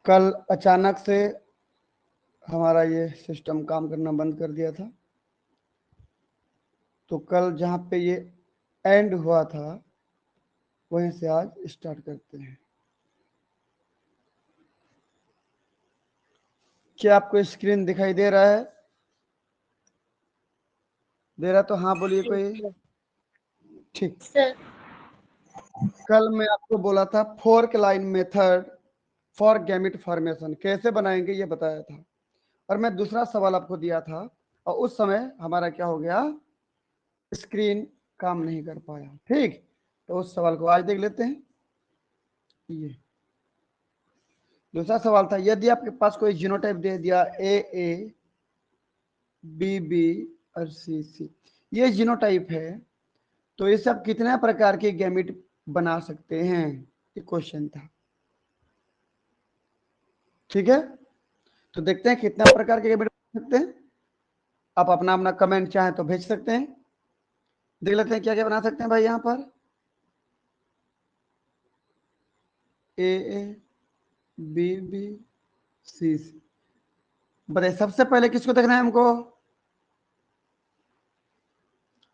कल अचानक से हमारा ये सिस्टम काम करना बंद कर दिया था, तो कल जहाँ पे ये एंड हुआ था वहीं से आज स्टार्ट करते हैं। क्या आपको स्क्रीन दिखाई दे रहा है? दे रहा तो हाँ बोलिए कोई। ठीक। कल मैं आपको बोला था fork line method for gamete formation कैसे बनाएंगे ये बताया था, और मैं दूसरा सवाल आपको दिया था और उस समय हमारा क्या हो गया, स्क्रीन काम नहीं कर पाया। ठीक, तो उस सवाल को आज देख लेते हैं। ये दूसरा सवाल था, यदि आपके पास कोई जीनोटाइप दे दिया ए बी बी और सी, ये जीनोटाइप है, तो ये सब कितने प्रकार के गैमेट बना सकते हैं, ये क्वेश्चन था। ठीक है, तो देखते हैं कितना प्रकार के गैमेट बना सकते हैं। आप अपना अपना कमेंट चाहें तो भेज सकते हैं। देख लेते हैं क्या क्या बना सकते हैं भाई। यहाँ पर ए बी बी सी, बताइए सबसे पहले किसको देखना है हमको?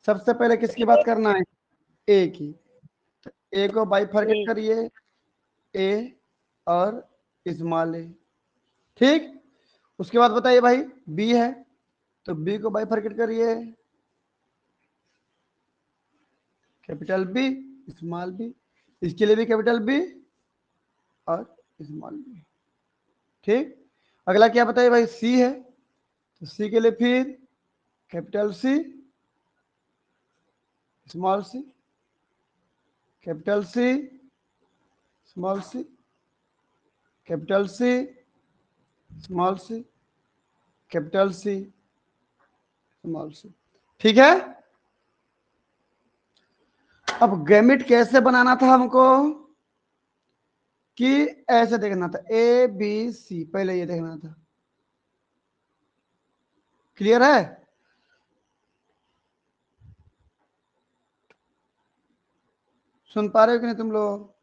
सबसे पहले किसकी बात करना है? ए की। तो ए को बाइफरकेट करिए, ए और स्मॉल ए। ठीक, उसके बाद बताइए भाई बी है, तो बी को बाइफरकेट करिए, कैपिटल बी स्मॉल बी, इसके लिए भी कैपिटल बी और स्मॉल बी। ठीक, अगला क्या बताइए भाई? सी है, तो सी के लिए फिर कैपिटल सी स्मॉल सी, कैपिटल सी स्मॉल सी, कैपिटल सी स्मॉल सी, कैपिटल सी स्मॉल सी। ठीक है, अब गैमेट कैसे बनाना था हमको कि ऐसे देखना था, ए बी सी, पहले ये देखना था। क्लियर है? सुन पा रहे हो कि नहीं तुम लोग?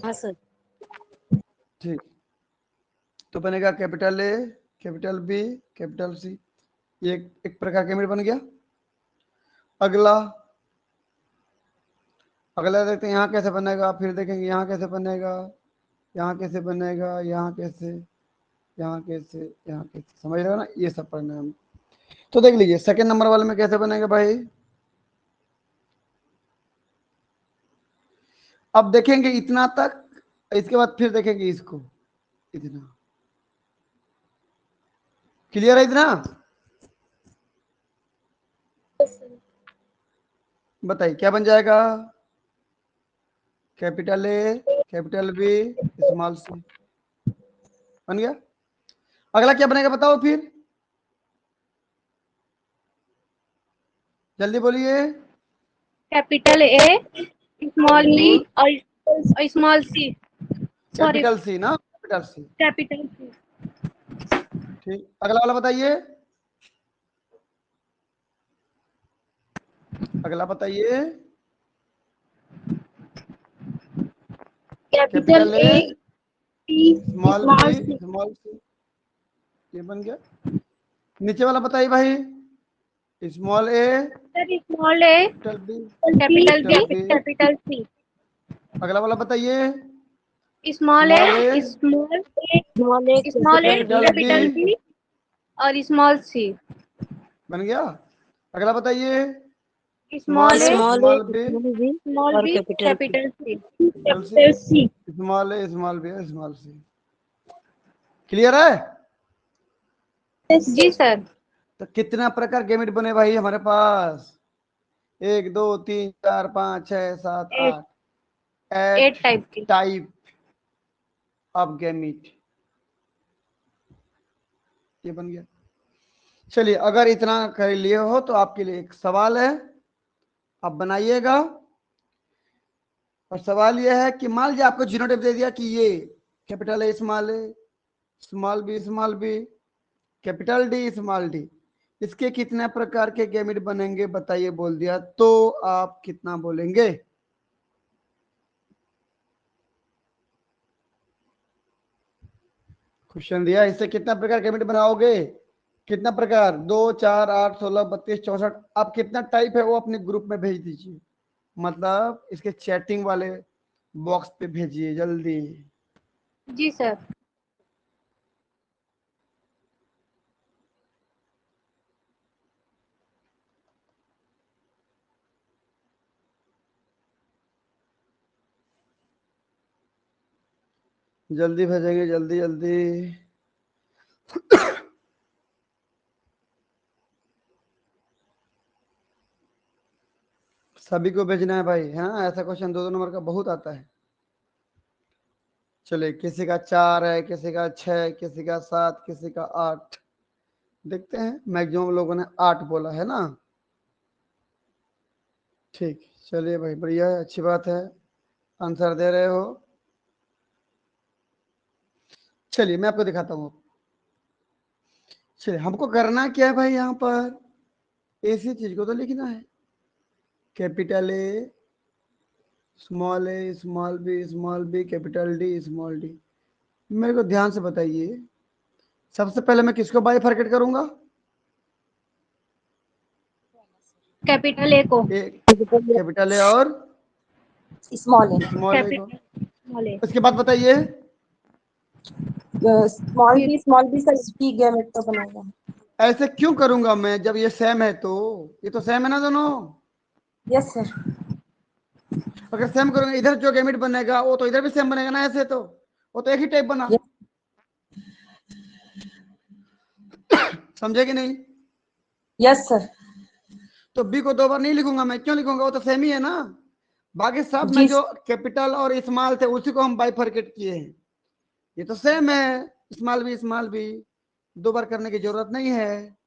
हाँ सर। ठीक, तो बनेगा capital A capital B capital C, ये एक प्रकार गैमेट बन गया। अगला अगला देखते हैं यहाँ कैसे बनेगा, फिर देखेंगे यहाँ कैसे बनेगा, यहाँ कैसे बनेगा, यहाँ कैसे, यहाँ कैसे, यहाँ कैसे, समझ रहे हो ना? ये सब पढ़ना है हम। तो देख लीजिए सेकंड नंबर वाले में कैसे बनेगा भाई। अब देखेंगे इतना तक, इसके बाद फिर देखेंगे इसको, इतना। क्लियर है इतना? बताइए क्या बन जाएगा? Capital A capital B small C बन गया। अगला क्या बनेगा बताओ फिर, जल्दी बोलिए। Capital A small very E good, और small C, sorry capital C ना, कैपिटल सी। कैपिटल सी। ठीक, अगला वाला बताइए, अगला बताइए। Capital capital A A small B small C. Small C, ये बन गया। नीचे वाला बताइए भाई, small A small A capital B capital capital B B. Capital C. अगला वाला बताइए, small small A A small A capital B capital B और स्मॉल सी। बन गया। अगला बताइए, small small A A small B small B capital C. Capital C, small A small B small C. Clear है? जी sir. तो कितना प्रकार gamete बने भाई हमारे पास? 1 2 3 4 5 6 7 8, 8 8 टाइप की। टाइप ऑफ गैमेट, ये बन गया। चलिए, अगर इतना कर लिए हो तो आपके लिए एक सवाल है, आप बनाइएगा। और सवाल यह है कि मान लीजिए आपको जीनोटाइप दे दिया कि ये capital A small B capital D small D, इसके कितने प्रकार के गैमेट बनेंगे बताइए, बोल दिया तो आप कितना बोलेंगे? क्वेश्चन दिया, इससे कितना प्रकार गैमेट बनाओगे? कितना प्रकार? 2, 4, 8, 16, 32, 64। आप कितना टाइप है वो अपने ग्रुप में भेज दीजिए, मतलब इसके चैटिंग वाले बॉक्स पे भेजिए जल्दी। जी सर। जल्दी भेजेंगे, जल्दी जल्दी। सभी को भेजना है भाई, है ना? ऐसा क्वेश्चन 2-2 नंबर का बहुत आता है। चलिए, किसी का 4 है, किसी का 6, किसी का 7, किसी का 8। देखते हैं, मैक्सिमम लोगों ने 8 बोला है ना। ठीक, चलिए भाई, बढ़िया है, अच्छी बात है, आंसर दे रहे हो। चलिए मैं आपको दिखाता हूँ। चलिए, हमको करना क्या है भाई, यहाँ पर ऐसी चीज को तो लिखना है, capital A, small A, small B, capital D, small D. मेरे को ध्यान से बताइए, सबसे पहले मैं किसको बाइफरकेट करूंगा? कैपिटल ए को। कैपिटल ए और स्मॉल ए। स्मॉल ए को। Capital small A. उसके बाद बताइए, स्मॉल बी का स्पी गैमेट तो बनेगा। ऐसे क्यों करूंगा मैं जब ये सेम है? तो ये तो सेम है ना दोनों। Yes sir. अगर सेम करूंगा, इधर जो गैमेट बनेगा वो तो इधर भी सेम बनेगा ना, ऐसे तो वो तो एक ही टाइप बना। समझे कि नहीं? Yes sir. तो बी को 2 बार नहीं लिखूंगा मैं, क्यों लिखूंगा? वो तो सेम ही है ना। बाकी सब में जी जो कैपिटल और स्मॉल थे उसी को हम बाइफरकेट किए हैं। ये तो सेम है, स्मॉल बी 2 बार करने की जरूरत नहीं है।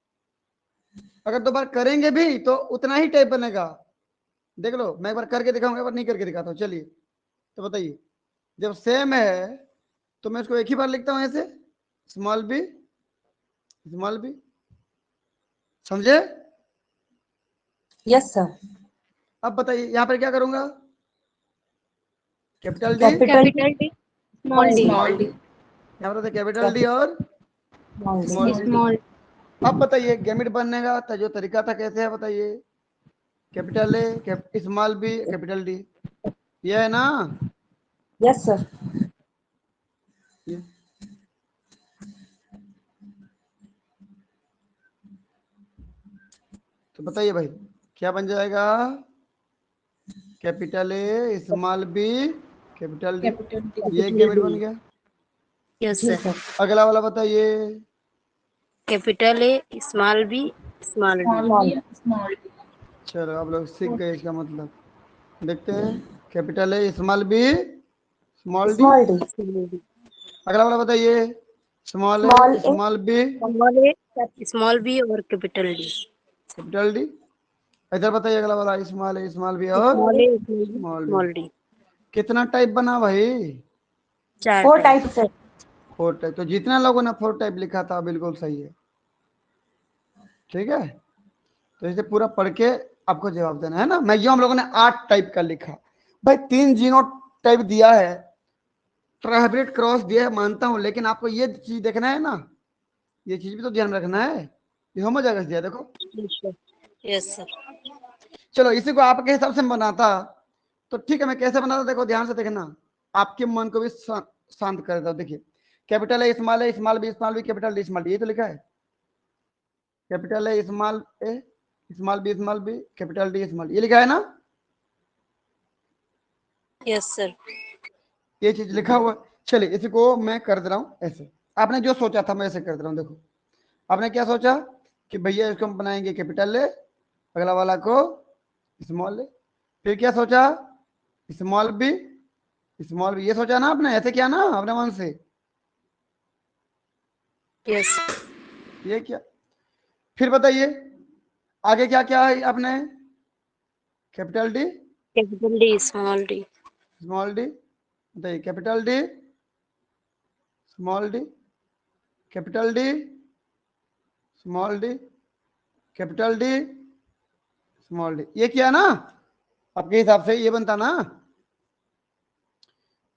अगर 2 बार करेंगे भी तो उतना ही टाइप बनेगा। देख लो, मैं एक बार करके दिखाऊंगा, एक बार नहीं करके दिखाता हूँ। चलिए, तो बताइए, जब सेम है तो मैं इसको एक ही बार लिखता हूँ ऐसे, स्मॉल बी, समझे? Yes sir. अब बताइए, यहाँ पर क्या करूंगा? Capital D, capital D, small D. यहाँ पर कैपिटल डी और स्मॉल डी। स्मॉल। अब बताइए, गैमेट बनने का जो तरीका था कैसे है बताइए? Capital A, small B, capital D, ये है ना? Yes sir. ये तो बताइए भाई, क्या बन जाएगा? Capital A, small B, capital D, ये गैमेट बन गया। Yes ji sir. सर। अगला वाला बताइए। Capital A, small B, small D. चलो, आप लोग सीख गए इसका मतलब। देखते हैं, capital A, small B, small D. Small D. अगला वाला बताइए, small small A, A. Small B, small A, small B और कैपिटल डी। Capital D. इधर बताइए अगला वाला, स्मॉल ए, स्मॉल बी और small A, small D. Small D. कितना टाइप बना भाई? 4 टाइप। Type sir. 4 टाइप। तो जितना लोगों ने 4 टाइप लिखा था बिल्कुल सही है। ठीक है, तो इसे पूरा पढ़ के आपको जवाब देना है ना। मैक्सिमम हम लोगों ने 8 टाइप का लिखा भाई। 3 जीनो टाइप दिया है, ट्राइब्रेट क्रॉस दिया है, मानता हूं, लेकिन आपको ये चीज देखना है ना, ये चीज भी तो ध्यान रखना है। ये होमोजाइगस दिया, देखो। Yes sir. चलो, इसी को आपके हिसाब से बनाता तो ठीक है। मैं कैसे बनाता, देखो ध्यान से देखना, आपके मन को भी शांत कर देता हूं। देखिए, कैपिटल है, small B, capital D, small D, ये तो लिखा है। कैपिटल है, small A, small B, capital D, small, ये लिखा है ना? Yes sir. ये चीज लिखा हुआ। चलिए, इसी को मैं कर दे रहा हूं ऐसे। आपने जो सोचा था मैं ऐसे कर दे रहा हूं। देखो, आपने क्या सोचा कि भैया इसको हम बनाएंगे कैपिटल ए, अगला वाला को स्मॉल ए। फिर क्या सोचा? स्मॉल बी, ये सोचा ना आपने? ऐसे किया ना अपने मन से? यस। ये क्या? फिर बताइए, आगे क्या क्या है आपने? Capital D, capital D, small D. Small D. बताइए, capital D, small D, capital D, small D, capital D, small D, ये किया ना? आपके हिसाब से ये बनता ना?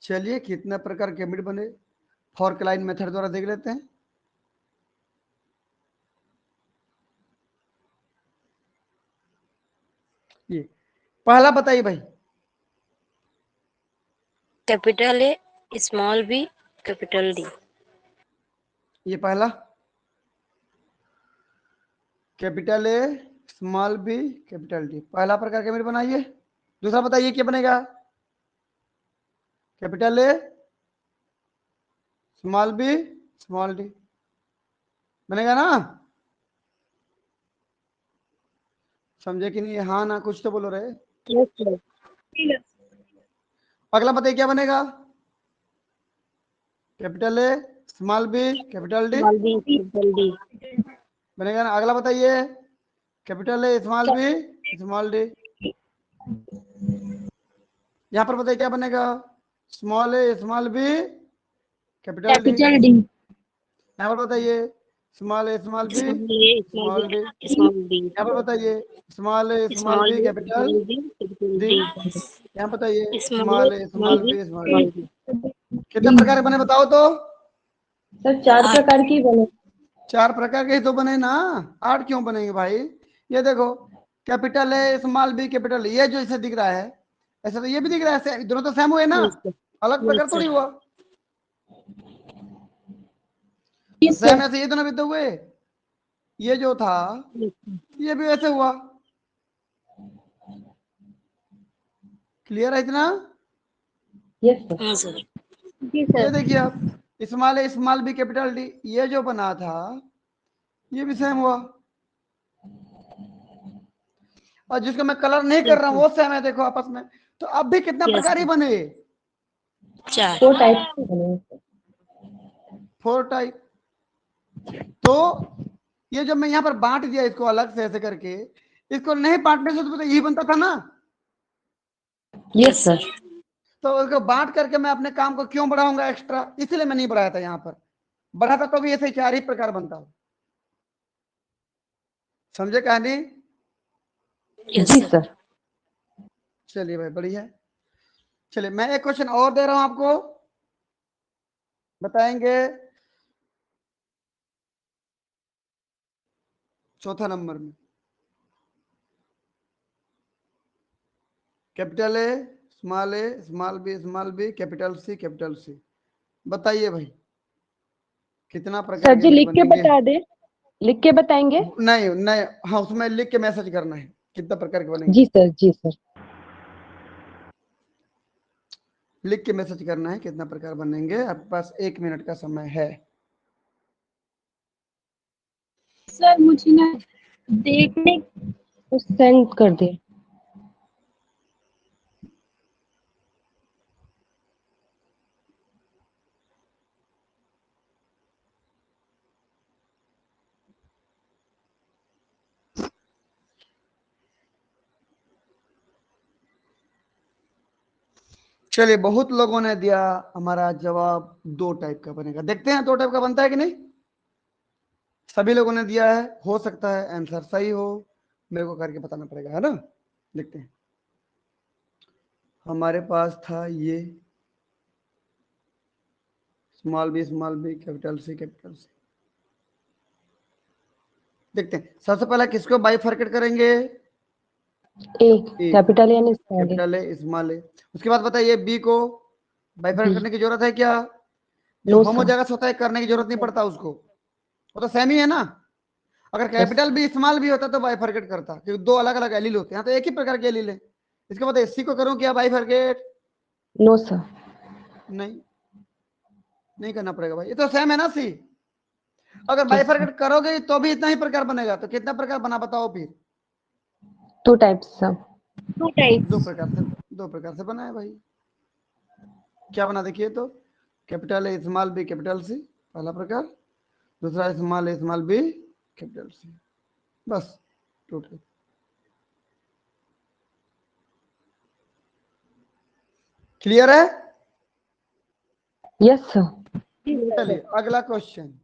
चलिए, कितना प्रकार कैपिटल बने? फॉर्क लाइन मेथड द्वारा देख लेते हैं। ये पहला बताइए भाई। Capital A, small B, capital D. ये पहला capital A small B capital D, पहला प्रकार के मेरे बनाइए। दूसरा बताइए क्या बनेगा? Capital A small B small D बनेगा ना? समझे कि नहीं? हाँ ना, कुछ तो बोलो रहे। Yes sir. अगला बताइए क्या बनेगा? Capital A small B capital D small B, capital D. बनेगा ना? अगला बताइए capital A small B small D. यहाँ पर बताइए क्या बनेगा? Small A small B capital D. Capital D. यहाँ पर बताइए small A small B small A, small D. Small D. यहाँ पर बताइए small A small small B B, capital small B, capital D. D. यहाँ बताइए small small A, A small small B, B small small D. D. कितने प्रकार के बने बताओ तो? सर 4 प्रकार की बने। 4 प्रकार के ही तो बने ना, 8 क्यों बनेंगे भाई? ये देखो कैपिटल है स्मॉल बी कैपिटल, ये जो इसे दिख रहा है ऐसा तो ये भी दिख रहा है, दोनों तो सेम हुए ना, यस सर। अलग प्रकार यस थोड़ी सर। हुआ। सेम ऐसे ये दोनों भी तो हुए, ये जो था ये भी ऐसे हुआ। क्लियर है इतना? Yes sir. हाँ सर। जी ये सर। देखिए आप small A small B capital D, ये जो बना था ये भी सेम हुआ, और जिसको मैं कलर नहीं कर रहा हूँ वो सेम है, देखो आपस में। तो अब भी कितना Yes, प्रकार ही बने? 4। 4 टाइप के बने सर। 4 टाइप। तो ये जो मैं यहाँ पर बांट दिया इसको अलग से ऐसे करके, इसको नहीं बांटने से तो यही बनता था ना। Yes sir. तो उसको बांट करके मैं अपने काम को क्यों बढ़ाऊंगा एक्स्ट्रा, इसलिए मैं नहीं बढ़ाया था। यहाँ पर बढ़ाता तो भी ऐसे 4 ही प्रकार बनता। समझे कहानी? Yes ji sir. सर। चलिए भाई बढ़िया है। चलिए मैं एक क्वेश्चन और दे रहा हूं आपको, बताएंगे 4था नंबर में। Capital A small B capital C. बताइए भाई कितना प्रकार सर के जी मेरे लिख के बनेंगे? बता दे, लिख के बताएंगे। नहीं नहीं, हाँ उसमें लिख के मैसेज करना है कितना प्रकार के बनेंगे। जी सर, जी सर। लिख के मैसेज करना है कितना प्रकार बनेंगे। आपके पास 1 मिनट का समय है। सर मुझे ना देखने सेंड कर दे। चलिए बहुत लोगों ने दिया, हमारा जवाब 2 टाइप का बनेगा। देखते हैं 2 टाइप का बनता है कि नहीं। सभी लोगों ने दिया है, हो सकता है आंसर सही हो, मेरे को करके बताना पड़ेगा, है ना। देखते हैं। हमारे पास था ये स्मॉल बी कैपिटल सी। देखते हैं सबसे पहले किसको बाइफरकेट करेंगे? ए ए कैपिटल यानी small A. Capital A small A. उसके बाद बताइए बी को बाइफरकेट बी करने की जरूरत है क्या? जो नो सर। होमोजाइगस होता है करने की जरूरत नहीं पड़ता उसको, वो तो सेम ही है ना। अगर यस कैपिटल भी स्मॉल भी होता तो बाइफरकेट करता, क्योंकि 2 अलग अलग एलील होते हैं, तो एक ही प्रकार के एलील है। इसके बाद सी को करूं क्या बाइफरकेट? No sir. नहीं, नहीं करना पड़ेगा भाई, ये तो सेम है ना सी। अगर यस सर। बाइफरकेट करोगे तो भी इतना ही प्रकार बनेगा, तो कितना प्रकार बना बताओ फिर? 2 टाइप्स सर। 2 टाइप्स। 2 प्रकार से बना है भाई। क्या बना देखिए तो, capital A small B capital C पहला प्रकार, दूसरा स्मॉल बी कैपिटल सी, बस टोटल। क्लियर है? Yes sir. चलिए अगला क्वेश्चन,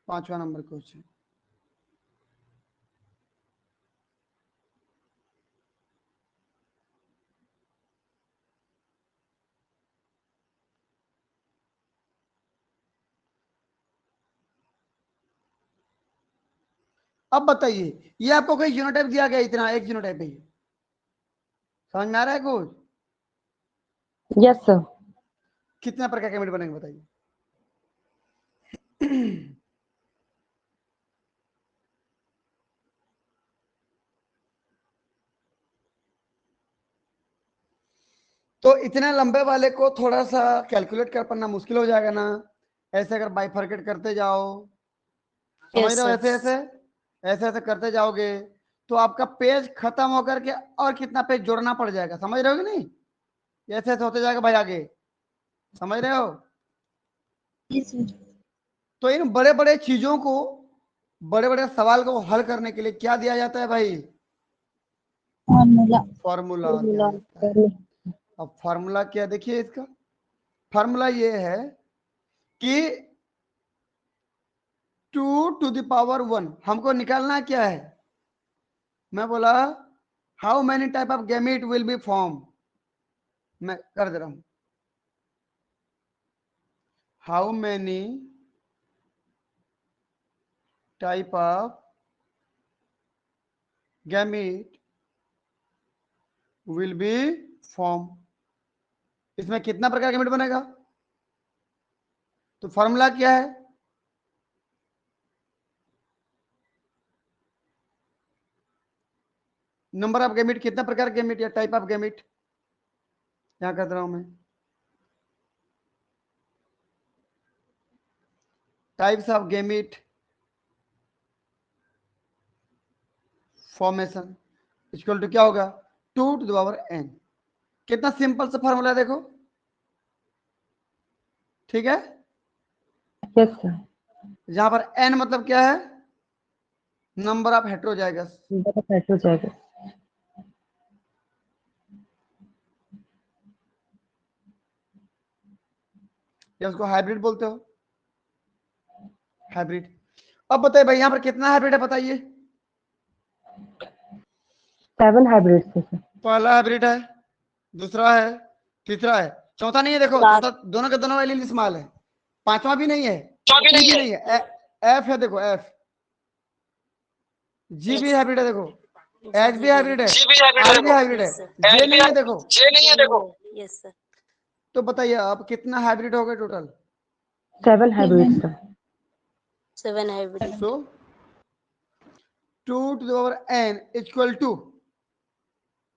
5वां नंबर क्वेश्चन। अब बताइए, ये आपको कोई यूनिटाइप दिया गया, इतना एक यूनिटाइप है, समझ में आ रहा है कुछ? Yes, sir. कितना प्रकार के गैमेट बनेंगे बताइए? तो इतने लंबे वाले को थोड़ा सा कैलकुलेट कर पाना मुश्किल हो जाएगा ना, ऐसे अगर बाइफर्केट करते जाओ, समझ Yes, रहे हो, sir. ऐसे ऐसे ऐसे ऐसे करते जाओगे तो आपका पेज खत्म होकर के और कितना पेज जोड़ना पड़ जाएगा, समझ रहे हो कि नहीं? ऐसे ऐसे होते जाएगा भाई आगे, समझ रहे हो? Yes, sir. तो इन बड़े बड़े चीजों को, बड़े बड़े सवाल को हल करने के लिए क्या दिया जाता है भाई? Formula. फॉर्मूला दिया जाता है। अब फॉर्मूला क्या, देखिए इसका फॉर्मूला ये है कि 2 टू द पावर 1 हमको निकालना क्या है? मैं बोला how many type of gamete will be form, मैं कर दे रहा हूं, how many type of gamete will be form, इसमें कितना प्रकार का गैमेट बनेगा? तो फॉर्मूला क्या है? नंबर ऑफ गैमेट, कितना प्रकार के गैमेट या टाइप ऑफ गैमेट, यहां कर रहा हूं मैं, types of gamete formation equal to क्या होगा? 2 टू द पावर n। कितना सिंपल सा फॉर्मूला है देखो, ठीक है? Yes, sir. जहां पर n मतलब क्या है? नंबर ऑफ हेट्रोजाइगस, हो जाएगा। या उसको हाइब्रिड बोलते हो, हाइब्रिड। अब बताइए भाई, यहां पर कितना हाइब्रिड है बताइए? 7 hybrids है sir. पहला हाइब्रिड है, दूसरा है, तीसरा है, चौथा नहीं है, देखो चौथा दोनों के दोनों वाली स्मॉल है, पांचवा भी नहीं है, सी भी नहीं है, एफ है, देखो एफ, जी भी हाइब्रिड है, देखो एच भी हाइब्रिड है, आर भी हाइब्रिड है, जे नहीं है, देखो Yes, sir. तो बताइए अब कितना हाइब्रिड हो गए total? 7 hybrids sir. 7 hybrid. So 2 to the power n equal to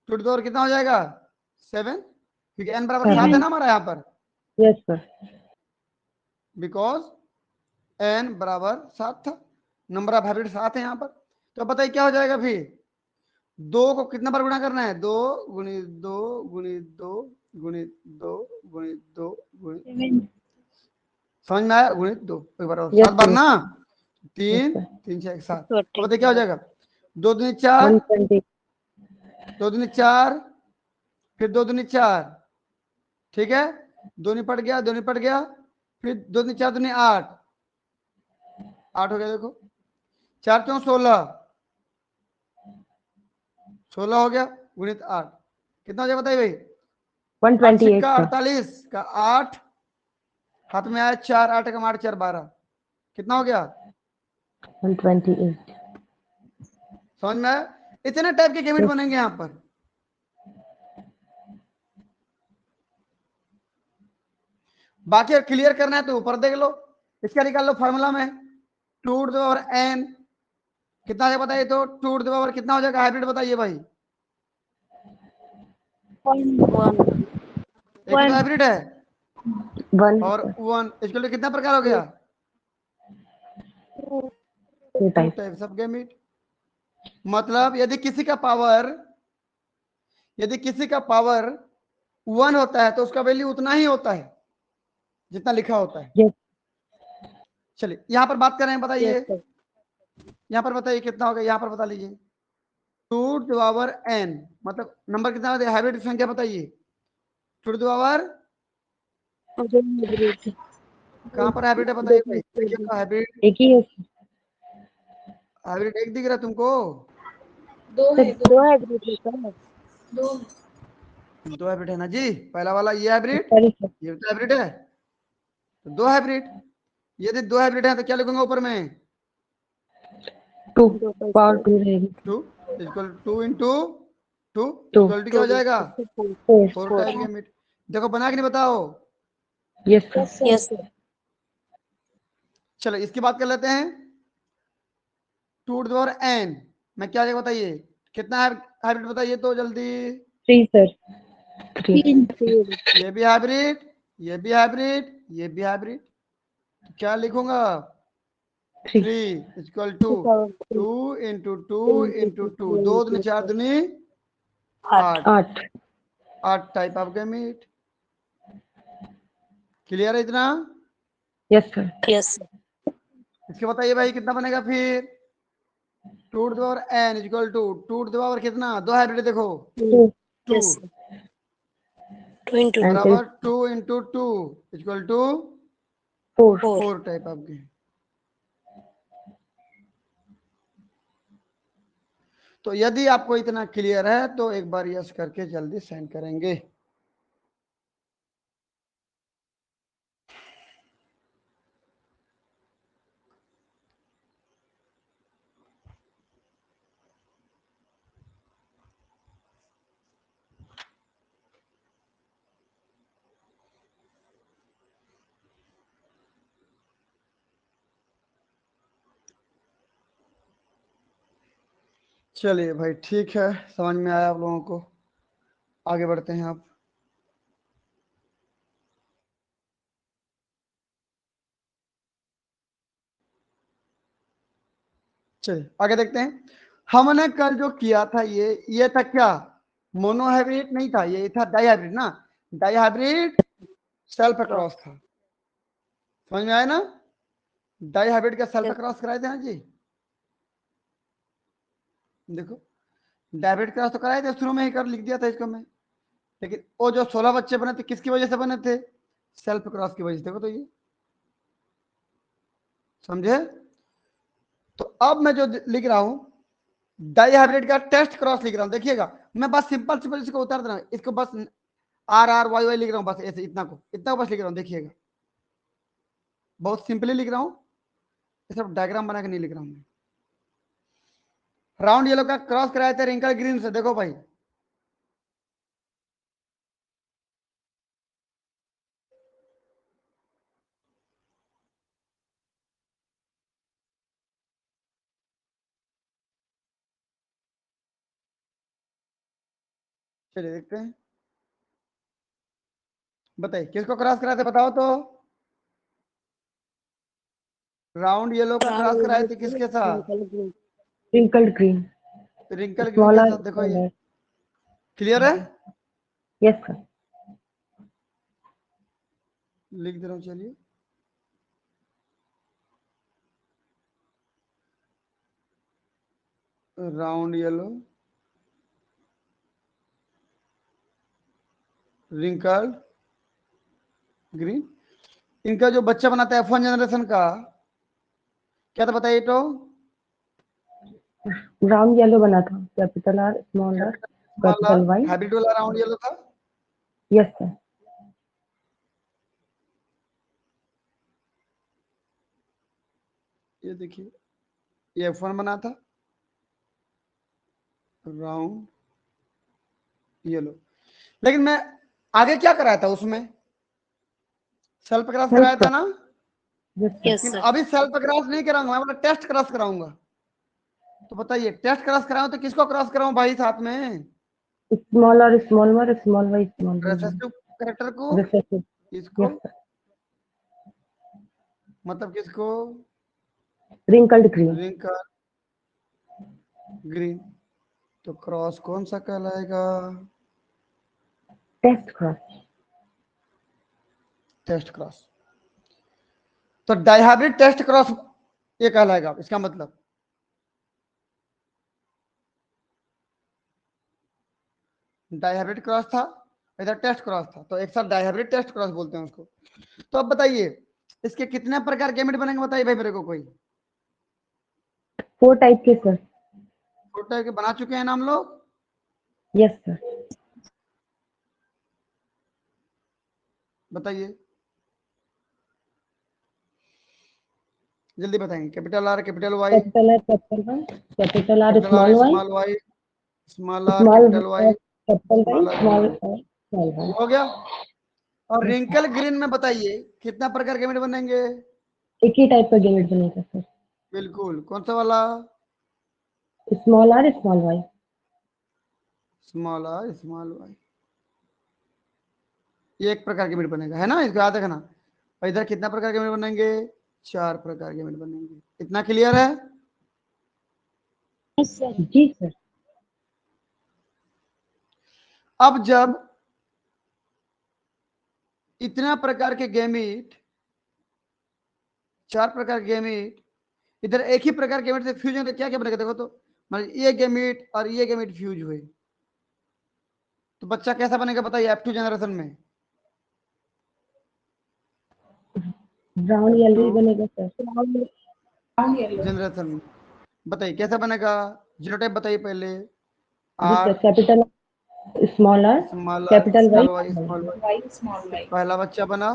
2 to the power कितना हो जाएगा? 7, क्योंकि n बराबर 7 है ना हमारा यहाँ पर, Yes, sir. बिकॉज n बराबर 7 था, नंबर ऑफ हाइब्रिड 7 है यहाँ पर। तो बताइए क्या हो जाएगा फिर? 2 को कितना बार गुणा करना है? 2 गुणित 2 गुणित 2 गुणित 2 गुणित 2 गुणित, 7. समझ में आया? गुणित 2 एक बार और, Yes, 7 बार yes. ना, Yes, 3 sir. 3 6 7, 20. तो बताइए क्या हो जाएगा? 2 दूनी 4, 120. 2 दूनी 4, फिर 2 दूनी 4, ठीक है, 2 निपट गया, 2 निपट गया, फिर 2 दूनी 4 दूनी 8, 8 हो गया, देखो 4 क्यों 16, 16 हो गया, गुणित 8 कितना हो जाएगा बताइए भाई? 128 का sir. 48 का 8 हाथ में आया, 4 8 का 8 4 12, कितना हो गया? 128. समझ में आया? इतने टाइप के गैमेट बनेंगे यहाँ पर। बाकी अगर क्लियर करना है तो ऊपर देख लो, इसका निकाल लो फॉर्मूला में, 2 टू द पावर n कितना हो जाएगा बताइए? तो 2 टू द पावर कितना हो जाएगा हाइब्रिड बताइए भाई? 1. एक तो हाइब्रिड है 1 और 1 इसके लिए कितना प्रकार हो गया? 2 2 types. Types of gamete. मतलब यदि किसी का पावर 1 होता है तो उसका वैल्यू उतना ही होता है जितना लिखा होता है। Yes. चलिए यहाँ पर बात कर रहे हैं, बताइए Yes, sir. यहाँ पर बताइए कितना होगा, यहाँ पर बता लीजिए। 2 टू द पावर n मतलब नंबर कितना होता है? हाइब्रिड संख्या बताइए। 2 टू द पावर कहाँ पर हाइब्रिड है बताइए भाई? देखिए तो हाइब्रिड, एक ही है sir. हाइब्रिड एक दिख रहा है तुमको? Sir, 2 hybrids है sir. 2 हाइब्रिड है ना जी, पहला वाला ये हाइब्रिड, Sorry sir. ये तो हाइब्रिड है, तो 2 हाइब्रिड। यदि 2 हाइब्रिड है तो क्या लिखूंगा ऊपर में? 2 पावर 2 रहेगी। 2 equal 2 into 2 Two. Equal to क्या हो जाएगा? 4 4 टाइप गैमेट। देखो बना के नहीं बताओ। Yes sir. Yes. चलो इसकी बात कर लेते हैं। 2 टू द पावर n में क्या आएगा बताइए, कितना हाइब्रिड बताइए तो जल्दी। 3 सर। 3 ये भी हाइब्रिड, ये भी हाइब्रिड, ये भी हाइब्रिड, तो क्या लिखूंगा? 3 3 इक्वल टू 2 इंटू 2 इंटू 2, 2 दूनी 4 दूनी 8, 8 8 टाइप ऑफ गैमेट। क्लियर है इतना? Yes sir. Yes. इसके बताइए भाई कितना बनेगा फिर? 2 to the power n equal to 2 to the power कितना, दो हाइब्रिड देखो, 2 2 Yes. 2 into And बराबर 2 into 2 equal to 4 4. 4 type of game. तो यदि आपको इतना क्लियर है तो एक बार यस करके जल्दी सेंड करेंगे। चलिए भाई ठीक है, समझ में आया आप लोगों को। आगे बढ़ते हैं आप। चलिए आगे देखते हैं। हमने कल जो किया था ये था क्या? मोनोहाइब्रिड नहीं था, ये था डाईहाइब्रिड ना। डाईहाइब्रिड सेल्फ क्रॉस था, समझ में आया ना? डाईहाइब्रिड का सेल्फ क्रॉस कराए थे ना जी। देखो डाईहाइब्रिड क्रॉस तो कराए थे, शुरू में ही कर लिख दिया था इसको मैं। लेकिन वो जो 16 बच्चे बने थे किसकी वजह से बने थे? सेल्फ क्रॉस की वजह से। देखो तो ये समझे? तो अब मैं जो लिख रहा हूं डाईहाइब्रिड का टेस्ट क्रॉस लिख रहा हूं, देखिएगा। मैं बस सिंपल सिंपल इसको उतार दे रहा हूं, इसको बस RRYY लिख रहा हूं, बस ऐसे इतना को बस लिख रहा हूं, देखिएगा बहुत सिंपली लिख रहा हूं, सब डायग्राम बना के नहीं लिख रहा हूं मैं। राउंड येलो का क्रॉस कराया था रिंकल ग्रीन से, देखो भाई चलिए देखते हैं, बताइए किसको क्रॉस कराया था बताओ तो। राउंड येलो का क्रॉस कराए थे किसके साथ? ट्विंकल्ड ग्रीन रिंकल ग्रीन के स्मॉलर साथ। देखो ये क्लियर है, यस सर। लिख दे रहा हूं। चलिए राउंड येलो रिंकल ग्रीन, इनका जो बच्चा बनाता है F1 जनरेशन का क्या था बताइए तो? राउंड येलो बना था, capital R small r capital Y। Hybrid वाला राउंड येलो था। Yes sir. ये देखिए ये F1 बना था राउंड येलो, लेकिन मैं आगे क्या कराया था उसमें? सेल्फ क्रॉस कराया था ना। Yes sir. Yes, लेकिन sir. अभी सेल्फ क्रॉस नहीं कराऊंगा, मैं टेस्ट क्रॉस कराऊंगा। तो बताइए टेस्ट क्रॉस कराऊं तो किसको क्रॉस कराऊं भाई साथ में? Small r small y small y small y recessive character को, रिसेसिव। इसको यस सर। मतलब किसको? Wrinkled green wrinkle green. तो क्रॉस कौन सा कहलाएगा? Test cross. Test cross. तो डाईहाइब्रिड टेस्ट क्रॉस ये कहलाएगा, इसका मतलब डाईहाइब्रिड क्रॉस था, इधर टेस्ट क्रॉस था, तो एक साथ डाईहाइब्रिड टेस्ट क्रॉस बोलते हैं उसको। तो अब बताइए इसके कितने प्रकार गैमेट बनेंगे बताइए भाई मेरे को कोई। 4 टाइप के सर। छोटे के बना चुके हैं ना हम लोग। Yes sir. बताइए जल्दी बताएंगे। Capital R capital Y, capital R capital Y, capital R capital R small Y, small Y, small R small capital Y, capital Y, small R small small, R small Y. हो गया। और wrinkle green में बताइए कितना प्रकार के gamete बनेंगे? एक ही टाइप का गैमेट बनेगा सर। बिल्कुल, कौन सा वाला? Small R small Y. Small R small Y, ये एक प्रकार के गैमेट बनेगा, है ना? इसको याद रखना। और इधर कितना प्रकार के गैमेट बनेंगे? 4 प्रकार के गैमेट बनेंगे। इतना क्लियर है? Yes sir. जी सर। अब जब इतना प्रकार के गैमेट, 4 प्रकार के गैमेट इधर एक ही प्रकार के गैमेट से फ्यूजन तो क्या क्या बनेगा? देखो तो, मतलब ये गैमेट और ये गैमेट फ्यूज हुए तो बच्चा कैसा बनेगा बताइए F2 जनरेशन में? ब्राउन येलो ही F2 बनेगा सर। जनरेशन में बताइए कैसा बनेगा? जीनोटाइप बताइए पहले। जी R sir, capital small R, small R capital Y small Y small Y, पहला बच्चा बना।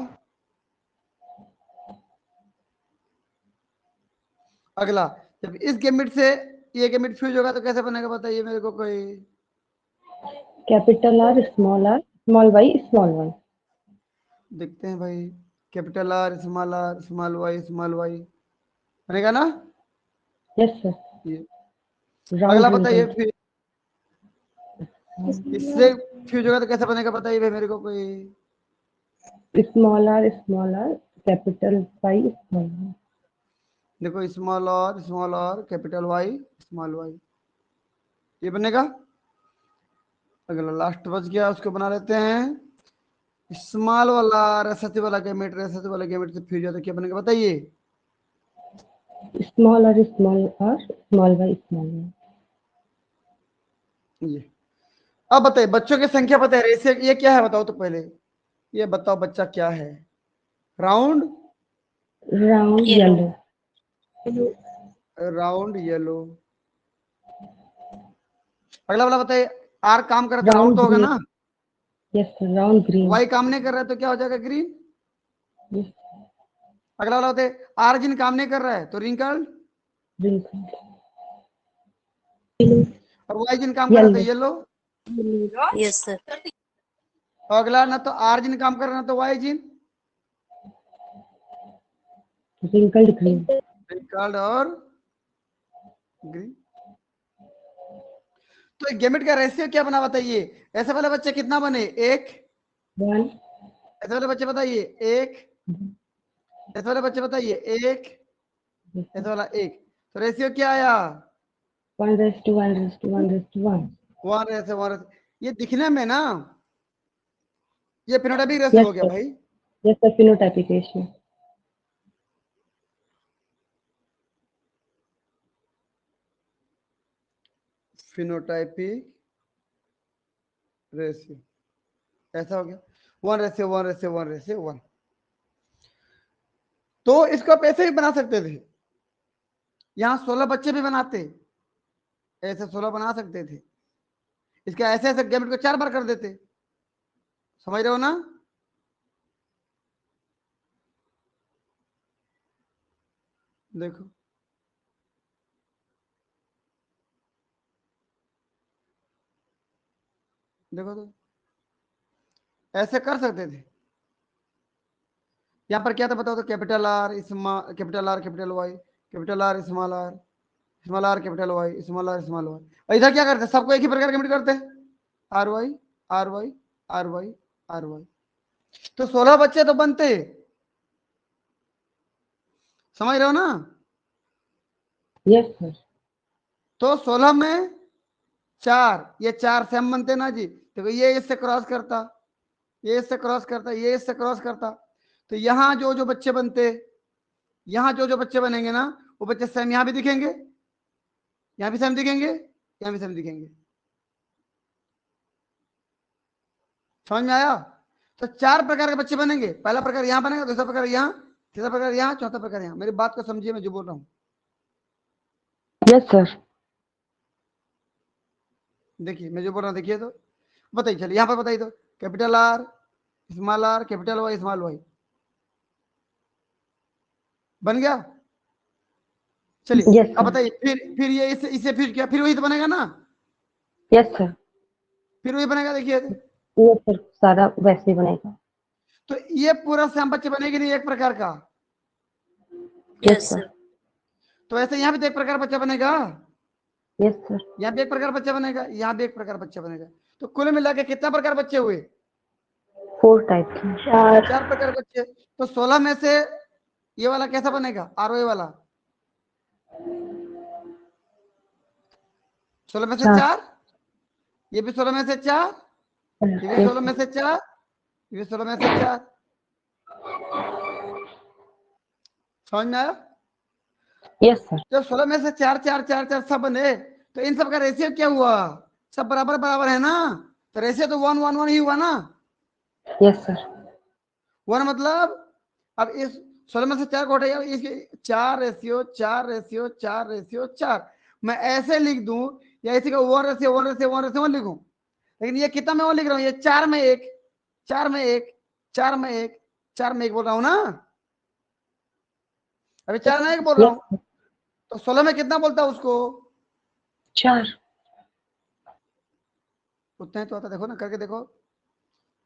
अगला, जब इस गैमेट से ये गैमेट फ्यूज होगा तो कैसे बनेगा बताइए मेरे को कोई? Capital R, small Y, small Y. देखते हैं भाई, कैपिटल आर स्मॉल वाई बनेगा ना? Yes sir. ये राउंड अगला बताइए, रिंकल। फिर इससे फ्यूज होगा तो कैसे बनेगा बताइए भाई मेरे को कोई? Small R, capital Y, small Y. देखो, small R capital Y small Y, ये बनेगा। अगला लास्ट बच गया, उसको बना लेते हैं। स्मॉल वाला रसती वाला गैमेट से फ्यूज होता है, क्या बनेगा बताइए? Small R, small Y, small Y. ये अब बताइए, बच्चों की संख्या पता है, रेशियो ये क्या है बताओ तो पहले। ये बताओ बच्चा क्या है? Round, round Yellow. Yellow. Round yellow. अगला वाला बताइए, आर काम कर रहा तो राउंड राउंड तो होगा ग्रीन। ना? Yes sir, round green. Y काम नहीं कर रहा है तो क्या हो जाएगा? ग्रीन। यस, अगला वाला बताइए, आर जिन काम नहीं कर रहा है तो रिंकल्ड, रिंकल। और वाई जिन काम कर रहा है तो येलो। येलो। Yes, sir. और अगला, ना तो आर जिन काम कर रहा है ना तो वाई जिन, रिंकल्ड ग्रीन। रिंकल्ड और ग्रीन। तो गैमेट का रेशियो क्या बना बताइए? ऐसे वाले बच्चे कितना बने? एक। 1। ऐसे वाले बच्चे बताइए एक। ऐसे वाले बच्चे बताइए एक। ऐसे वाला एक। तो रेशियो क्या आया? 1:1:1:1। One ratio one. ये दिखने में ना, ये फिनोटाइपिक रेशियो यस हो गया सर। भाई। Yes sir, phenotypic ratio. Phenotypic ratio ऐसा हो गया, 1:1:1:1। तो इसको आप ऐसे भी बना सकते थे, यहाँ 16 बच्चे भी बनाते, ऐसे 16 बना सकते थे। इसका ऐसे ऐसे गैमेट को 4 बार कर देते। समझ रहे हो ना? देखो, देखो तो ऐसे कर सकते थे। यहाँ पर क्या था बताओ तो? Capital R capital Y, capital R small R capital Y, small R small Y. और इधर क्या करते? सबको एक ही प्रकार गैमेट करते, R Y R Y R Y R Y. तो 16 बच्चे तो बनते। समझ रहे हो ना? Yes sir. तो 16 में 4, ये 4 सेम बनते ना जी। तो ये इससे क्रॉस करता, ये इससे क्रॉस करता, ये इससे क्रॉस करता। तो यहाँ जो जो बच्चे बनते, यहाँ जो जो बच्चे बनेंगे ना, वो बच्चे सेम यहाँ भी दिखेंगे, यहाँ भी सेम दिखेंगे, यहाँ भी सेम दिखेंगे। समझ में आया? तो 4 प्रकार के बच्चे बनेंगे। पहला प्रकार यहाँ बनेगा, दूसरा प्रकार यहाँ, तीसरा प्रकार यहाँ, चौथा प्रकार यहाँ। मेरी बात को समझिए, मैं जो बोल रहा हूँ। Yes sir. देखिए मैं जो बोल रहा हूँ, देखिए तो बताइए। चलिए यहाँ पर बताइए तो, capital R capital Y small Y बन गया। चलिए Yes, अब sir. बताइए, फिर ये इसे फिर क्या, फिर वही तो बनेगा ना, Yes, sir. फिर वही बनेगा, देखिए। ये सर सारा वैसे ही बनेगा. तो ये पूरा सैम बच्चे बनेगी नहीं एक प्रकार का, Yes, Yes, sir. sir. तो ऐसे यहाँ भी तो एक प्रकार बच्चा बनेगा, Yes, sir. यहाँ भी एक प्रकार बच्चा बनेगा, यहाँ भी एक प्रकार बच्चा बनेगा, तो कुल मिला के कितना प्रकार बच्चे हुए, 4 टाइप के. 4 प्रकार बच्चे। तो 16 में से ये वाला कैसा बनेगा, ROA वाला, 16 में से 4, ये भी 16 में से 4, ये भी 16 में से 4, ये भी 16 में से 4, समझ में आया। Yes, sir. जब 16 में से 4 4 4 4 सब बने, तो इन सब का रेशियो क्या हुआ, सब बराबर बराबर है ना, तो रेशियो तो 1 1 1 ही हुआ ना। Yes, sir. 1 मतलब अब इस 16 में से 4 को हटाइए, इसके 4 रेशियो 4 रेशियो 4 रेशियो 4, मैं ऐसे लिख दूं या इसी का 1 रेशियो 1 रेशियो 1 रेशियो 1 लिखूं, लेकिन ये कितना मैं 1 लिख रहा हूं, ये 4 में 1 4 में 1 4 में 1 4 में 1 बोल रहा हूं ना, अभी 4 में 1 बोल रहा Yes, हूं, तो 16 में कितना बोलता है उसको, 4. उतना ही तो आता, देखो ना करके देखो,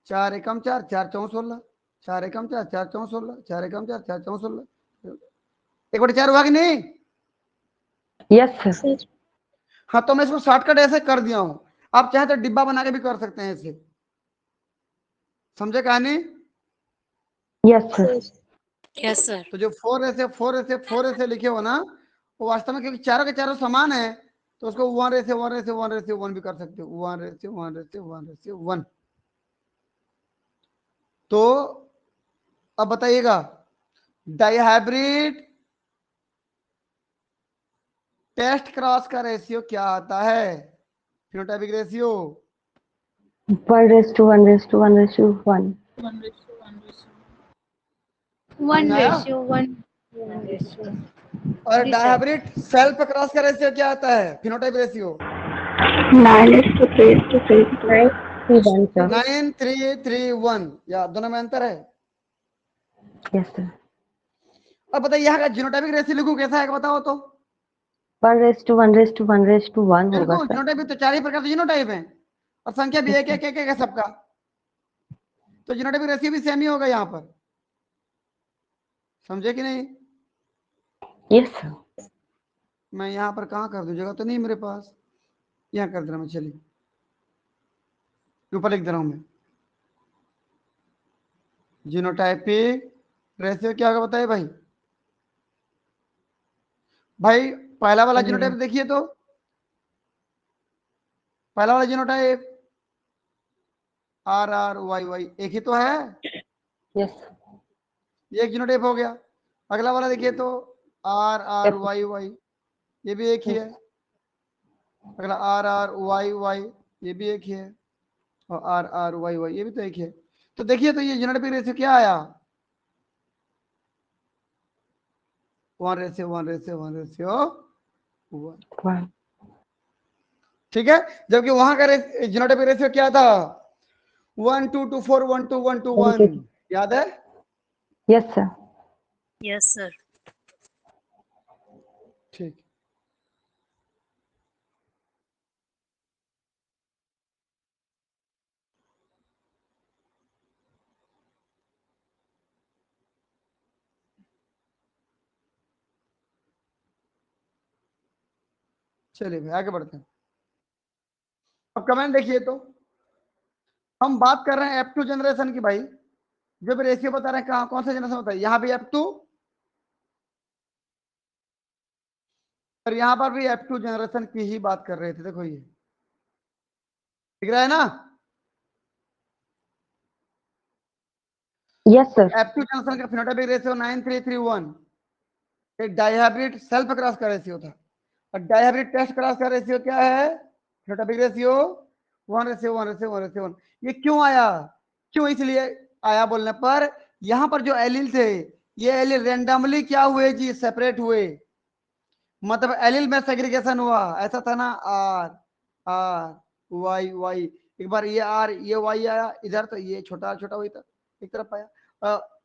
4 एकम 4 4 चौं 16, 4 एकम 4 4 चौं 16, 4 एकम 4 4 चौं 16, 1/4 हुआ कि नहीं। Yes, sir. sir, हाँ, तो मैं इसको शॉर्टकट ऐसे कर दिया हूं, आप चाहे तो डिब्बा बना के भी कर सकते हैं ऐसे, समझे कहानी। Yes, sir. sir, Yes, sir. तो जो 4 ऐसे लिखे हो ना, वो वास्तव में क्योंकि चारों के चारों समान है, तो उसको 1:1:1:1 भी कर सकते हो, 1:1:1:1। तो अब बताइएगा, डाइहाइब्रिड टेस्ट क्रॉस का रेशियो क्या आता है, फिनोटाइपिक रेशियो, 1:1:1:1. 1:1. और जी, sir. डाइहाइब्रिड सेल्फ क्रॉस का रेशियो क्या आता है, फिनोटाइप रेशियो, 9:3:3. 1, sir. 9:3:3:1, या दोनों में अंतर है। Yes, sir. अब बताइए यहाँ का जीनोटाइपिक रेशियो लिखूं कैसा है बताओ तो, 1:1:1:1 होगा बिल्कुल सर. जीनोटाइप तो 4 ही प्रकार के जीनोटाइप हैं, और संख्या भी एक एक एक एक है सबका, तो जीनोटाइपिक रेशियो भी सेम ही होगा यहाँ पर, समझे कि नहीं। Yes, sir. मैं यहाँ पर कहाँ कर दूं, जगह तो नहीं मेरे पास, यहाँ कर दे रहा मैं, चलिए ऊपर लिख दे रहा हूं मैं, जीनोटाइपिक रेशियो क्या होगा बताइए भाई। भाई पहला वाला जीनोटाइप देखिए तो, पहला वाला जीनोटाइप RRYY एक ही तो है, Yes. ये एक जीनोटाइप हो गया। अगला वाला देखिए तो RRYY, ये भी एक ही है। अगला RRYY, ये भी एक ही है, और RRYY ये भी तो एक ही है। तो देखिए तो ये जीनोटाइपिक रेशियो क्या आया, 1:1:1:1। ठीक है, जबकि वहां का जीनोटाइपिक रेशियो क्या था, 1:2:4 1:1:1, याद है। Yes, sir. Yes, sir. ठीक, चलिए भाई आगे बढ़ते हैं। अब कमेंट देखिए तो, हम बात कर रहे हैं F2 जनरेशन की भाई, जो भी रेशियो बता रहे हैं कहाँ कौन सा जनरेशन बताइए, यहाँ भी F2 और यहाँ पर भी F2 जनरेशन की ही बात कर रहे थे, देखो ये दिख रहा है ना। Yes, sir. F2 जनरेशन का फिनोटाइपिक रेशियो 9:3:3:1, एक डाइहाइब्रिड सेल्फ क्रॉस का रेशियो था, और डाइहाइब्रिड टेस्ट क्रॉस का रेशियो क्या है, फिनोटाइपिक रेशियो 1:1:1:1। ये क्यों आया, क्यों इसलिए आया बोलने पर, यहाँ पर जो एलिल थे, ये एलिल रेंडमली क्या हुए जी, सेपरेट हुए, मतलब एलिल में सेग्रीगेशन हुआ, ऐसा था ना, R R Y Y, एक बार ये R ये Y आया इधर, तो ये छोटा छोटा हुई था एक तरफ आया,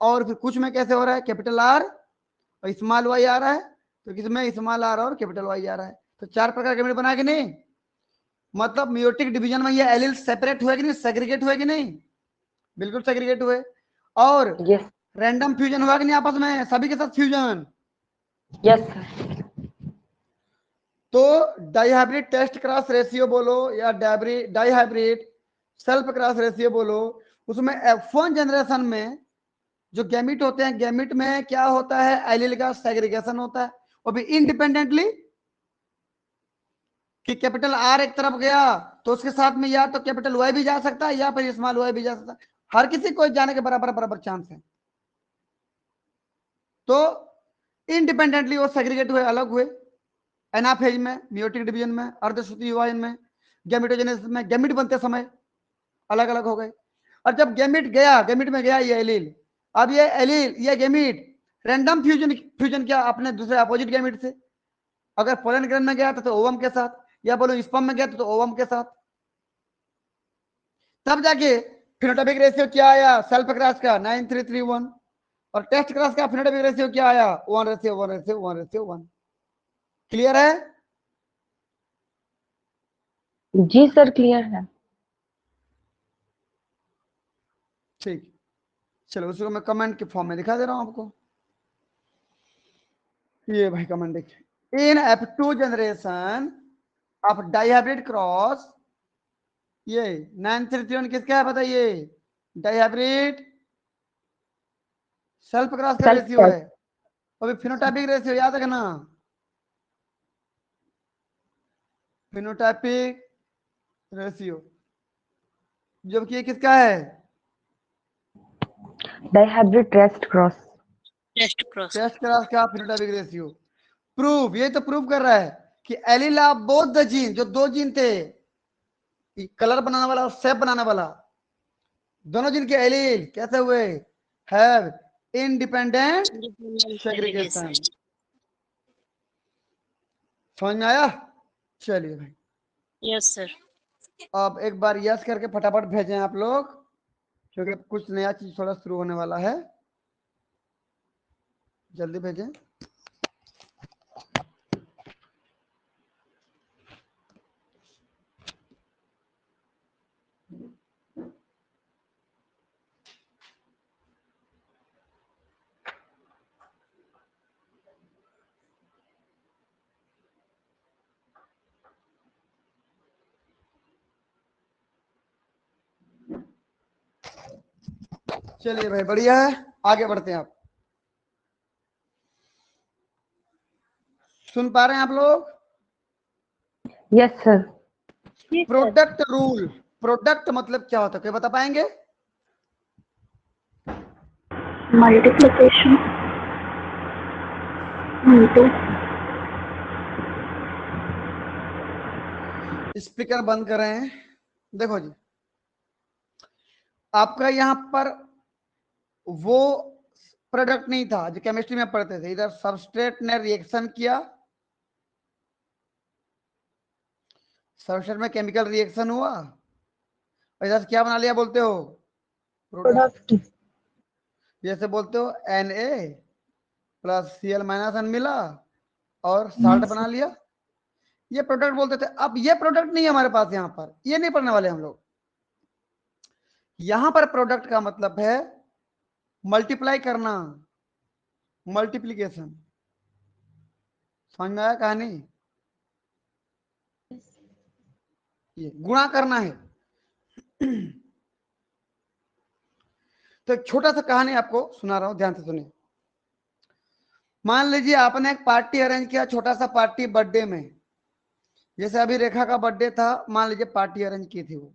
और फिर कुछ में कैसे हो रहा है, कैपिटल R और स्मॉल Y आ रहा है, तो किसमें स्मॉल आर और कैपिटल वाई आ रहा है। तो 4 प्रकार गैमेट बना कि नहीं, मतलब मियोटिक डिवीजन में ये एलील सेपरेट हुए कि नहीं, सेग्रीगेट हुए कि नहीं, बिल्कुल सेग्रीगेट हुए। और यस रैंडम फ्यूजन हुआ कि नहीं आपस में, सभी के साथ फ्यूजन। Yes sir. तो डाइहाइब्रिड टेस्ट क्रॉस रेशियो बोलो या डाइहाइब्रिड सेल्फ क्रॉस रेशियो बोलो, उसमें F1 जनरेशन में जो गैमिट होते हैं, गैमिट में क्या होता है, एलील का सेग्रीगेशन होता है, वो भी इंडिपेंडेंटली, कि कैपिटल आर एक तरफ गया तो उसके साथ में या तो कैपिटल वाई भी जा सकता है या फिर स्मॉल वाई भी जा सकता है, हर किसी को जाने के बराबर बराबर चांस है। तो इंडिपेंडेंटली वो सेग्रीगेट हुए, अलग हुए, एनाफेज में, मियोटिक डिवीजन में, अर्धश्रुति विभाजन में, गैमेटोजेनेसिस में, गैमिट बनते समय अलग अलग हो गए। और जब गैमिट गया, गैमिट में गया ये एलील, अब ये एलील ये गैमिट रैंडम फ्यूजन फ्यूजन किया अपने दूसरे अपोजिट गैमिट से। अगर पोलन ग्रेन में गया तो ओवम के साथ, या बोलो स्पर्म में गया तो ओवम के साथ, तब जाके फिनोटाइपिक रेशियो क्या आया सेल्फ क्रॉस का 9331, और टेस्ट क्रॉस का फिनोटाइपिक रेशियो क्या आया 1:1:1:1। क्लियर है? जी सर क्लियर है। ठीक, चलो उसको मैं कमेंट के फॉर्म में दिखा दे रहा हूं आपको। ये भाई कमेंट देखिए, इन F2 generation of dihybrid cross, ये 9331 किसका है बताइए, डाइहाइब्रिड सेल्फ क्रॉस का सेल्फ रेशियो है, अभी फिनोटाइपिक रेशियो याद रखना, फिनोटाइपिक रेशियो, जबकि ये किसका है, dihybrid test cross. Test cross. Test cross का फिनोटाइपिक रेशियो। प्रूफ, ये तो प्रूफ कर रहा है कि allele of both the gene, जो दो जीन थे, कलर बनाने वाला और शेप बनाने वाला, दोनों जीन के एलील कैसे हुए, हैव इंडिपेंडेंट सेग्रीगेशन। समझ में आया? चलिए भाई, यस सर। अब एक बार यस करके फटाफट भेजें आप लोग, क्योंकि कुछ नया चीज थोड़ा शुरू होने वाला है, जल्दी भेजें। चलिए भाई बढ़िया है, आगे बढ़ते हैं। आप सुन पा रहे हैं आप लोग? Yes sir. Product rule, product मतलब क्या होता है, क्या बता पाएंगे? multiplication into स्पीकर बंद कर रहे हैं। देखो जी, आपका यहां पर वो प्रोडक्ट नहीं था जो केमिस्ट्री में पढ़ते थे, इधर सबस्ट्रेट ने रिएक्शन किया, सबस्ट्रेट में केमिकल रिएक्शन हुआ, और इधर से क्या बना लिया बोलते हो, प्रोडक्ट। जैसे बोलते हो Na+Cl- मिला और साल्ट बना लिया, ये प्रोडक्ट बोलते थे। अब ये प्रोडक्ट नहीं है हमारे पास, यहां पर ये नहीं पढ़ने वाले हम लोग। यहां पर प्रोडक्ट का मतलब है मल्टीप्लाई करना, मल्टीप्लीकेशन। समझ में आया कहानी? ये गुणा करना है। तो एक छोटा सा कहानी आपको सुना रहा हूं, ध्यान से सुनिए। मान लीजिए आपने एक पार्टी अरेंज किया, छोटा सा पार्टी बर्थडे में, जैसे अभी रेखा का बर्थडे था, मान लीजिए पार्टी अरेंज की थी वो,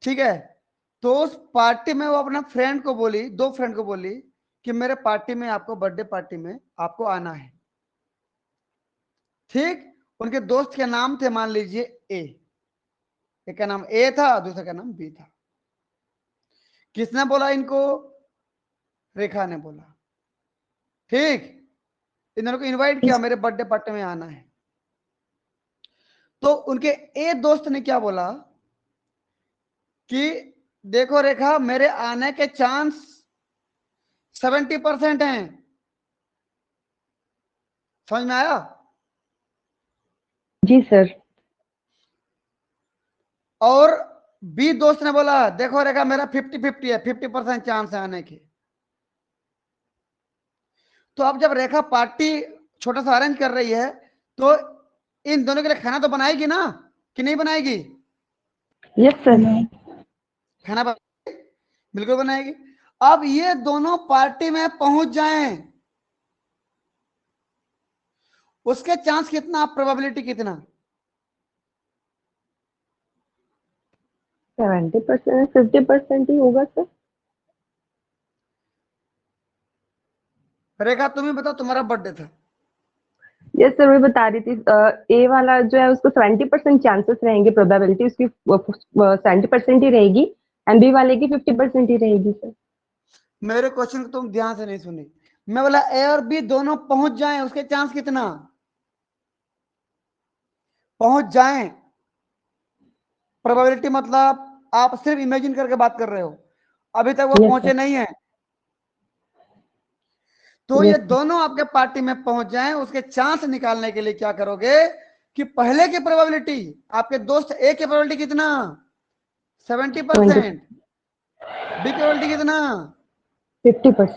ठीक है। तो उस पार्टी में वो अपना फ्रेंड को बोली, दो फ्रेंड को बोली कि मेरे पार्टी में, आपको बर्थडे पार्टी में आपको आना है, ठीक। उनके दोस्त के नाम थे मान लीजिए ए, एक का नाम ए था, दूसरे का नाम बी था। किसने बोला इनको? रेखा ने बोला, ठीक। इन दोनों को इनवाइट किया, मेरे बर्थडे पार्टी में आना है। तो उनके ए दोस्त ने क्या बोला कि देखो रेखा, मेरे आने के चांस 70% हैं, समझ में आया? जी सर। और बी दोस्त ने बोला देखो रेखा मेरा 50-50 है, 50% चांस है आने की। तो अब जब रेखा पार्टी छोटा सा अरेंज कर रही है तो इन दोनों के लिए खाना तो बनाएगी ना कि नहीं बनाएगी? Yes sir. खाना बिल्कुल बनाएगी। अब ये दोनों पार्टी में पहुंच जाएं, उसके चांस कितना, प्रोबेबिलिटी कितना? 70%, 50% ही होगा सर। रेखा तुम ही बताओ, तुम्हारा बर्थडे था। यस सर, मैं बता रही थी ए वाला जो है उसको 70% चांसेस रहेंगे, प्रोबेबिलिटी उसकी 70% ही रहेगी, एंड बी वाले की 50% ही रहेगी सर। मेरे क्वेश्चन को तुम ध्यान से नहीं सुनी। मैं बोला ए और बी दोनों पहुंच जाएं, उसके चांस कितना? पहुंच जाएं, प्रोबेबिलिटी मतलब आप सिर्फ इमेजिन करके बात कर रहे हो, अभी तक वो यस पहुंचे सर। नहीं है। तो ये यस सर। दोनों आपके पार्टी में पहुंच जाएं, उसके चांस निकालने के लिए क्या करोगे कि पहले की प्रोबेबिलिटी, आपके दोस्त ए की प्रोबेबिलिटी कितना? 70%। बी की प्रोबेबिलिटी कितना? 50%।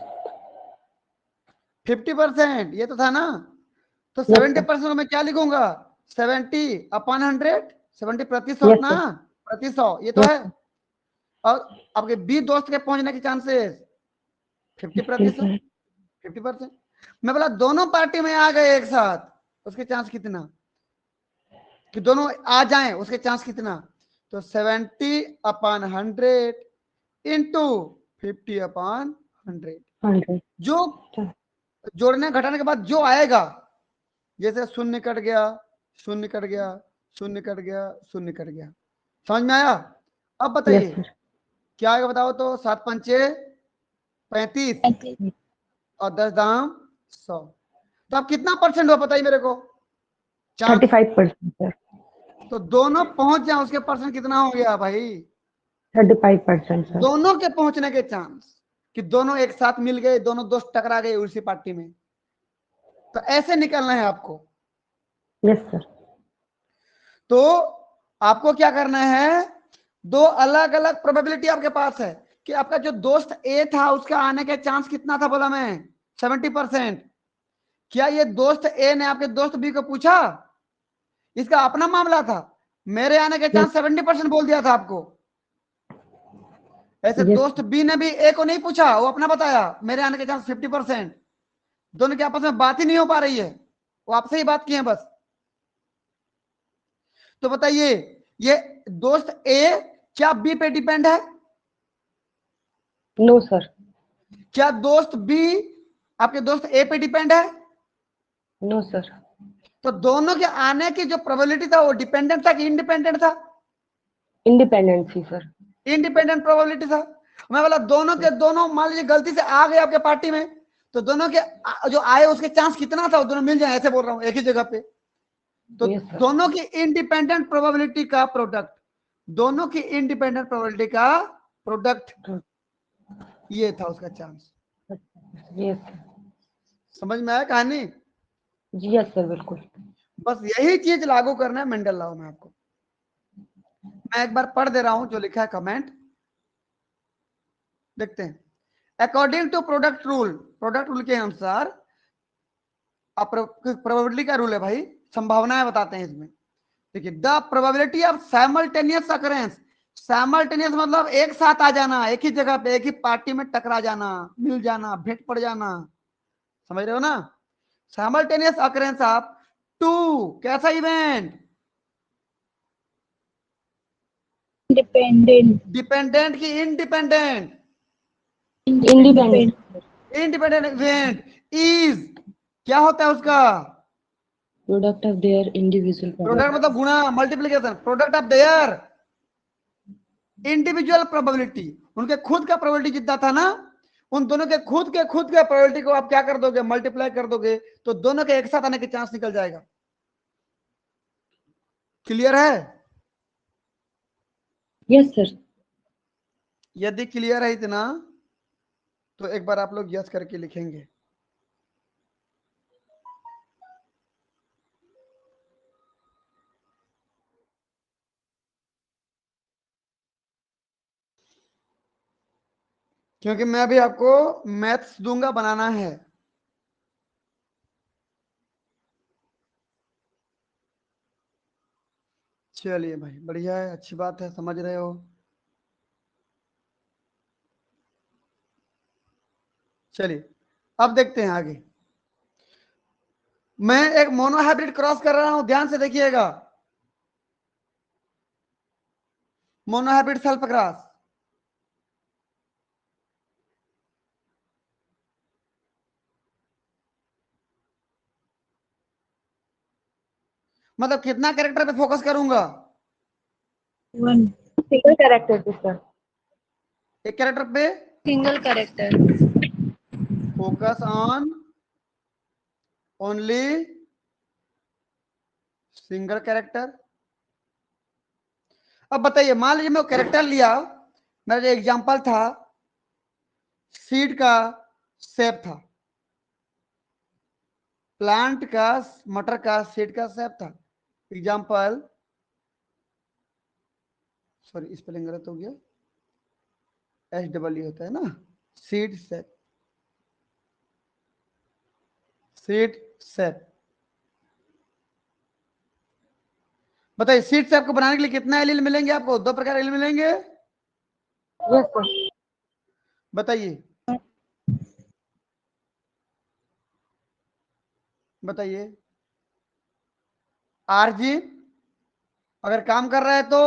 50%। ये तो था ना? तो यस सर। 70% में क्या लिखूंगा? 70/100, 70 प्रतिशत यस ना, सर। प्रतिशत, ये तो यस है। सर। और आपके बी दोस्त के पहुंचने के चांसेस 50%। 50%। मैं बोला दोनों पार्टी में आ गए एक साथ, उसके चांस कितना कि दोनों आ जाएं, उसके चांस कितना? तो 70/100 इंटू 50/100। 100। जो जोड़ने घटाने के बाद जो आएगा, जैसे शून्य कट गया, शून्य कट गया, शून्य कट गया, शून्य कट गया। समझ में आया? अब यस बताइए सर। क्या आएगा, बताओ तो। 7×5 = 35 और 10 दाम 100। तो आप कितना परसेंट हो बताइए मेरे को चांस? 35% सर। तो दोनों पहुंच जाए उसके परसेंट कितना हो गया भाई? 35% सर। दोनों के पहुंचने के चांस कि दोनों एक साथ मिल गए, दोनों दोस्त टकरा गए उसी पार्टी में। तो ऐसे निकलना है आपको। Yes sir. तो आपको क्या करना है, दो अलग अलग प्रोबेबिलिटी आपके पास है कि आपका जो दोस्त ए था उसका आने के चांस कितना था, बोला मैं 70%। क्या ये दोस्त ए ने आपके दोस्त बी को पूछा? इसका अपना मामला था, मेरे आने के चांस 70% बोल दिया था आपको। ऐसे यस। दोस्त बी ने भी ए को नहीं पूछा, वो अपना बताया मेरे आने के चांस 50%। दोनों के आपस में बात ही नहीं हो पा रही है, वो आपसे ही बात किए बस। तो बताइए ये दोस्त ए क्या बी पे डिपेंड है? No sir. क्या दोस्त बी आपके दोस्त ए पे डिपेंड है? No sir. तो दोनों के आने की जो प्रोबेबिलिटी था वो डिपेंडेंट था कि इंडिपेंडेंट था? Independency sir. इंडिपेंडेंट प्रोबेबिलिटी था। मैं बोला दोनों के दोनों मान लीजिए गलती से आ गए आपके पार्टी में, तो दोनों के जो आए उसके चांस कितना था वो दोनों मिल जाए, ऐसे बोल रहा हूं एक ही जगह पे। तो यस सर। दोनों की इंडिपेंडेंट प्रोबेबिलिटी का प्रोडक्ट, दोनों की इंडिपेंडेंट प्रोबेबिलिटी का प्रोडक्ट, ये था उसका चांस। Yes sir. समझ में आया कहानी? जी यस सर, बिल्कुल। बस यही चीज लागू करना है मेंडल लॉ में आपको। मैं एक बार पढ़ दे रहा हूं जो लिखा है कमेंट, देखते हैं। According to product rule, product rule के अनुसार, प्रोबेबिलिटी का रूल है भाई, संभावनाएं बताते हैं इसमें। देखिए the probability of simultaneous occurrence, simultaneous मतलब एक साथ आ जाना, एक ही जगह पे एक ही पार्टी में टकरा जाना, मिल जाना, भेंट पड़ जाना, समझ रहे हो ना? साइमल्टेनियस अकरेंस ऑफ टू कैसा इवेंट? Independent. डिपेंडेंट की independent? Independent. Independent event is, क्या होता है उसका? Product of their individual product probability. मतलब गुणा, multiplication, product of their individual probability. उनके खुद का प्रोबेबिलिटी जितना था ना, उन दोनों के खुद के प्रोबेबिलिटी को आप क्या कर दोगे, मल्टीप्लाई कर दोगे, तो दोनों के एक साथ आने के चांस निकल जाएगा। क्लियर है? Yes sir. यदि क्लियर है इतना तो एक बार आप लोग यस करके लिखेंगे। क्योंकि मैं भी आपको मैथ्स दूंगा, बनाना है। चलिए भाई, बढ़िया है, अच्छी बात है, समझ रहे हो। चलिए अब देखते हैं आगे। मैं एक मोनोहाइब्रिड क्रॉस कर रहा हूं, ध्यान से देखिएगा। मोनोहाइब्रिड सल्फ क्रॉस, मतलब कितना कैरेक्टर पे फोकस करूंगा? 1 सिंगल कैरेक्टर पे सर। एक कैरेक्टर पे single character. Focus on only single character. अब बताइए, मान लीजिए मैं कैरेक्टर लिया, मेरा जो एग्जांपल था सीड का शेप था, प्लांट का, मटर का, सीड का शेप था। एग्जांपल, सॉरी स्पेलिंग गलत हो गया, SW होता है ना, सीड शेप, सीड शेप। बताइए सीड शेप को बनाने के लिए कितना एलिल मिलेंगे आपको? 2 प्रकार एलिल मिलेंगे। Yes sir. बताइए बताइए। आरजी अगर काम कर रहा है तो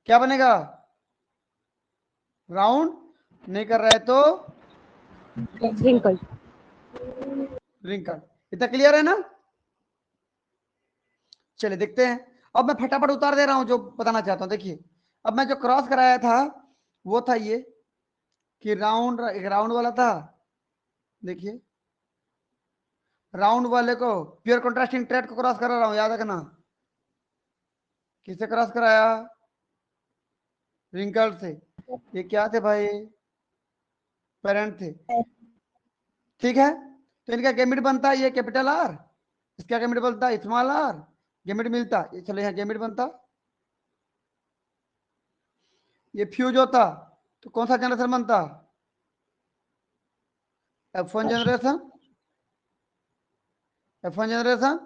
क्या बनेगा? राउंड। नहीं कर रहा है तो रिंकल। रिंकल। इतना क्लियर है ना? चलिए देखते हैं। अब मैं फटाफट उतार दे रहा हूं जो बताना चाहता हूं। देखिए, अब मैं जो क्रॉस कराया था वो था ये कि राउंड, एक राउंड वाला था। देखिए, राउंड वाले को प्योर कंट्रास्टिंग ट्रेड को क्रॉस करा रहा हूं, याद रखना। किससे क्रॉस कराया? रिंकल से। ये क्या थे भाई? पेरेंट थे। ठीक है, तो इनका गैमेट बनता है ये कैपिटल आर, इसका गैमेट बनता है स्मॉल आर, गैमेट मिलता ये, चलो यहाँ गैमेट बनता। ये फ्यूज होता तो कौन सा जनरेशन बनता? F1 generation. F1 जनरेशन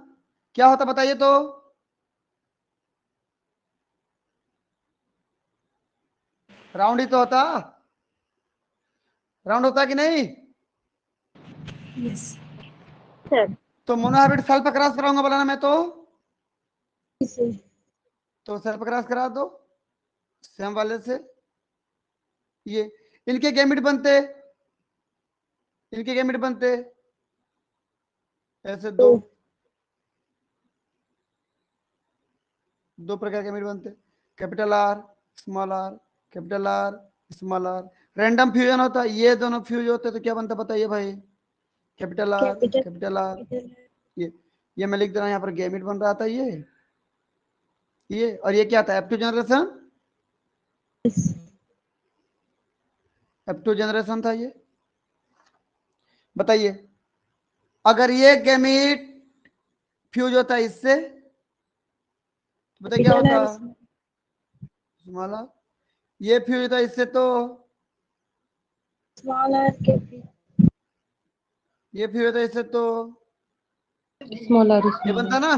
क्या होता बताइए तो? राउंड ही तो होता, राउंड होता कि नहीं? Yes. सर तो मोनोहाइब्रिड सेल पर क्रॉस कराऊंगा बोला ना मैं Yes, sir. तो सेल पर क्रॉस करा दो सेम वाले से। ये इनके गैमेट बनते, इनके गैमेट बनते ऐसे दो, दो प्रकार के गैमेट बनते, capital R small R, capital R small R. Random fusion होता है, ये दोनों फ्यूज होते तो क्या बनता बताइए भाई? Capital R, Capital. Capital R. Capital. ये मैं लिख दे रहा हूं, यहाँ पर गैमेट बन रहा था ये और ये क्या था? F2 generation, Yes. F2 generation था ये। बताइए, अगर ये गैमेट फ्यूज होता है इससे तो बताइए क्या Capital होता? R. Small R. ये फ्यूज होता है इससे तो Small r. Capital. ये फ्यूज होता है इससे तो स्मॉल आर ये बनता ना।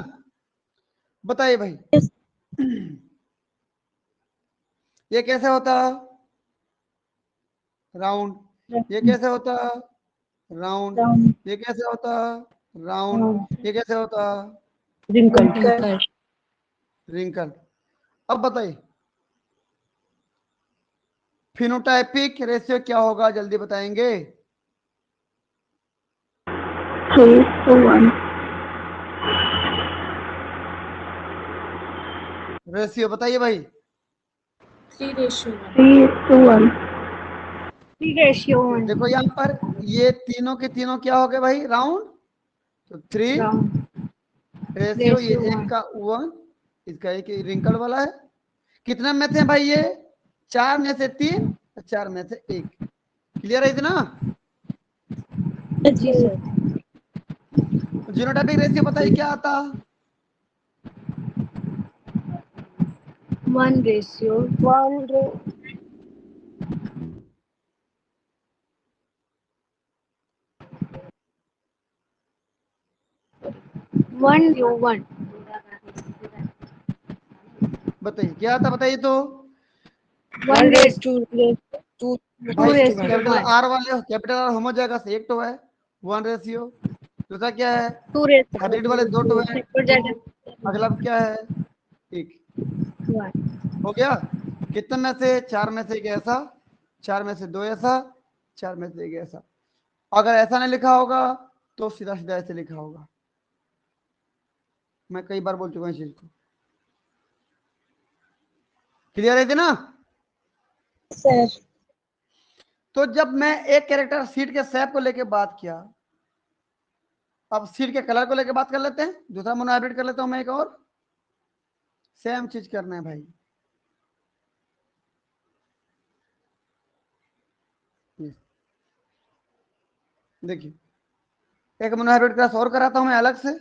बताइए भाई, Yes. ये कैसे होता? राउंड। ये कैसे होता? राउंड। Round. ये कैसे होता? राउंड। Round. ये कैसे होता? रिंकल। Wrinkle. रिंकल। अब बताइए फिनोटाइपिक रेशियो क्या होगा, जल्दी बताएंगे? 3:1. रेशियो बताइए भाई। 3:1. 3:1. 3:1. देखो यहाँ पर ये तीनों के तीनों क्या हो गए भाई? राउंड। तो 3 Round. रेशियो, ये Ratio एक का 1, इसका एक रिंकल वाला है। कितने में थे भाई ये? 4 में से 3, 4 में से 1। क्लियर है इतना? 1. जी सर. जीनोटाइपिक रेशियो बताइए क्या आता? 1:1. 1:1. बताइए क्या था, बताइए तो। 1:2. भाई 2:1. कैपिटल आर वाले कैपिटल आर होमो जगह से एक तो है 1 रेशियो। दूसरा क्या है, 2:1. हाइब्रिड वाले 2 है ऊपर 2। जाकर अगला क्या है, एक। 1. हो गया। कितने में से, 4 में से एक ऐसा, 4 में से 2 ऐसा, 4 में से एक ऐसा। अगर ऐसा नहीं लिखा होगा तो सीधा सीधा ऐसे लिखा होगा। मैं कई बार बोल चुका हूँ इस चीज को। क्लियर है थी ना। सर. तो जब मैं एक कैरेक्टर सीट के शेप को लेके बात किया, अब सीट के कलर को लेके बात कर लेते हैं। दूसरा मोनो हाइब्रिड कर लेता हूं मैं एक और। सेम चीज करना है भाई। देखिए एक मोनो हाइब्रिड क्लास और कराता हूं मैं अलग से।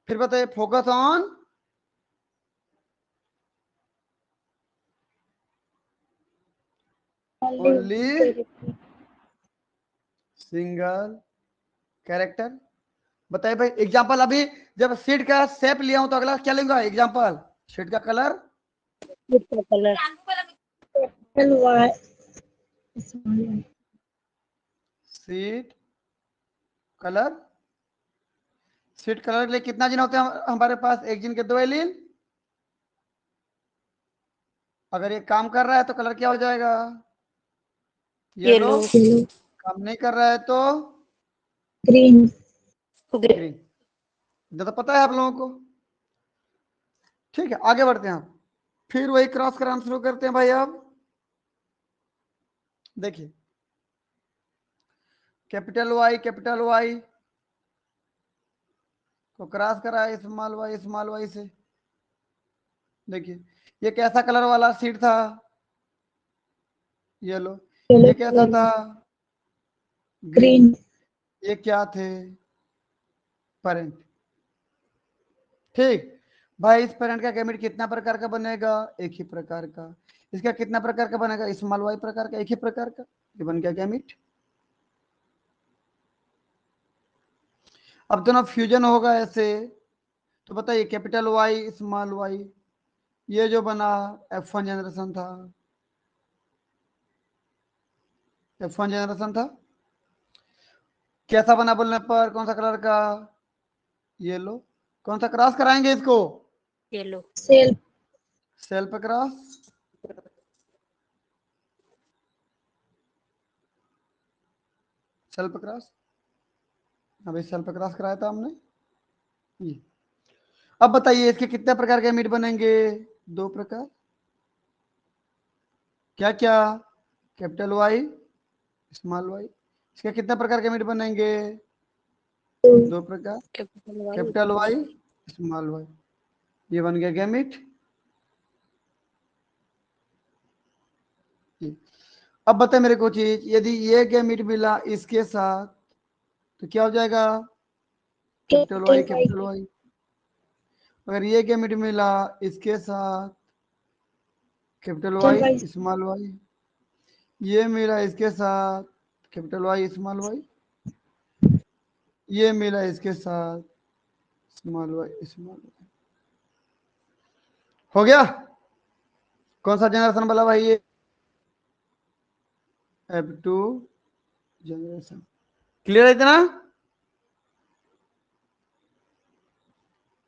फिर बताइए, focus on only single character. बताइए भाई एग्जांपल। अभी जब सीट का शेप लिया हूं तो अगला क्या लूंगा, एग्जांपल सीट का colour. Colour Y. Seat colour. Seat colour के लिए कितना जिन होते हैं हमारे पास, एक जिन के 2 एलील। अगर ये काम कर रहा है तो कलर क्या हो जाएगा, येलो। येलो काम नहीं कर रहा है तो ग्रीन. Green green. इतना तो पता है आप लोगों को। ठीक है आगे बढ़ते हैं आप। फिर वही क्रॉस कराना शुरू करते हैं भाई। अब देखिए कैपिटल वाई को क्रॉस करा है स्मॉल वाई से। देखिए ये कैसा कलर वाला सीट था, येलो। ये कैसा था, ग्रीन। ग्रीन. ये क्या थे, पेरेंट। ठीक भाई, इस पेरेंट का गैमेट कितना प्रकार का बनेगा, एक ही प्रकार का। इसका कितना प्रकार का बनेगा, स्मॉल वाई प्रकार का, एक ही प्रकार का। ये बन गया गैमेट। अब दोनों फ्यूजन होगा ऐसे। तो बताइए कैपिटल वाई स्मॉल वाई, ये जो बना F1 जनरेशन था, F1 जनरेशन था। कैसा बना बोलने पर, कौन सा कलर का, येलो। कौन सा क्रॉस कराएंगे इसको, येलो सेल. सेल पे क्रॉस। सेल पे क्रॉस, अभी सेल पे क्रॉस कराया था हमने ये। अब बताइए इसके कितने प्रकार के मीट बनेंगे, 2 प्रकार। क्या क्या, कैपिटल वाई स्मॉल वाई। इसके कितने प्रकार के मीट बनेंगे, 2 प्रकार। कैपिटल वाई स्मॉल वाई, ये बन गया गैमिट। अब बताए मेरे को चीज, यदि ये गैमिट मिला इसके साथ तो क्या हो जाएगा, कैपिटल वाई। अगर ये गैमिट मिला इसके साथ, कैपिटल वाई स्मॉल वाई। ये मिला इसके साथ, कैपिटल वाई स्मॉल वाई। ये मिला इसके साथ, स्मॉल वाई स्मॉल वाई। हो गया। कौन सा जनरेशन बोला भाई, ये F2 जनरेशन। क्लियर है इतना।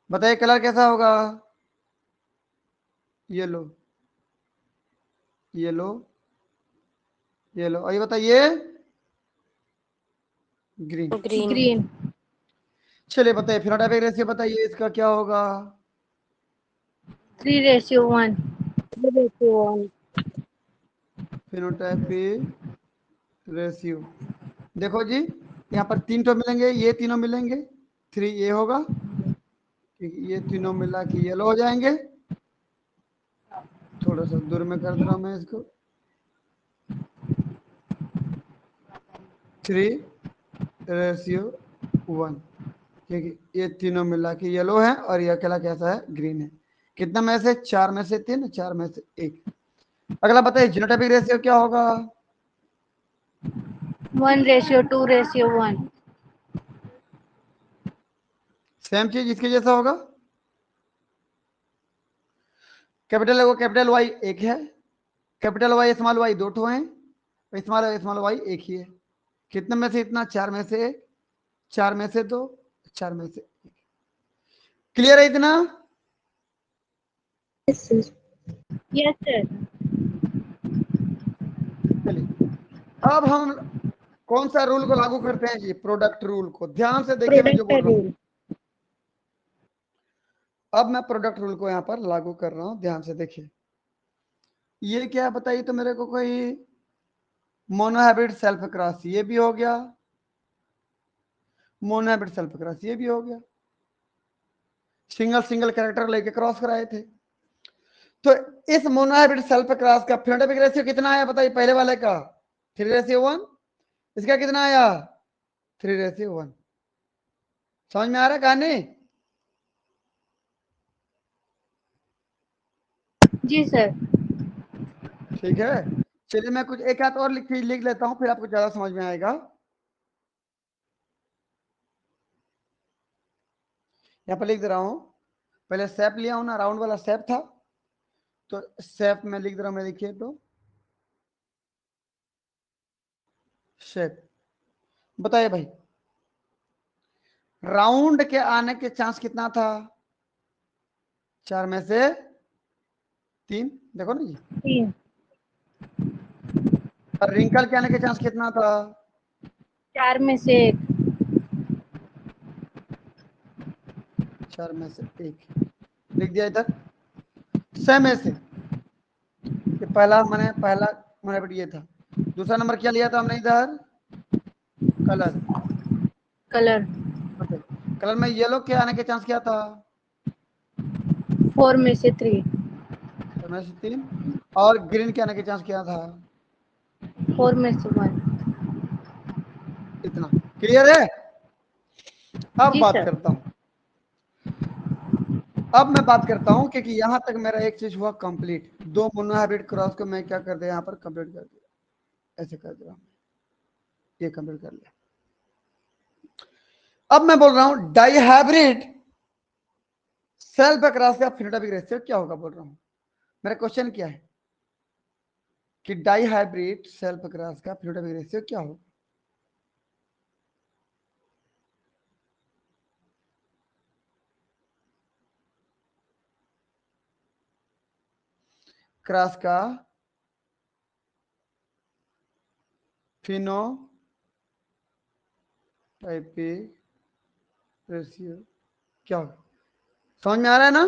बताइए कलर कैसा होगा, येलो येलो येलो। और ये बताइए ग्रीन। ग्रीन. चलिए बताइए फिनोटाइपिक रेशियो बताइए इसका क्या होगा, 3:1. Phenotypic ratio. देखो जी यहाँ पर 3 तो मिलेंगे, ये तीनों मिलेंगे, 3 ये होगा, क्योंकि ये तीनों मिला के येलो हो जाएंगे। थोड़ा सा दूर में कर दे रहा हूं मैं इसको, 3:1, क्योंकि ये तीनों मिला के येलो है और ये अकेला कैसा है, ग्रीन है। कितना में से? 4 में से 3, 4 में से 1। अगला बताइए जीनोटाइपिक रेशियो क्या होगा? 1:2:1. सेम चीज इसके जैसा होगा। कैपिटल है वो कैपिटल वाई एक है, कैपिटल वाई स्मॉल वाई 2 ठो हैं, स्मॉल वाई एक ही है। कितने में से इतना? 4 में से 1, 4 में से 2, 4 में से 1। क्लियर है इतना? Yes, sir. Yes, sir. चलिए अब हम कौन सा रूल को लागू करते हैं जी? प्रोडक्ट रूल को। ध्यान से देखिए मैं जो बोल Product रहा हूं। rule. अब मैं प्रोडक्ट रूल को यहां पर लागू कर रहा हूं, ध्यान से देखिए। ये क्या बताइए तो मेरे को, कोई मोनोहाइब्रिड सेल्फ क्रॉस ये भी हो गया, मोनोहाइब्रिड सेल्फ क्रॉस ये भी हो गया, सिंगल सिंगल कैरेक्टर लेके क्रॉस कराए थे। तो इस मोनोहाइब्रिड सेल्फ क्रॉस का फेनोटाइपिक रेशियो कितना आया बताइए? पहले वाले का 3:1, इसका कितना आया? 3:1। समझ में आ रहा है कहानी? जी सर. ठीक है, चलिए मैं कुछ एक हाथ और लिख लेता हूं, फिर आपको ज्यादा समझ में आएगा। यहाँ पर लिख दे रहा हूं, पहले शेप लिया हूं ना, राउंड वाला शेप था, तो शेप में लिख दे रहा हूं मैं। देखिए तो शेप बताइए भाई, राउंड के आने के चांस कितना था? 4 में से 3, देखो ना जी। 3. और रिंकल के आने के चांस कितना था? 4 में से 1. 4 में से 1 लिख दिया इधर। सेम ऐसे कि पहला मैंने ये था। दूसरा नंबर क्या लिया था हमने इधर? कलर। कलर. कलर में येलो के आने के चांस क्या था? 4 में से 3. 4 में से 3। और ग्रीन के आने के चांस क्या था? 4 में से 1. इतना क्लियर है? अब जी बात सर. करता हूं, अब मैं बात करता हूं क्योंकि यहां तक मेरा एक चीज हुआ कंप्लीट। 2 मोनोहाइब्रिड क्रॉस को मैं क्या कर दिया? यहां पर कंप्लीट कर दिया, ऐसे कर दिया, ये कंप्लीट कर लिया। अब मैं बोल रहा हूं डाइहाइब्रिड सेल्फ क्रॉस का फेनोटाइपिक रेशियो क्या होगा बोल रहा हूं। मेरा क्वेश्चन क्या है कि डाइहाइब्रिड सेल्फ क्रॉस का फेनोटाइपिक रेशियो क्या होगा? क्रॉस का फेनोटाइपिक रेशियो क्या होगा? समझ में आ रहा है ना?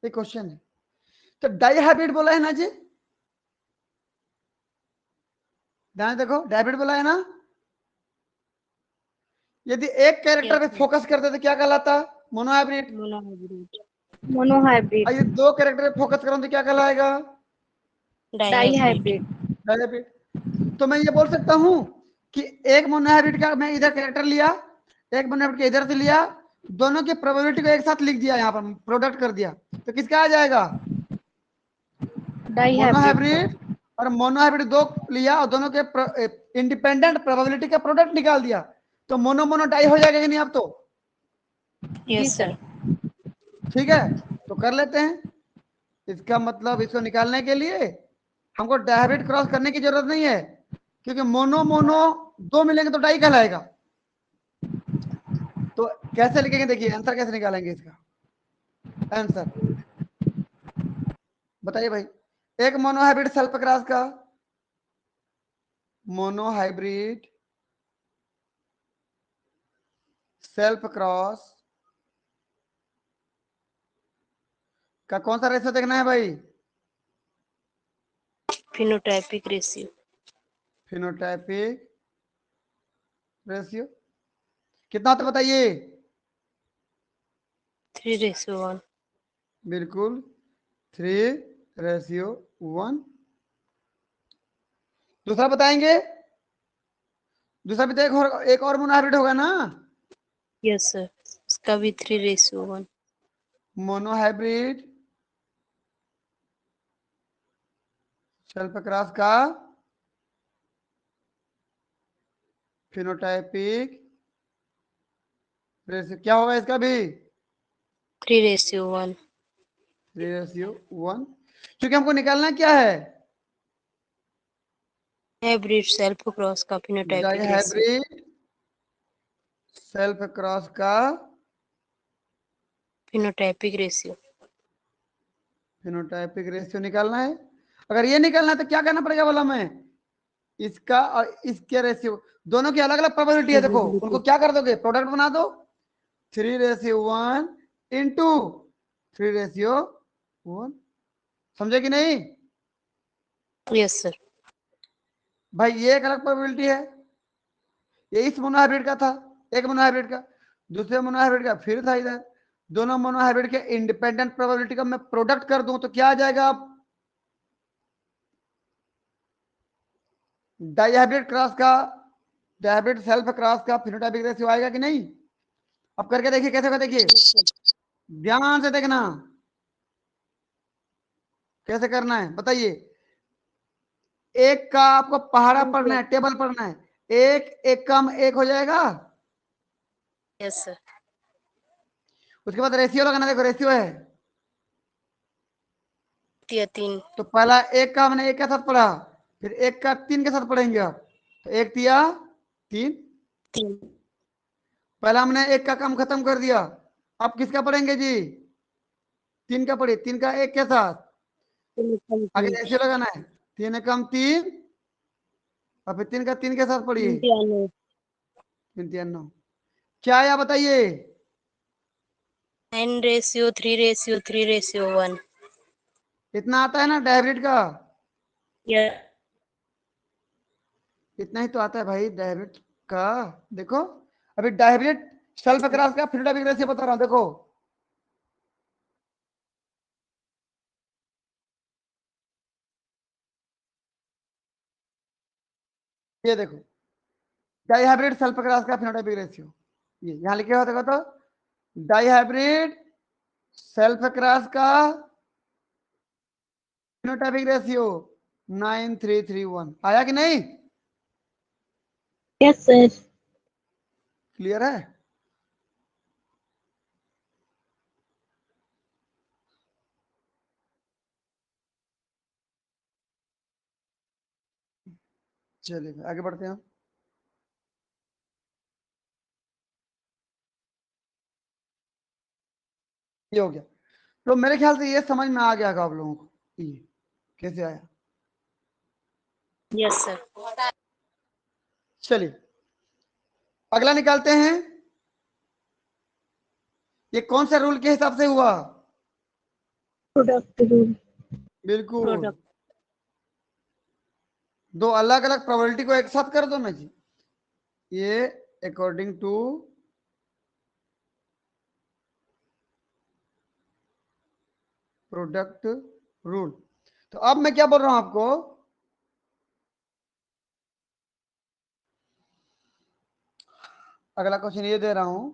ये क्वेश्चन है। तो डाइहाइब्रिड बोला है ना जी, ध्यान देखो, डाइहाइब्रिड बोला है ना। यदि एक कैरेक्टर पे Yes, sir. फोकस करते तो क्या कहलाता? मोनोहाइब्रिड। Monohybrid. मोनोहाइब्रिड. और ये 2 कैरेक्टर पे फोकस करूं तो क्या कहलाएगा? Dihybrid. डाइहाइब्रिड. डाइहाइब्रिड। तो मैं ये बोल सकता हूं कि एक मोनोहाइब्रिड का मैं इधर कैरेक्टर लिया, एक मोनोहाइब्रिड का इधर से लिया, दोनों की प्रोबेबिलिटी को एक साथ लिख दिया, यहां पर प्रोडक्ट कर दिया, तो किसका आ जाएगा? डाइहाइब्रिड. मोनोहाइब्रिड। और मोनोहाइब्रिड 2 लिया और दोनों के इंडिपेंडेंट प्रोबेबिलिटी का प्रोडक्ट निकाल दिया, तो मोनो मोनो डाई हो जाएगा कि नहीं? अब तो जी Yes, सर. sir. ठीक है, तो कर लेते हैं। इसका मतलब इसको निकालने के लिए हमको डाइहाइब्रिड क्रॉस करने की जरूरत नहीं है, क्योंकि मोनो मोनो 2 मिलेंगे तो डाई कहलाएगा। तो कैसे लिखेंगे? देखिए आंसर कैसे निकालेंगे इसका। आंसर बताइए भाई, एक मोनोहाइब्रिड सेल्फ क्रॉस का, मोनोहाइब्रिड सेल्फ क्रॉस का कौन सा रेशियो देखना है भाई? Phenotypic ratio. फिनोटाइपिक रेशियो कितना होता है बताइए? 3:1. बिल्कुल 3:1। दूसरा बताएंगे? दूसरा भी तो एक और मोनोहाइब्रिड होगा ना? Yes, sir. इसका भी 3:1. मोनोहाइब्रिड सेल्फ क्रॉस का फिनोटाइपिक रेशियो क्या होगा इसका भी? 3:1. 3:1, क्योंकि हमको निकालना क्या है? हाइब्रिड सेल्फ क्रॉस का phenotypic ratio. Dihybrid self cross का फिनोटाइपिक रेशियो. फिनोटाइपिक रेशियो निकालना है। अगर ये निकालना है तो क्या करना पड़ेगा बोला मैं? इसका और इसके रेशियो दोनों की अलग अलग प्रोबेबिलिटी है। देखो उनको क्या कर दोगे, प्रोडक्ट बना दो। 3:1 इंटू 3:1, समझे कि नहीं? Yes sir. भाई ये एक अलग प्रोबेबिलिटी है, ये इस मोनोहाइब्रिड का था, एक मोनोहाइब्रिड का, दूसरे मोनोहाइब्रिड का फिर था इधर। दोनों मोनोहाइब्रिड के इंडिपेंडेंट प्रोबेबिलिटी का मैं प्रोडक्ट कर दूं तो क्या आ जाएगा? अब डाइहाइब्रिड क्रॉस का, डाइहाइब्रिड सेल्फ क्रॉस का फिनोटाइपिक रेशियो आएगा कि नहीं? अब करके देखिए कैसे होगा, देखिए ध्यान से देखना कैसे करना है, बताइए। एक का आपको पहाड़ा पढ़ना है, टेबल पढ़ना है। एक एक कम एक हो जाएगा, यस सर. उसके बाद रेशियो लगाना। देखो रेशियो है 3. तो पहला एक का हमने एक के साथ पढ़ा, फिर एक का 3 के साथ पढ़ेंगे आप, तो 1 तिया 3। 3. पहला हमने एक का काम खत्म कर दिया, अब किसका पढ़ेंगे जी? 3 का पढ़िए, 3 का एक के साथ, आगे रेशियो लगाना है। 3 कम 3 और फिर 3 का 3 के साथ पढ़िए, 9। क्या आया बताइए? 9:3:3:1. इतना आता है ना डायहाइब्रिड का? यस. इतना ही तो आता है भाई डायहाइब्रिड का। देखो अभी डायहाइब्रिड सेल्फ क्रॉस का फिनोटाइपिक रेशियो बता रहा हूं, देखो ये देखो डाइहाइब्रिड सेल्फ क्रॉस का फिनोटाइपिक रेशियो, ये यहां लिखे हुआ देखो तो डाइहाइब्रिड सेल्फ क्रॉस का फिनोटाइपिक रेशियो 9331 आया कि नहीं? Yes sir. क्लियर है? चलिए आगे बढ़ते हैं। ये हो गया, तो मेरे ख्याल से ये समझ में आ गया होगा आप लोगों को ये कैसे आया। Yes sir. चलिए अगला निकालते हैं। ये कौन सा रूल के हिसाब से हुआ? Product rule. बिल्कुल, प्रोडक्ट. दो अलग अलग प्रोबेबिलिटी को एक साथ कर दो ना जी, ये अकॉर्डिंग टू प्रोडक्ट रूल। तो अब मैं क्या बोल रहा हूं आपको, अगला क्वेश्चन ये दे रहा हूं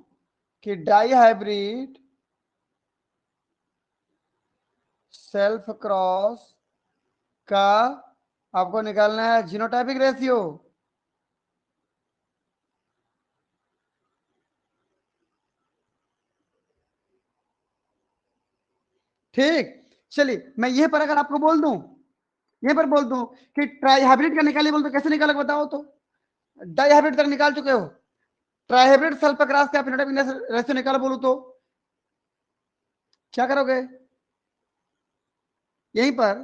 कि डाई हाइब्रिड सेल्फ क्रॉस का आपको निकालना है जीनोटाइपिक रेशियो। ठीक, चलिए मैं यह पर अगर आपको बोल दूं, यहीं पर बोल दूं कि ट्राई हाइब्रिड का निकालिए, बोल तो कैसे निकाले बताओ तो? डाई हाइब्रिड तक निकाल चुके हो, ट्राई हाइब्रिड सेल्फ क्रॉस का फिनोटाइपिक रेशियो निकालो बोलूं तो क्या करोगे? यहीं पर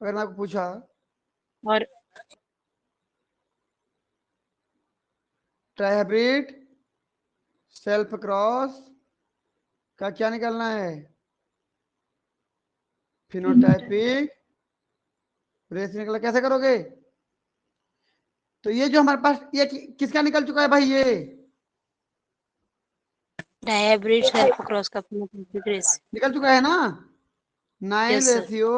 अगर मैं आपको पूछा और ट्राई हाइब्रिड सेल्फ क्रॉस का क्या निकालना है? फिनोटाइपिक रेशियो निकला, कैसे करोगे? तो ये जो हमारे पास ये किसका निकल चुका है भाई? ये डायहाइब्रिड सेल्फ क्रॉस का फिनोटाइपिक रेशियो. निकल चुका है ना, 9 Yes, sir. रेशियो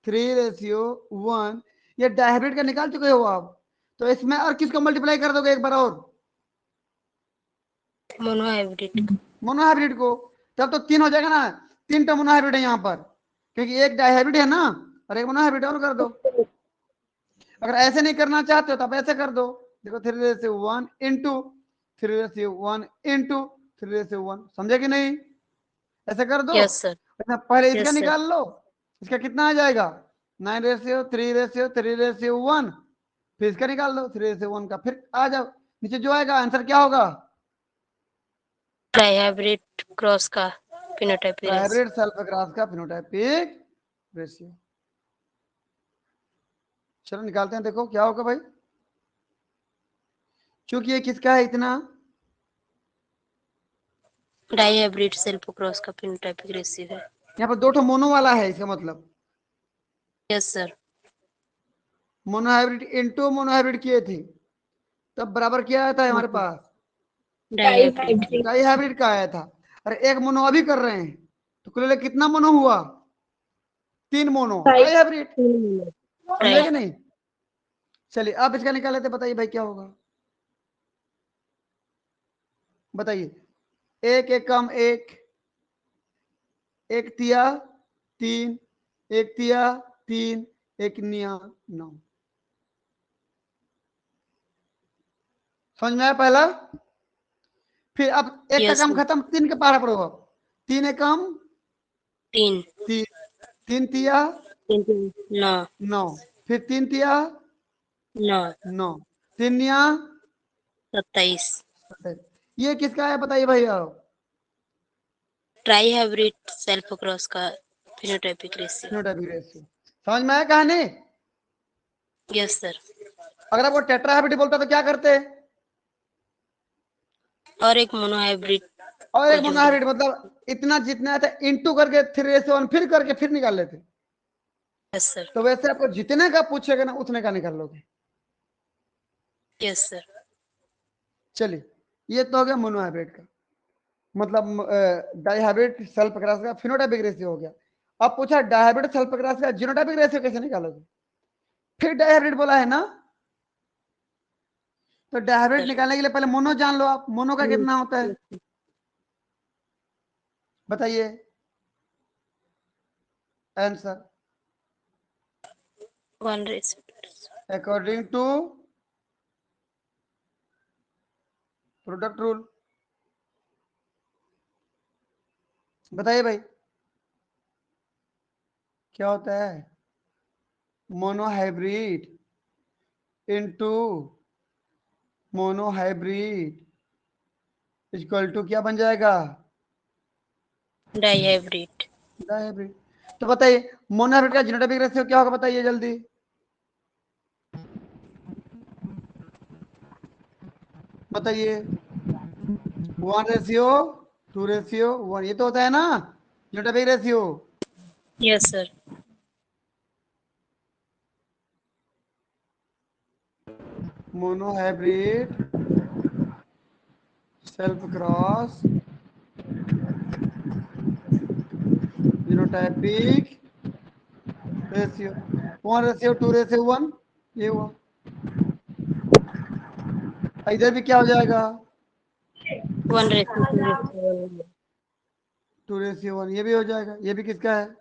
3:3:1, ये डायहाइब्रिड का निकाल चुके हो आप। तो इसमें और किसको मल्टीप्लाई कर दोगे एक बार और? मोनोहाइब्रिड. मोनोहाइब्रिड को। तब तो 3 हो जाएगा ना, 3 तो मोनोहाइब्रिड है यहाँ पर, क्योंकि एक डाइहाइब्रिड है ना और एक मोनोहाइब्रिड, और कर दो। अगर ऐसे नहीं करना चाहते हो तो आप ऐसे कर दो, देखो 3^1 इंटू 3^1 इंटू 3^1, समझे कि नहीं? ऐसे कर दो। Yes, sir. पहले इसका Yes, sir. निकाल लो, इसका कितना आ जाएगा 9:3:3:1, फिर इसका निकाल दो 3:1 का, फिर आ जाओ नीचे जो आएगा आंसर क्या होगा, Trihybrid cross का phenotypic ratio. Hybrid self cross का फिनोटाइपिक रेशियो। चलो निकालते हैं, देखो क्या होगा भाई, क्योंकि ये किसका है इतना, Dihybrid self cross का phenotypic ratio है. यहाँ पर 2 मोनो वाला है, इसका मतलब Yes, sir. Monohybrid into monohybrid किए थे, तब बराबर क्या आया था हमारे पास, Dihybrid. डाई हाइब्रिड का आया था। अरे एक मोनो अभी कर रहे हैं, तो कुल मिला के कितना मोनो हुआ, 3 मोनो डाई हाइब्रिड, समझे कि नहीं? चलिए आप इसका निकाल लेते, बताइए भाई क्या होगा, बताइए। एक एकम एक, एक तिया 3, एक तिया 3, एक निया 9, समझ में आया पहला? फिर अब एक का Yes, काम sir. खत्म, 3 के पहाड़ पर होगा, 3 एकम 3. 3, 3 तिया 9. 9, फिर 3 तिया 9. 9, 3 निया 27. 27। ये किसका है बताइए भाई आप, Trihybrid self cross का phenotypic ratio. Phenotypic ratio. समझ में आया कहानी? Yes, sir. अगर आपको टेट्राहाइब्रिड बोलता तो क्या करते, और एक मोनोहाइब्रिड और को एक जोड़ मोनोहाइब्रिड मतलब इतना जितना था इंटू करके 3:1 फिर करके फिर निकाल लेते। Yes, sir. तो वैसे आपको जितने का पूछेगा ना उतने का निकाल लोगे। Yes, sir. चलिए ये तो हो गया मोनोहाइब्रिड का, मतलब डाइहाइब्रिड सेल्फ क्रॉस का फिनोटाइपिक रेशियो हो गया। अब पूछा डाइहाइब्रिड सेल्फ क्रॉस का जीनोटाइपिक रेशियो कैसे निकालोगे, फिर डाइहाइब्रिड बोला है ना, तो डाइहाइब्रिड निकालने के लिए पहले मोनो जान लो आप, मोनो का कितना होता है बताइए answer, 1:2. According to product rule, बताइए भाई क्या होता है, monohybrid into monohybrid equal to क्या बन जाएगा, डाइहाइब्रिड. डाइहाइब्रिड। तो बताइए मोनोहाइब्रिड का जीनोटाइपिक रेशियो क्या होगा, बताइए जल्दी, बताइए 1:2:1, ये तो होता है ना genotypic ratio. Yes, sir. Monohybrid self cross genotypic ratio 1:2:1, ये हुआ। इधर भी क्या हो जाएगा 1:2:1. 2:1, ये भी हो जाएगा, ये भी किसका है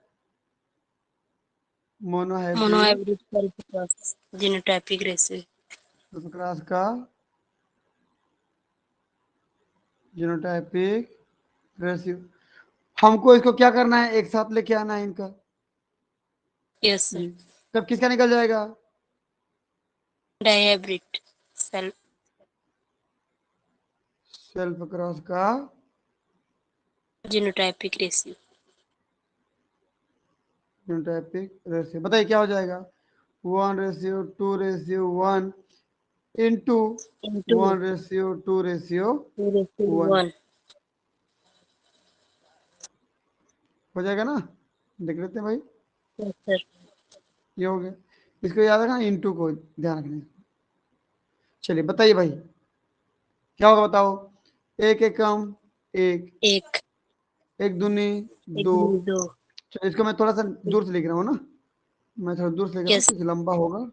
monohybrid monohybrid self cross genotypic ratio. Self cross का जीनोटाइपिक रेशियो। हमको इसको क्या करना है, एक साथ लेके आना है इनका, Yes, sir. तब किसका निकल जाएगा, डाइहाइब्रिड सेल्फ सेल्फ क्रॉस का जीनोटाइपिक रेशियो. जीनोटाइपिक रेशियो, बताइए क्या हो जाएगा 1:2:1 इंटू Into 1:2:1 2:1. हो जाएगा ना, देख लेते हैं भाई, Yes, sir. ये हो गया, इसको याद रखना इंटू को ध्यान रखना। चलिए बताइए भाई क्या होगा बताओ, एक एकम एक, एक. एक दूनी एक दो, दूनी 2. चलो इसको मैं थोड़ा सा दूर से लिख रहा हूँ ना, मैं थोड़ा दूर से लिख रहा हूँ Yes. क्योंकि लंबा होगा।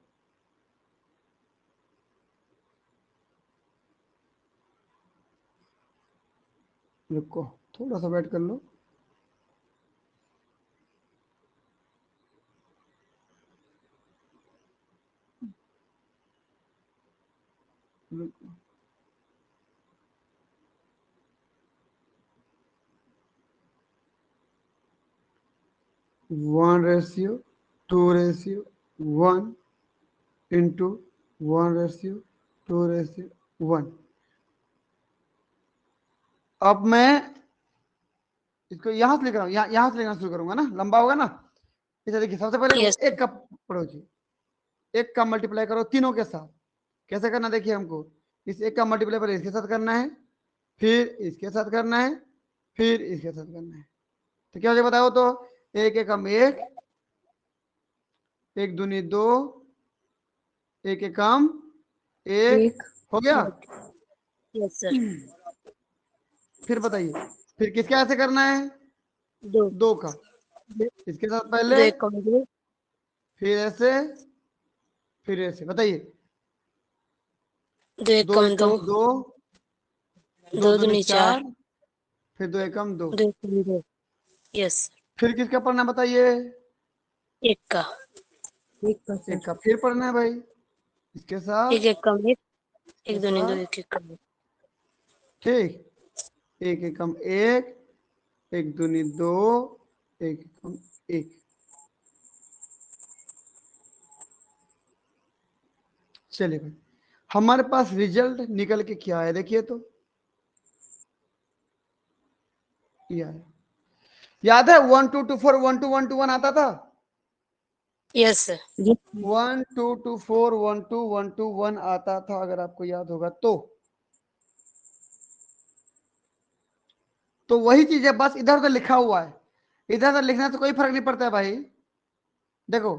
रुको थोड़ा सा वेट कर लो। बिल्कुल। One ratio two ratio one into one ratio two ratio one. अब मैं इसको यहां से लिख रहा हूं, यहां से लिखना शुरू करूंगा ना, लंबा होगा ना। इसे देखिए, सबसे पहले Yes, एक का पढ़ो जी, एक का मल्टीप्लाई करो तीनों के साथ। कैसे करना देखिए, हमको इस एक का मल्टीप्लाई पहले इसके साथ करना है, फिर इसके साथ करना है, फिर इसके साथ करना है। तो क्या मुझे बताओ तो, एक एकम एक, एक दूनी दो, एक एकम एक, हो गया। yes sir. फिर बताइए, फिर किसके ऐसे करना है, दो दो का, इसके साथ दो पहले, एक कम दो, फिर ऐसे, फिर ऐसे। बताइए, दो एक दो कम दो, एकम दो, दो दो दूनी दूनी चार, चार, फिर दो एकम दो। दो एक कम दो, yes फिर किसका पढ़ना बताइए, एक का, एक का फिर पढ़ना है भाई, इसके साथ, एक एक कम एक, इसके एक दूनी दो, साथ, एक एक कम एक, ठीक। एक एकम एक दूनी दो, एक एकम एक। चलिए भाई, हमारे पास रिजल्ट निकल के क्या है देखिए तो, ये है, याद है 1 2 2 4 1 2 1 2 1 आता था, yes sir. 1 2 2 4 1 2 1 2 1 आता था, अगर आपको याद होगा तो वही चीज है, बस इधर उधर लिखा हुआ है। इधर उधर लिखने से कोई फर्क नहीं पड़ता है भाई। देखो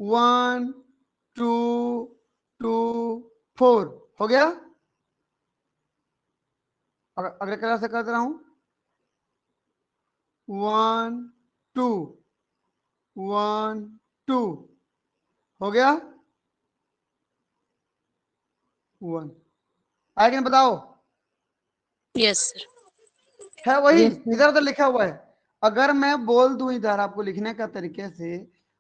1 2 2 4 हो गया। अगले क्लास से कर रहा हूं, 1 2 1 2 हो गया, 1 आगे बताओ, yes sir. है वही, इधर उधर लिखा हुआ है। अगर मैं बोल दूं इधर आपको लिखने का तरीके से,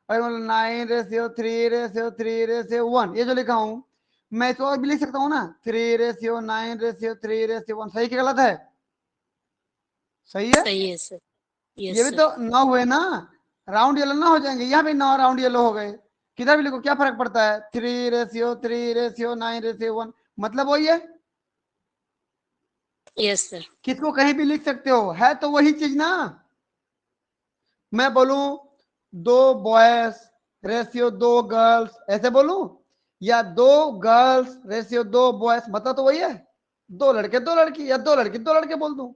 अगर 9:3:3:1 ये जो लिखा हूं, मैं इसको और भी लिख सकता हूं ना, 3:9:3:1। सही कि गलत है, सही है। सही है सर, yes ये भी sir. तो 9 हुए ना, राउंड येलो ना हो जाएंगे, यहाँ भी 9 राउंड येलो हो गए। किधर भी लिखो क्या फर्क पड़ता है, 3:3:9:1, मतलब वही है। yes sir. किसको कहीं भी लिख सकते हो, है तो वही चीज ना। मैं बोलूं 2 बॉयज रेशियो 2 गर्ल्स, ऐसे बोलूं, या 2 गर्ल्स रेशियो 2 बॉयज, मतलब तो वही है, 2 लड़के 2 लड़की, या 2 लड़की 2 लड़के बोल दूं।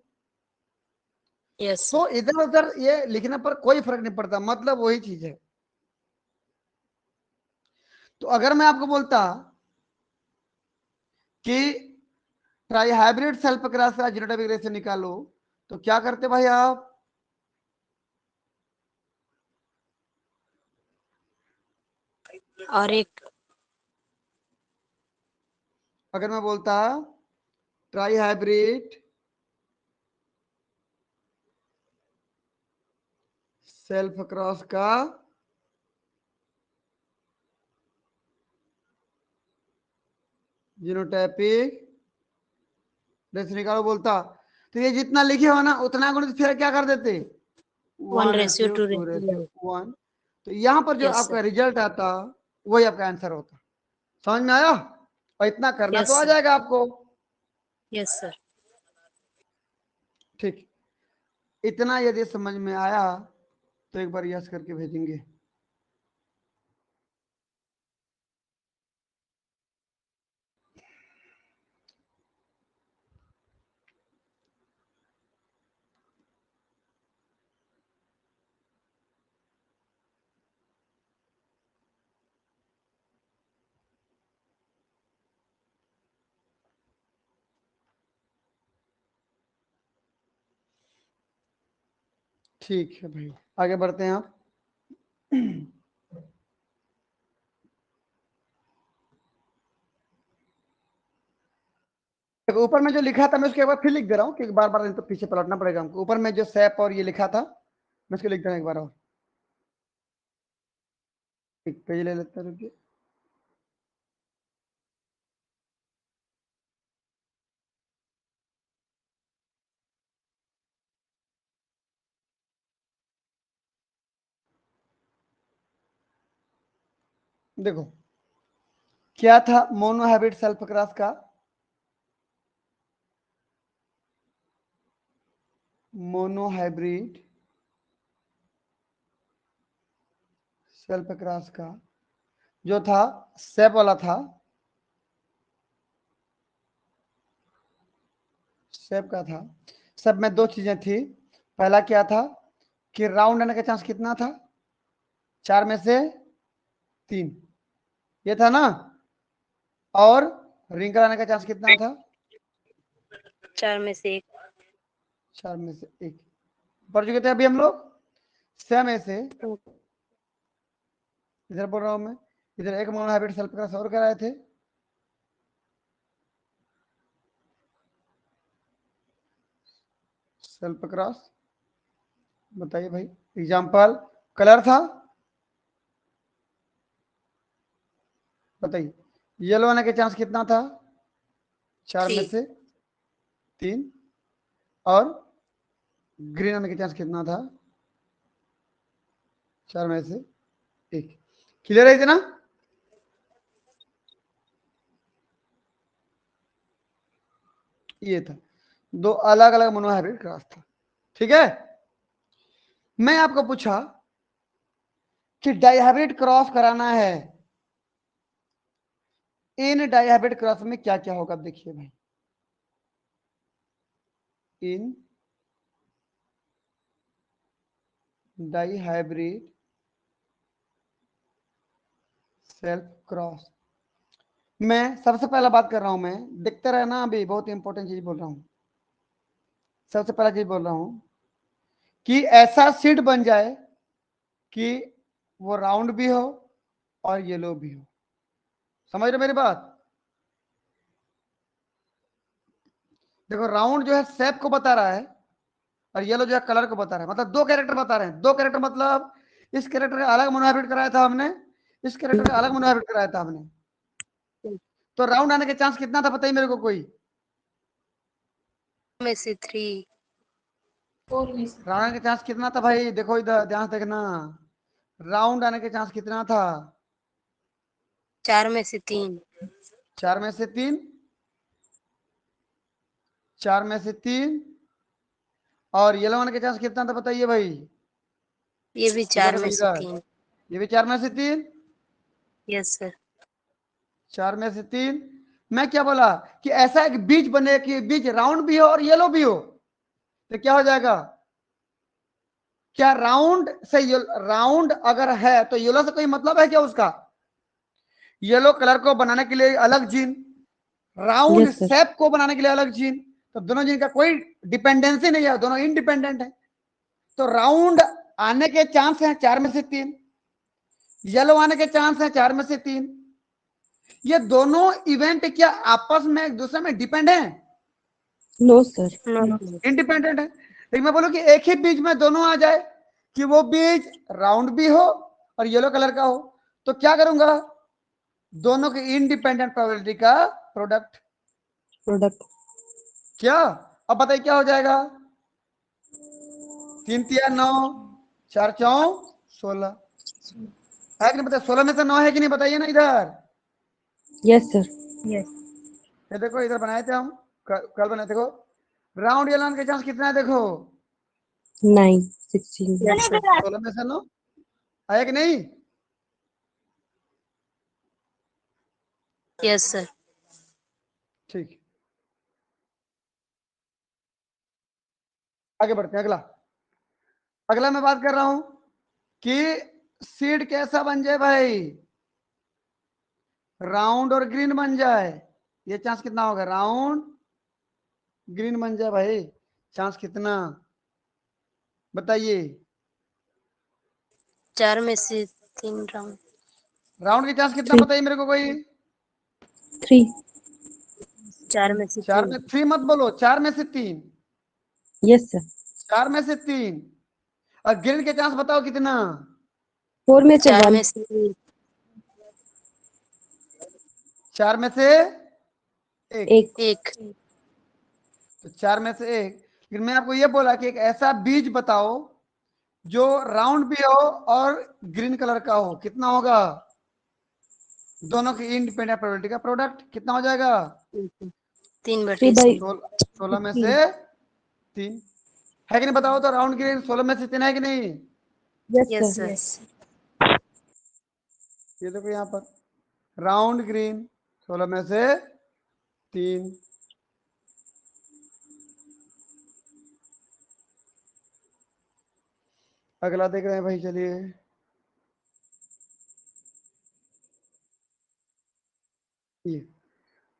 yes sir. तो इधर उधर ये लिखने पर कोई फर्क नहीं पड़ता, मतलब वही चीज है। तो अगर मैं आपको बोलता कि ट्राई हाइब्रिड सेल्फ क्रॉस का जीनोटाइपिक रेशियो निकालो, तो क्या करते भाई आप, और एक अगर मैं बोलता ट्राई हाइब्रिड सेल्फ क्रॉस का जीनोटाइपिक रेशियो निकालो बोलता, तो ये जितना लिखे हो ना उतना गुणित फिर क्या कर देते, 1 1 रेशियो रेशियो 2 2 रेशियो रेशियो 1, 1। तो यहां पर जो yes sir. आपका रिजल्ट आता वही आपका आंसर होता। समझ में आया, और इतना करना yes तो आ sir. जाएगा आपको, yes sir. ठीक। इतना यदि समझ में आया तो एक बार यस करके भेजेंगे। ठीक है भाई, आगे बढ़ते हैं आप। देखो ऊपर में जो लिखा था मैं उसके एक बार फिर लिख दे रहा हूँ, क्योंकि बार बार तो पीछे पलटना पड़ेगा हमको। ऊपर में जो सैप और ये लिखा था मैं उसको लिख दे रहा हूँ एक बार और, एक पेज ले लेते हैं, रुकिए। देखो क्या था मोनोहाइब्रिड सेल्फ क्रॉस का, मोनोहाइब्रिड सेल्फ क्रॉस का जो था सेप वाला था, सेप का था। सब में दो चीजें थी। पहला क्या था कि राउंड आने का चांस कितना था, 4 में से 3, ये था ना। और रिंकल आने का चांस कितना था, 4 में से 1। 4 में से 1। पढ़ चुके थे अभी हम लोग। सेम ऐसे इधर बोल रहा हूं मैं, इधर एक मोनोहाइब्रिड सेल्फ क्रॉस और कराए थे। सेल्फ क्रॉस बताइए भाई, एग्जांपल कलर था, बताइए येलो आने के चांस कितना था, 4 में 3। से 3। और ग्रीन आने के चांस कितना था, 4 में से 1। क्लियर है इतना। ये था दो अलग अलग मोनोहाइब्रिड क्रॉस था। ठीक है, मैं आपको पूछा कि डाइहाइब्रिड क्रॉस कराना है, इन डाइहाइब्रिड क्रॉस में क्या क्या होगा। देखिए भाई, इन डाइहाइब्रिड सेल्फ क्रॉस मैं सबसे पहला बात कर रहा हूं, मैं देखते रहना, अभी बहुत इंपॉर्टेंट चीज बोल रहा हूं। सबसे पहला चीज बोल रहा हूं कि ऐसा सीड बन जाए कि वो राउंड भी हो और येलो भी हो। समझ रहे मेरी बात। देखो राउंड जो है शेप को बता रहा है और येलो जो है कलर को बता रहा है, मतलब दो कैरेक्टर बता रहे हैं। दो कैरेक्टर मतलब इस कैरेक्टर का अलग मोनोहाइब्रिड कराया था हमने, इस कैरेक्टर का अलग मोनोहाइब्रिड कराया था हमने। तो राउंड आने के चांस कितना था बताइए मेरे को कोई। में से 3। राउंड आने के चांस कितना था भाई, देखो इधर ध्यान से देखना। राउंड आने के चांस कितना था, 4 में से 3। 4 में से 3, 4 में से 3। और येलो आने के चांस कितना था बताइए भाई। ये भी 4 में से 3। ये भी 4 में से 3, यस सर। 4 में से 3। मैं क्या बोला कि ऐसा एक बीज बने कि बीज राउंड भी हो और येलो भी हो, तो क्या हो जाएगा। क्या राउंड से राउंड अगर है तो येलो से कोई मतलब है क्या उसका। येलो कलर को बनाने के लिए अलग gene, round Yes, sir. Shape को बनाने के लिए अलग जीन, तो दोनों जीन का कोई डिपेंडेंसी नहीं है, दोनों इंडिपेंडेंट है। तो राउंड आने के चांस हैं 4 में से 3, येलो आने के चांस हैं 4 में से 3। ये दोनों इवेंट क्या आपस में एक दूसरे में डिपेंड है, No, sir. नो। इंडिपेंडेंट है। लेकिन मैं बोलूं कि एक ही बीज में दोनों आ जाए, कि वो बीज राउंड भी हो और येलो कलर का हो, तो क्या करूंगा, दोनों की इंडिपेंडेंट प्रोबेबिलिटी का प्रोडक्ट। Product. क्या अब बताइए क्या हो जाएगा, 3 तिया 9, 4 चौ 16 है कि नहीं, बताइए 16 में से 9 है कि नहीं बताइए ना इधर। Yes, sir. ये देखो इधर बनाए थे हम, कल बनाए थे। देखो राउंड येलो के चांस कितना है, देखो 9, 16. 16 में से 9 आया कि नहीं। Yes sir. ठीक, आगे बढ़ते हैं। अगला अगला मैं बात कर रहा हूं कि सीड कैसा बन जाए भाई, राउंड और ग्रीन बन जाए। ये चांस कितना होगा, राउंड ग्रीन बन जाए भाई, चांस कितना बताइए। 4 में से 3 राउंड। राउंड की चांस कितना 3. बताइए मेरे को कोई। 3. 4 में से 4 3। में 3 मत बोलो, 4 में से 3, Yes, sir. 4 में से 3। और ग्रीन के चांस बताओ कितना, 4 में से 4 1. में से 1। 4 में से 1। 1। तो 4 में से 1। लेकिन मैं आपको ये बोला कि एक ऐसा बीज बताओ जो राउंड भी हो और ग्रीन कलर का हो, कितना होगा, दोनों की इंडिपेंडेंट प्रोबेबिलिटी का प्रोडक्ट कितना हो जाएगा? 3/16। 16 में से 3 है कि नहीं? बताओ तो राउंड ग्रीन 16 में से 3 है कि नहीं? Yes sir. ये देखो यहाँ पर राउंड ग्रीन 16 में से 3। अगला देख रहे हैं भाई, चलिए। ये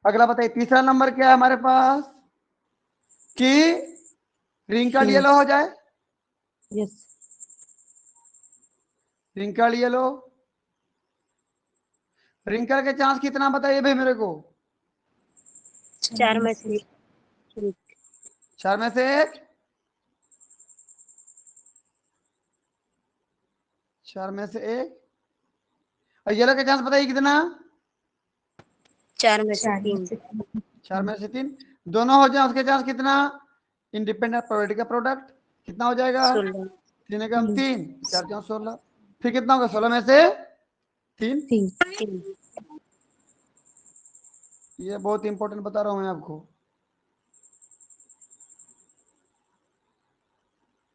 अगला बताइए, तीसरा नंबर क्या है हमारे पास कि रिंकल येलो हो जाए। यस रिंकल येलो, रिंकल के चांस कितना बताइए भाई मेरे को? 4 में से 4 में से 1, 4 में से 1। और येलो के चांस बताइए कितना? 4 में से 3। 4 में से 3। दोनों हो जाए उसके चांस कितना? इंडिपेंडेंट प्रोबेबिलिटी का प्रोडक्ट कितना हो जाएगा? 16। 3 एकम 3, 4 चांस 16। फिर कितना होगा? 16 में से 3। 3। ये बहुत इंपॉर्टेंट बता रहा हूं मैं आपको।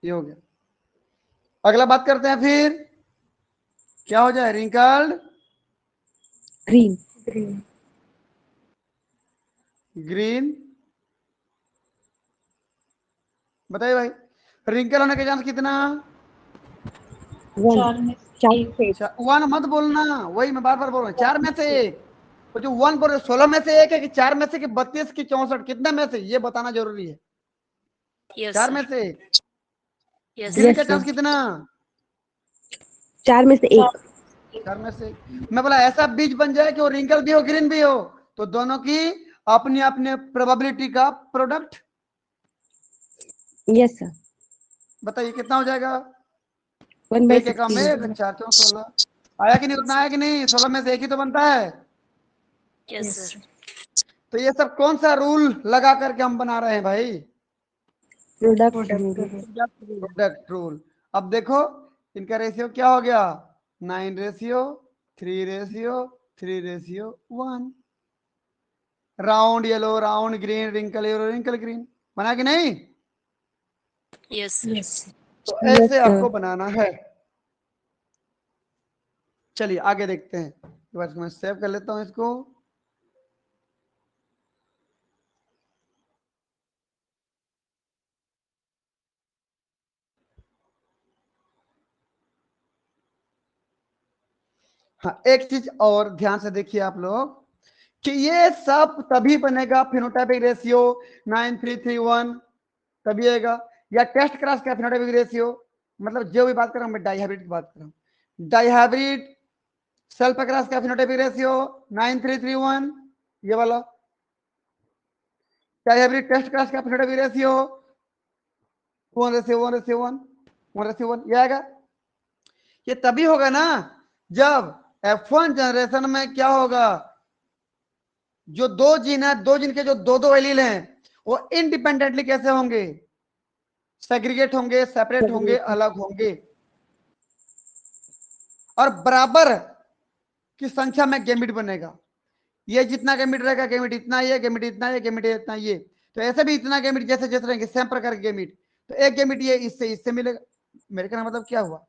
ये हो गया। अगला बात करते हैं फिर, क्या हो जाए? Wrinkled green green. बताइए भाई, रिंकल होने के चांस कितना? 1 4 1 मत बोलना, वही मैं बार बार बोल रहा हूँ। 4 में से 1, वो जो 1 बोल रहे 16 में से 1 है कि 4 में से कि 32 की 64, कितने में से ये बताना जरूरी है। यस 4 में सर। से 1। यस ग्रीन Yes, का sir. चांस कितना? 4 में से 1 4 में से 1। मैं बोला ऐसा बीज बन जाए कि वो रिंकल भी हो ग्रीन भी हो, तो दोनों की अपनी अपने प्रोबेबिलिटी का प्रोडक्ट। यस सर बताइए कितना हो जाएगा? 1 एकम 1/16 1, 4 चौक 16। आया कि नहीं? उतना आया कि नहीं? 16 में से 1 ही तो बनता है। Yes sir. तो ये सब कौन सा रूल लगा करके हम बना रहे हैं भाई? Product product rule. अब देखो इनका रेशियो क्या हो गया? 9:3:3:1। Round yellow, round green, wrinkle yellow, wrinkle green. बना कि नहीं? Yes sir. तो Yes, ऐसे sir. आपको बनाना है। चलिए आगे देखते हैं। एक बार मैं सेव कर लेता हूं इसको। हाँ, एक चीज और ध्यान से देखिए आप लोग कि ये सब तभी बनेगा फिनोटाइपिक रेशियो 9:3:1 तभी आएगा, या टेस्ट क्रॉस का फिनोटाइपिक रेशियो। मतलब जो भी बात कर रहा हूं मैं डाइहाइब्रिड की बात कर रहा हूं। डाइहाइब्रिड सेल्फ क्रॉस का फिनोटाइपिक रेशियो 9:3:1 ये वाला। डाइहाइब्रिड टेस्ट क्रॉस का फिनोटाइपिक रेशियो 1:1:1 ये आएगा। ये तभी होगा ना जब F1 जनरेशन में क्या होगा, जो 2 जीन है, 2 जीन के जो 2 एलील हैं वो इंडिपेंडेंटली कैसे होंगे? सेग्रीगेट होंगे, सेपरेट होंगे, अलग होंगे, और बराबर की संख्या में गैमेट बनेगा। ये जितना गैमेट रहेगा, गैमेट इतना, ये गैमेट इतना, ये गैमेट इतना, ये तो ऐसे भी इतना गैमेट जैसे जैसे रहेंगे सेम प्रकार के गैमेट। तो एक गैमेट ये इससे मिलेगा। मेरे कहने का मतलब क्या हुआ?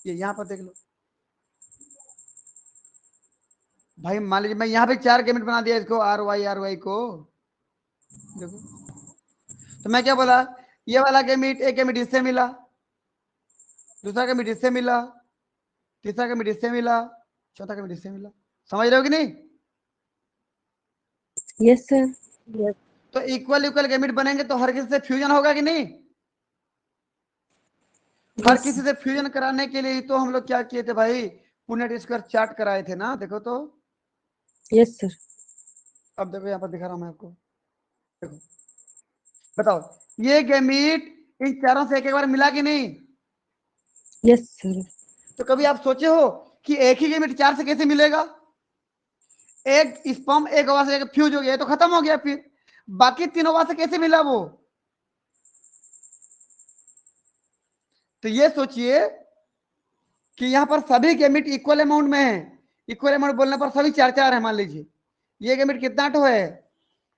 ये यहां पर देख लो भाई, मान लीजिए मैं यहाँ पे 4 गैमेट बना दिया इसको, RY को। देखो तो मैं क्या बोला, ये वाला गैमेट, एक गैमेट इससे मिला, दूसरा गैमेट इससे मिला, तीसरा गैमेट इससे मिला, चौथा गैमेट इससे मिला। समझ रहे हो कि नहीं? यस सर तो इक्वल इक्वल गैमेट बनेंगे तो हर किसी से फ्यूजन होगा कि नहीं? हर किसी से फ्यूजन कराने के लिए तो हम लोग क्या किए थे भाई? पुनेट स्क्वायर चार्ट कराए थे ना। देखो तो, यस सर अब देखो यहाँ पर दिखा रहा हूं मैं आपको। देखो बताओ, ये गैमेट इन चारों से एक एक बार मिला कि नहीं? यस सर तो कभी आप सोचे हो कि एक ही गैमेट 4 से कैसे मिलेगा? एक स्पर्म एक ओवा से फ्यूज हो गया तो खत्म हो गया, फिर बाकी 3 ओवा से कैसे मिला वो? तो ये सोचिए कि यहां पर सभी गैमेट इक्वल अमाउंट में है, इक्वल अमाउंट बोलने पर सभी 4 4 है। मान लीजिए ये गैमेट कितना ठो है,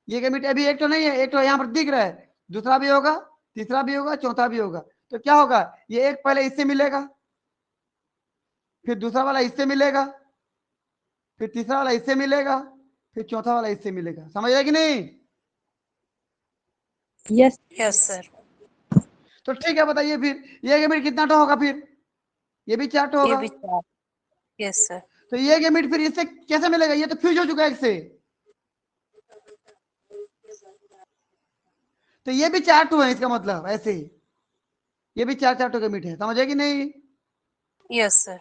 ये गैमेट अभी एक तो नहीं है, एक तो यहाँ पर दिख रहा है, दूसरा भी होगा, तीसरा भी होगा, चौथा भी होगा। तो क्या होगा, ये एक पहले इससे मिलेगा, फिर दूसरा वाला इससे मिलेगा, फिर तीसरा वाला इससे मिलेगा, फिर चौथा वाला इससे मिलेगा। समझ आया कि नहीं? Yes Yes, sir. तो ठीक है, बताइए फिर ये गैमेट कितना ठो होगा, फिर ये भी 4 ठो ये होगा। भी 4. Yes, sir. तो ये गैमेट फिर इससे कैसे मिलेगा, ये तो फ्यूज हो चुका है इससे, तो ये भी 4 ठो है, इसका मतलब ऐसे ही ये भी 4 4 ठो गैमेट है। समझे कि नहीं? Yes, sir.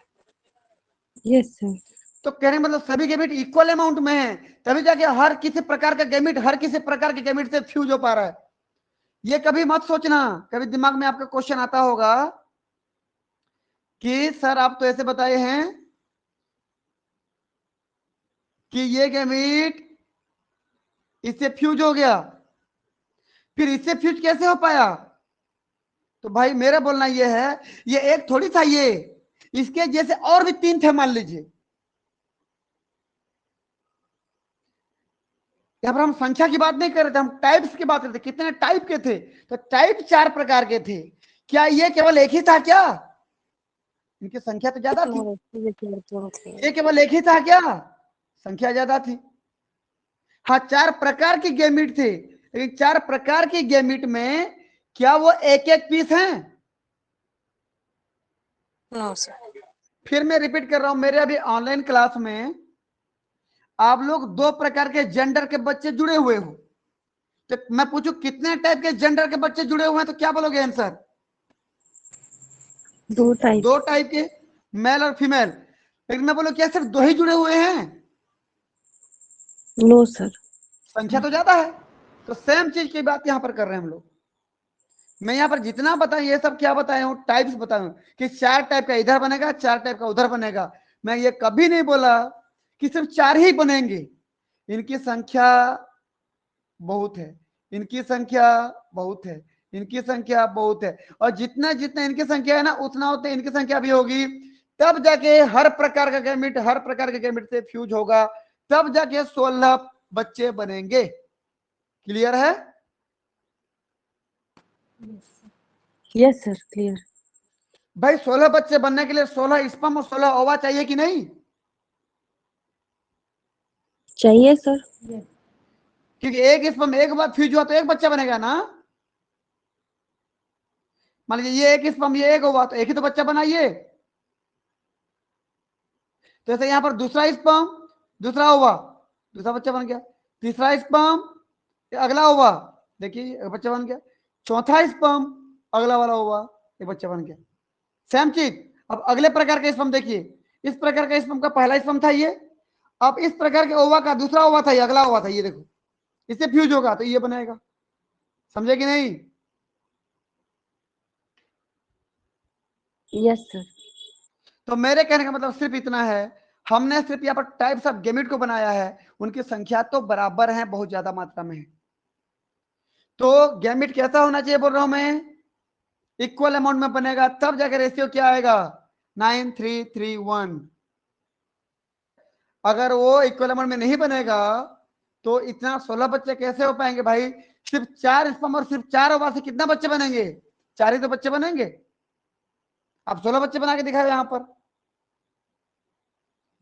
Yes sir. तो कहने का मतलब सभी गैमेट इक्वल अमाउंट में है, तभी जाके हर किसी प्रकार का गैमेट हर किसी प्रकार के गैमेट से फ्यूज हो पा रहा है। ये कभी मत सोचना, कभी दिमाग में आपका क्वेश्चन आता होगा कि सर आप तो ऐसे बताए हैं कि ये गैमेट इससे फ्यूज हो गया, फिर इससे फ्यूज कैसे हो पाया? तो भाई मेरा बोलना ये है, ये एक थोड़ी था, ये इसके जैसे और भी 3 थे। मान लीजिए यहां पर हम संख्या की बात नहीं कर रहे थे, हम टाइप्स की बात कर रहे थे। कितने टाइप के थे? तो टाइप 4 प्रकार के थे। क्या ये केवल एक ही था क्या? इनकी संख्या तो ज्यादा थी। ये केवल एक ही था क्या? संख्या ज्यादा थी। हाँ 4 प्रकार के गैमेट थे, लेकिन 4 प्रकार के गैमेट में क्या वो एक एक पीस हैं? No, sir. फिर मैं रिपीट कर रहा हूं, मेरे अभी ऑनलाइन क्लास में आप लोग 2 प्रकार के जेंडर के बच्चे जुड़े हुए हो, तो मैं पूछूं कितने टाइप के जेंडर के बच्चे जुड़े हुए हैं, तो क्या बोलोगे आंसर? 2 टाइप। 2 टाइप के, मेल और फीमेल। लेकिन मैं बोलो क्या सिर्फ 2 ही जुड़े हुए हैं? No sir. संख्या तो ज्यादा है। तो सेम चीज की बात यहां पर कर रहे हैं हम लोग। मैं यहाँ पर जितना बताऊं ये सब क्या बताया हूँ, टाइप्स बताया हूं कि 4 टाइप का इधर बनेगा, 4 टाइप का उधर बनेगा। मैं ये कभी नहीं बोला कि सिर्फ 4 ही बनेंगे। इनकी संख्या बहुत है, इनकी संख्या बहुत है, इनकी संख्या बहुत है, और जितना जितना इनकी संख्या है ना, उतना उतना इनकी संख्या भी होगी। तब जाके हर प्रकार का गैमेट हर प्रकार के गैमेट से फ्यूज होगा, तब जाके 16 बच्चे बनेंगे। क्लियर है? Yes sir clear. भाई 16 बच्चे बनने के लिए 16 स्पर्म और 16 ओवा चाहिए कि नहीं? चाहिए सर। क्योंकि एक स्पर्म एक बार फ्यूज हुआ तो एक बच्चा बनेगा ना। मान लीजिए ये एक स्पर्म ये एक ओवा, तो एक ही तो बच्चा बना ये। तो जैसे यहां पर दूसरा स्पर्म दूसरा ओवा, दूसरा बच्चा बन गया। तीसरा स्पर्म अगला ओवा, देखिए एक बच्चा बन गया। चौथा स्पर्म अगला वाला ओवा, एक बच्चा बन गया। सेम चीज अब अगले प्रकार का स्पर्म देखिए, इस प्रकार का स्पर्म का पहला स्पर्म था ये, अब इस प्रकार के ओवा का दूसरा ओवा था, ये अगला ओवा था, ये देखो इससे फ्यूज होगा तो ये बनेगा। समझे कि नहीं? Yes sir. तो मेरे कहने का मतलब सिर्फ इतना है, हमने सिर्फ यहाँ पर टाइप्स ऑफ गैमेट को बनाया है, उनकी संख्या तो बराबर है, बहुत ज्यादा मात्रा में है। तो गैमेट कैसा होना चाहिए बोल रहा हूं मैं, इक्वल अमाउंट में बनेगा, तब जाकर रेशियो क्या आएगा, 9331। अगर वो इक्वल अमाउंट में नहीं बनेगा तो इतना 16 बच्चे कैसे हो पाएंगे भाई? सिर्फ 4 स्पर्म और सिर्फ 4 ओवा से कितना बच्चे बनेंगे? 4 ही तो बच्चे बनेंगे। आप 16 बच्चे बना के दिखाओ यहां पर।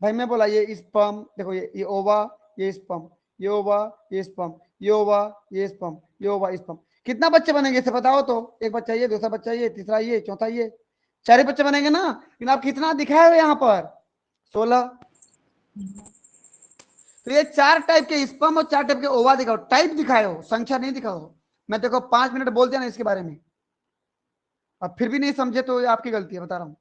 भाई मैं बोला ये स्पर्म देखो, ये ओवा, ये स्पर्म, ये ओवा, ये स्पर्म, ये ओवा, ये स्पर्म, ये ओवा, स्पर्म, कितना बच्चे बनेंगे इसे बताओ तो? एक बच्चा ये, दूसरा बच्चा ये, तीसरा ये, चौथा ये, 4 ही बच्चे बनेंगे ना। लेकिन आप कितना दिखाए हो यहाँ पर? 16। तो ये 4 टाइप के स्पर्म और 4 टाइप के ओवा दिखाओ, टाइप दिखाए हो, संख्या नहीं दिखाओ। मैं देखो 5 मिनट बोल दिया ना इसके बारे में, अब फिर भी नहीं समझे तो ये आपकी गलती है, बता रहा हूं।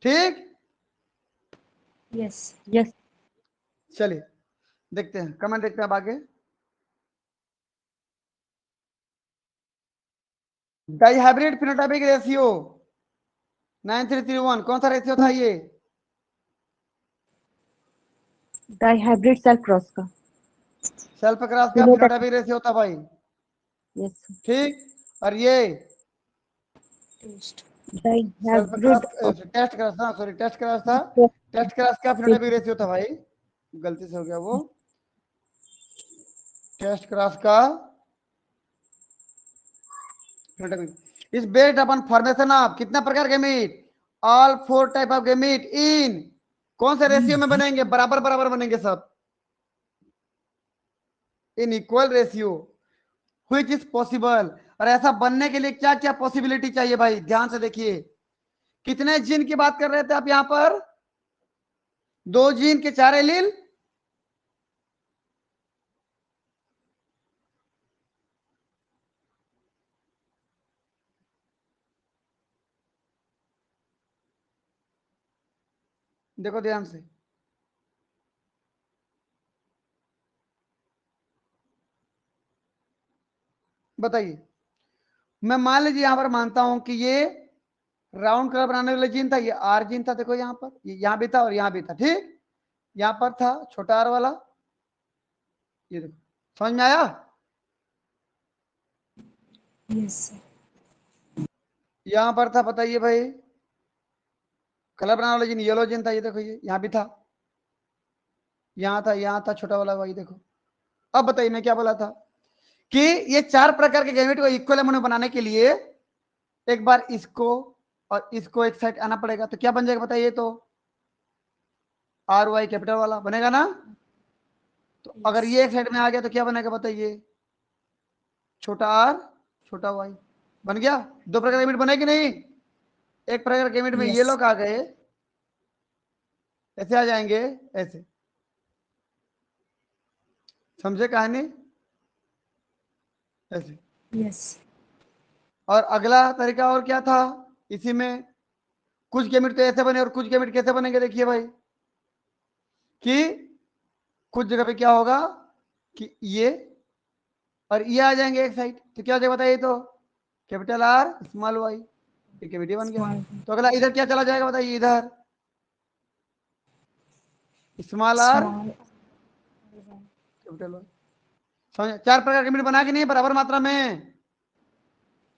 ठीक, यस यस। चलिए देखते हैं कमेंट, देखते हैं अब आगे। डाइहाइब्रिड फिनोटाइपिक रेशियो 9331 कौन सा रेशियो था ये? डाइहाइब्रिड सेल क्रॉस का। सेल्फ क्रॉस का फिनोटाइपिक रेशियो होता भाई। यस ठीक, और ये Dihybrid टेस्ट क्रास था, सॉरी टेस्ट क्रास था। टेस्ट क्रास का फिनोटाइपिक रेशियो था भाई, गलती से हो गया वो। टेस्ट क्रास का phenotypic is based upon formation of कितना प्रकार gamete, all 4 type of gamete in कौन से रेशियो में बनेंगे, बराबर बराबर बनेंगे सब, in equal ratio which is possible. और ऐसा बनने के लिए क्या क्या पॉसिबिलिटी चाहिए भाई, ध्यान से देखिए। कितने जीन की बात कर रहे थे आप यहां पर, 2 जीन के 4 एलील, देखो ध्यान से, बताइए। मैं मान लीजिए यहां पर मानता हूं कि ये राउंड कलर बनाने वाला जीन था, ये आर जीन था, देखो यहां पर, ये यहां भी था और यहां भी था, ठीक। यहां पर था छोटा आर वाला, ये देखो, समझ में आया। yes sir यहां पर था, बताइए भाई, कलर बनाने वाला जीन येलो जीन था, ये देखो, ये यहां भी था, यहां था छोटा वाला, वही देखो। अब बताइए मैं क्या बोला था कि ये 4 प्रकार के गैमेट को इक्वल अमाउंट में बनाने के लिए एक बार इसको और इसको एक साइड आना पड़ेगा, तो क्या बन जाएगा बताइए, तो आर वाई कैपिटल वाला बनेगा ना। तो अगर ये एक साइड में आ गया तो क्या बनेगा बताइए, छोटा आर छोटा वाई बन गया। 2 प्रकार के गैमेट बने कि नहीं, एक प्रकार के गैमेट में ये Yes. लोग आ गए, ऐसे आ जाएंगे, ऐसे, समझे कहानी, ऐसे। yes और अगला तरीका और क्या था, इसी में कुछ गैमेट तो ऐसे बने और कुछ गैमेट कैसे बनेंगे, देखिए भाई, कि कुछ जगह पे क्या होगा कि ये और ये आ जाएंगे एक साइड, तो क्या हो जाएगा बताइए, तो कैपिटल आर स्मॉल वाई, ये कैविटी बन गया। small तो अगला इधर क्या चला जाएगा बताइए, इधर small R small capital Y. समझ, 4 प्रकार के गैमेट बना के नहीं बराबर मात्रा में।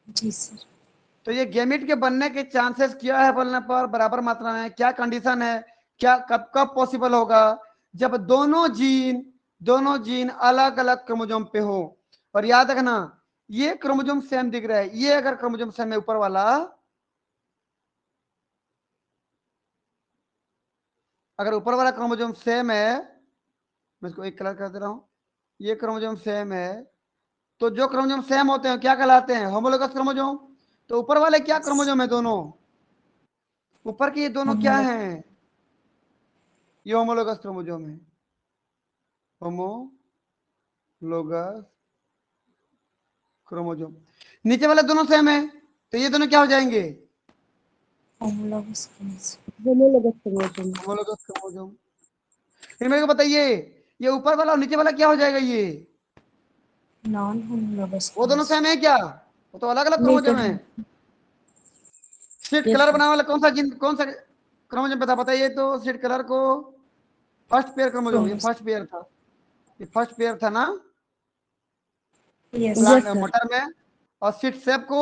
जी सर तो ये गैमेट के बनने के चांसेस क्या है बोलने पर, बराबर मात्रा में, क्या कंडीशन है, क्या कब कब पॉसिबल होगा, जब दोनों जीन अलग अलग क्रोमोसोम पे हो। और याद रखना, ये क्रोमोसोम सेम दिख रहा है, ये अगर क्रोमोसोम सेम है ऊपर वाला, अगर ऊपर वाला क्रोमोसोम सेम है, मैं इसको एक कलर कर दे रहा हूं, ये क्रोमोसोम सेम है, तो जो क्रोमोसोम सेम होते हैं क्या कहलाते हैं, होमोलोगस क्रोमोसोम। तो ऊपर वाले क्या क्रोमोसोम है, दोनों ऊपर के ये दोनों क्या homologous हैं, ये होमोलोगस क्रोमोसोम है, होमोलोगस क्रोमोसोम। नीचे वाले दोनों सेम है, तो ये दोनों क्या हो जाएंगे, homologous chromosome होमोलोगस क्रोमोसोम। फिर मेरे को बताइए, ये ऊपर वाला और नीचे वाला क्या हो जाएगा, ये non-homologous वो दोनों chromosome सेम है क्या, वो तो अलग अलग क्रोमोसोम है। सीट yes कलर sir बनाने वाला कौन सा क्रोमोसोम पे था बताइए, तो सीट कलर को फर्स्ट पेयर क्रोमोसोम, ये chromosome फर्स्ट पेयर था, ये फर्स्ट पेयर था ना yes प्लांट yes sir मटर में। और सीट सेप को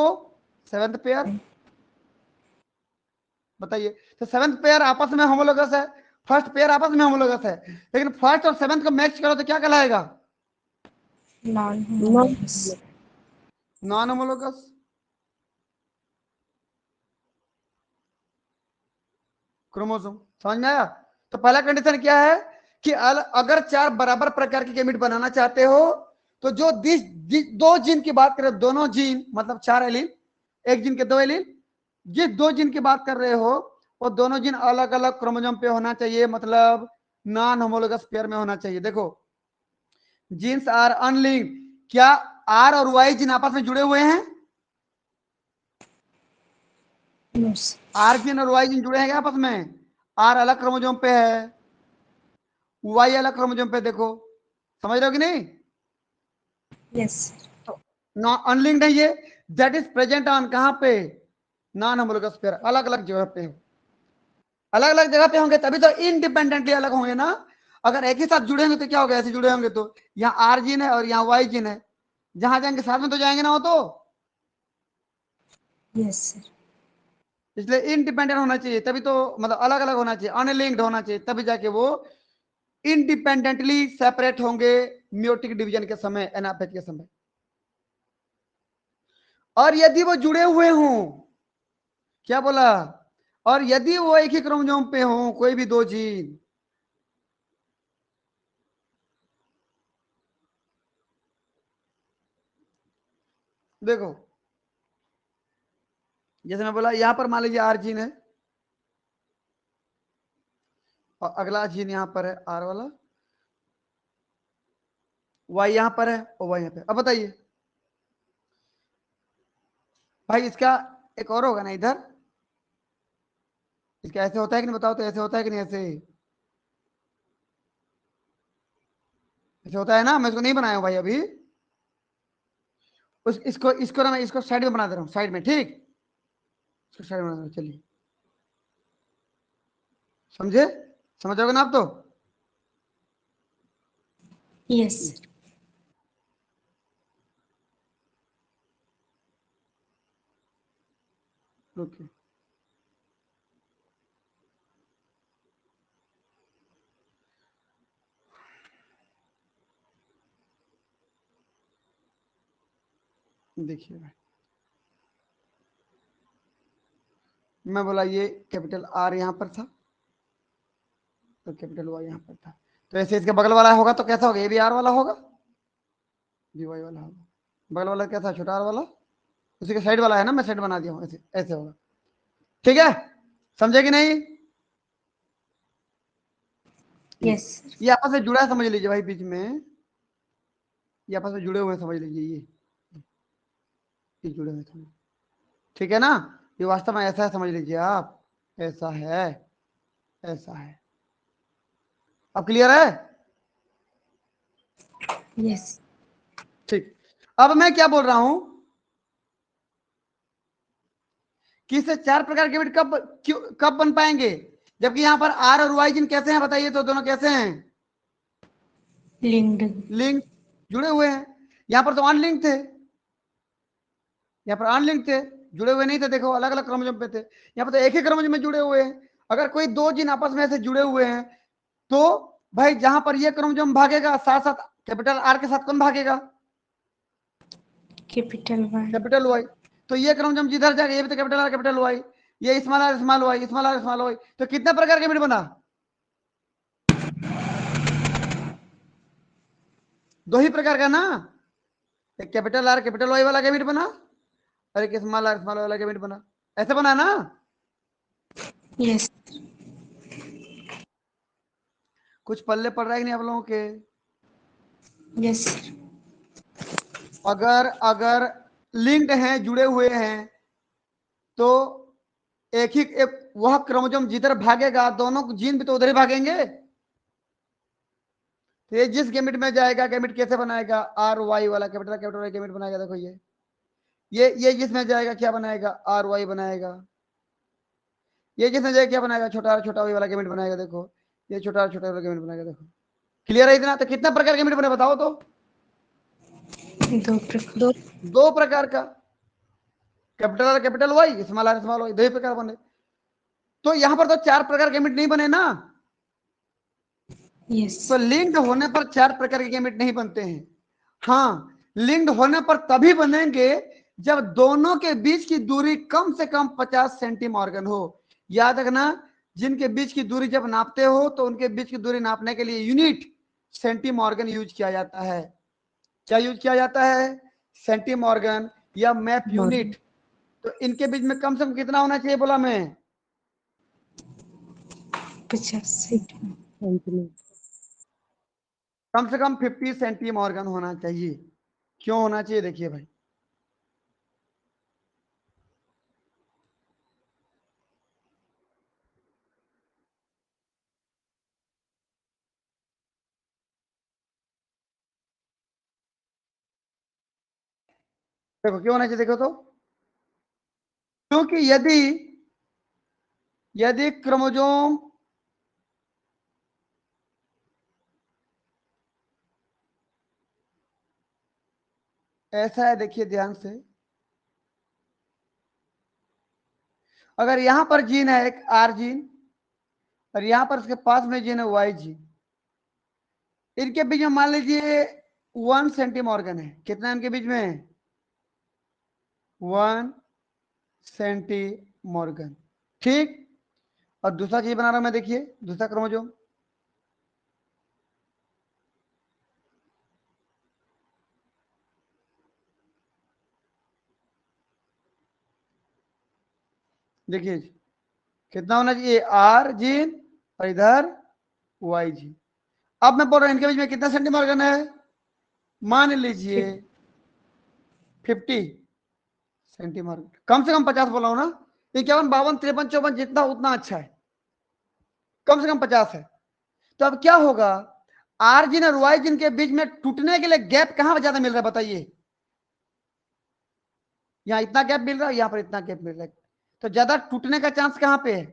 7th पेयर, बताइए। तो 7th पेयर आपस में होमोलोगस है, फर्स्ट पेयर आपस में होमोलोगस है, लेकिन फर्स्ट और 7th को मैच करो तो क्या कहलाएगा, non-homologous नॉन होमोलोगस। क्रोमोसोम, समझ में आया। तो पहला कंडीशन क्या है कि अगर 4 बराबर प्रकार के गैमेट बनाना चाहते हो, तो जो 2 जीन की बात करें, दोनों जीन मतलब 4 एलील, एक जीन के 2 एलील, जिस 2 जीन की बात कर रहे हो वो दोनों जीन अलग अलग क्रोमोसोम पे होना चाहिए, मतलब नॉन होमोलोगस पेयर में होना चाहिए। देखो, जीन्स आर अनलिंक्ड, क्या आर और वाई जीन आपस में जुड़े हुए हैं, no sir आर जीन और वाई जीन जुड़े हैं क्या आपस में, आर अलग क्रोमोसोम पे है, वाई अलग क्रोमोसोम पे, देखो समझ रहे हो कि नहीं। yes sir तो अनलिंक्ड है ये, दैट इज प्रेजेंट ऑन कहां पे, नॉन होमोलोगस पेयर, अलग अलग जगह पे, अलग अलग जगह पे होंगे तभी तो इंडिपेंडेंटली अलग होंगे ना। अगर एक ही साथ जुड़े होंगे तो क्या होगा, ऐसे जुड़े होंगे तो यहाँ आर जीन है और यहाँ वाई जीन है, जहां जाएंगे साथ में तो जाएंगे ना वो तो। yes sir इसलिए इंडिपेंडेंट होना चाहिए, तभी तो मतलब अलग अलग होना चाहिए, अनलिंक्ड होना चाहिए, तभी जाके वो इंडिपेंडेंटली सेपरेट होंगे मियोटिक डिवीजन के समय, एनाफेज के समय। और यदि वो जुड़े हुए हों, क्या बोला, और यदि वो एक ही क्रोमोसोम पे हों कोई भी दो जीन, देखो जैसे मैं बोला यहां पर मान लीजिए आर जीन है और अगला जीन यहां पर है आर वाला, वाई यहां पर है और वाई यहां पे। अब बताइए भाई इसका एक और होगा ना इधर, इसका ऐसे होता है कि नहीं बताओ, तो ऐसे होता है कि नहीं, ऐसे ऐसे होता है ना, मैं इसको नहीं बनाया हूं भाई अभी, उस इसको इसको ना मैं इसको साइड में बना दे रहा हूं, साइड में, ठीक, इसको साइड में बना दे रहा हूं, चलिए समझे, समझ जाओगे ना आप तो। Yes, sir. ओके देखिए भाई, मैं बोला ये कैपिटल आर यहां पर था तो कैपिटल वाई यहां पर था, तो ऐसे इसके बगल वाला होगा तो कैसा होगा, ये भी आर वाला होगा, भी वाई वाला होगा, बगल वाला क्या था, छोटा आर वाला, उसी के साइड वाला है ना, मैं साइड बना दिया हूं, ऐसे ऐसे होगा, ठीक है, समझे कि नहीं। Yes, sir. ये आपस में जुड़ा है समझ लीजिए भाई, बीच में ये आपस में जुड़े हुए हैं समझ लीजिए, ये जुड़े हुए हैं, ठीक है ना, ये वास्तव में ऐसा है समझ लीजिए आप, ऐसा है, ऐसा है, अब क्लियर है, Yes. ठीक। अब मैं क्या बोल रहा हूं कि इससे चार प्रकार के बिट कब बन पाएंगे, जबकि यहां पर आर और वाई जिन कैसे हैं बताइए, तो दोनों कैसे हैं, Linked. लिंक, जुड़े हुए हैं, यहां पर तो अनलिंक थे, यहाँ पर अनलिंक थे, जुड़े हुए नहीं थे, देखो अलग अलग क्रोमोसोम पे थे, यहाँ पर तो एक ही क्रोमोसोम में जुड़े हुए हैं। अगर कोई दो जीन आपस में ऐसे जुड़े हुए हैं तो भाई जहां पर ये क्रोमोसोम भागेगा साथ साथ कैपिटल आर के साथ कौन भागेगा, Capital Y. कैपिटल वाई, तो ये क्रोमोसोम जिधर जाएगा ये भी तो कैपिटल आर कैपिटल वाई, ये small R small Y, small R small Y, तो कितने प्रकार के बिट बना, दो ही प्रकार का ना, एक कैपिटल आर कैपिटल वाई वाला गैमिट बना और एक स्मॉल आर स्मॉल वाला गैमिट बना, ऐसे बना ना। Yes. कुछ पल्ले पड़ रहा है कि नहीं आप लोगों के, Yes, sir. अगर अगर लिंक्ड हैं, जुड़े हुए हैं, तो एक ही एक वह क्रोमोसोम जिधर भागेगा दोनों जीन भी तो उधर ही भागेंगे, तो ये जिस गैमेट में जाएगा, गैमेट कैसे बनाएगा, आर वाई वाला कैपिटल कैपिटल वाई गैमेट बनाएगा, देखो ये जिसमें जाएगा क्या बनाएगा, आर वाई बनाएगा, ये जिसमें जाएगा क्या बनाएगा, छोटा वाई वाला गैमेट बनाएगा, देखो ये छोटा वाला गैमेट बनाएगा, देखो क्लियर है इतना, तो कितना प्रकार के गैमेट बने बताओ तो, दो प्रकार. दो प्रकार का, capital R capital Y, small R small Y, दो ही प्रकार बने, तो यहां पर तो चार प्रकार के गैमेट नहीं बने ना, Yes. तो लिंक्ड होने पर चार प्रकार के गैमेट नहीं बनते हैं, हाँ लिंक्ड होने पर तभी बनेंगे जब दोनों के बीच की दूरी कम से कम 50 सेंटीमॉर्गन हो, याद रखना, जिनके बीच की दूरी जब नापते हो तो उनके बीच की दूरी नापने के लिए यूनिट सेंटीमॉर्गन यूज किया जाता है, क्या यूज किया जाता है, सेंटीमॉर्गन या मैप यूनिट, तो इनके बीच में कम से कम कितना होना चाहिए बोला मैं, 50. सेंटीमीटर। कम से कम 50 सेंटीमॉर्गन होना चाहिए, क्यों होना चाहिए देखिए भाई, देखो क्यों होना चाहिए, देखो तो, क्योंकि यदि यदि क्रोमोसोम ऐसा है, देखिए ध्यान से, अगर यहां पर जीन है एक आर जीन और यहां पर उसके पास में जीन है वाई जीन, इनके बीच में मान लीजिए 1 सेंटीमॉर्गन है। कितना है इनके बीच में? 1 सेंटीमॉर्गन। ठीक। और दूसरा चीज बना रहा हूं मैं, देखिए दूसरा क्रोमोसोम, देखिए कितना होना चाहिए? आर जीन और इधर वाई जीन। अब मैं बोल रहा हूं इनके बीच में कितना सेंटीमॉर्गन है? मान लीजिए 50 सेंटीमॉर्गन। कम से कम 50 बोला हूं ना। 51, 52, 53, 54 जितना उतना अच्छा है, कम से कम 50 है। तो अब क्या होगा? आर जिन और वाई जिन के बीच में टूटने के लिए गैप कहां पर ज्यादा मिल रहा है बताइए? यहां इतना गैप मिल रहा है, यहां पर इतना गैप मिल रहा है। तो ज्यादा टूटने का चांस कहां पे है?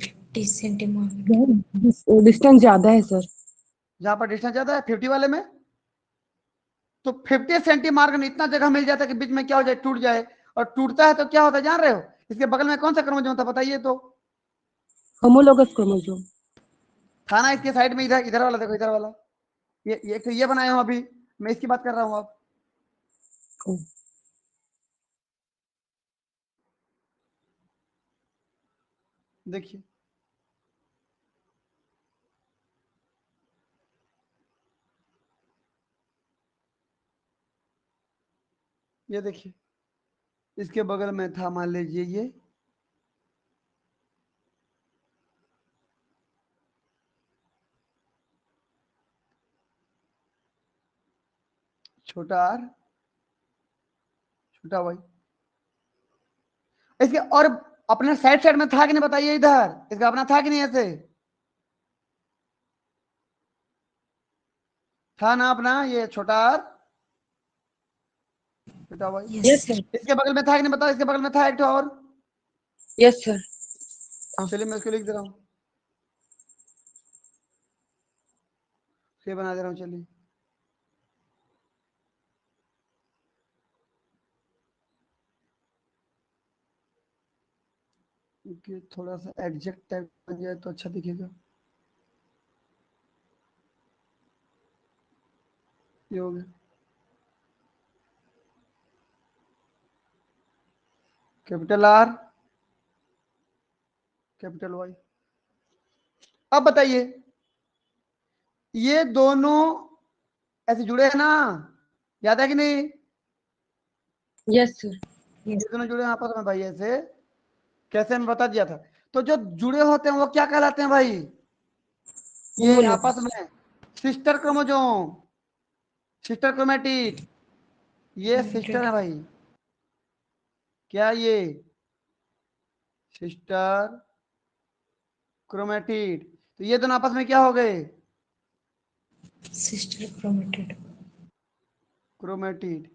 50 सेंटीमीटर। डिस्टेंस ज्यादा है सर। जहां पर डिस्टेंस ज्यादा है 50 वाले में। तो 50 सेंटीमार्गन इतना जगह मिल जाता है कि बीच में क्या हो जाए? टूट जाए। और टूटता है तो क्या होता है जान रहे हो? इसके बगल में कौन सा क्रोमोसोम था बताइए तो? Homologous chromosome. था ना इसके साइड में, इधर इधर वाला देखो, इधर वाला। ये तो ये बनाया हूं अभी, मैं इसकी बात कर रहा हूं अब। देखिए ये देखिए, इसके बगल में था मान लीजिए ये, छोटा आर छोटा वाई। इसके और अपने साइड साइड में था कि नहीं बताइए? इधर इसका अपना था कि नहीं? ऐसे था ना अपना, ये छोटा आर छोटा वाई। Yes sir. इसके बगल में था कि नहीं बताओ? इसके बगल में था एक तो और। Yes sir. चलिए मैं इसको लिख दे रहा हूँ, ये बना दे रहा हूँ। चलिए कि थोड़ा सा एग्जैक्ट टाइप बन जाए तो अच्छा दिखेगा। ये हो गया। Capital R capital Y. अब बताइए, ये दोनों ऐसे जुड़े हैं ना? याद है कि नहीं? Yes sir. ये दोनों जुड़े हैं आपस में भाई ऐसे। कैसे मैं बता दिया था। तो जो जुड़े होते हैं वो क्या कहलाते हैं भाई? ये आपस होमोलोगस। में सिस्टर क्रोमोसोम, सिस्टर क्रोमेटिड। ये सिस्टर है भाई। क्या ये? Sister chromatid. तो ये दोनों आपस में क्या हो गए? Sister chromatid. क्रोमेटिड।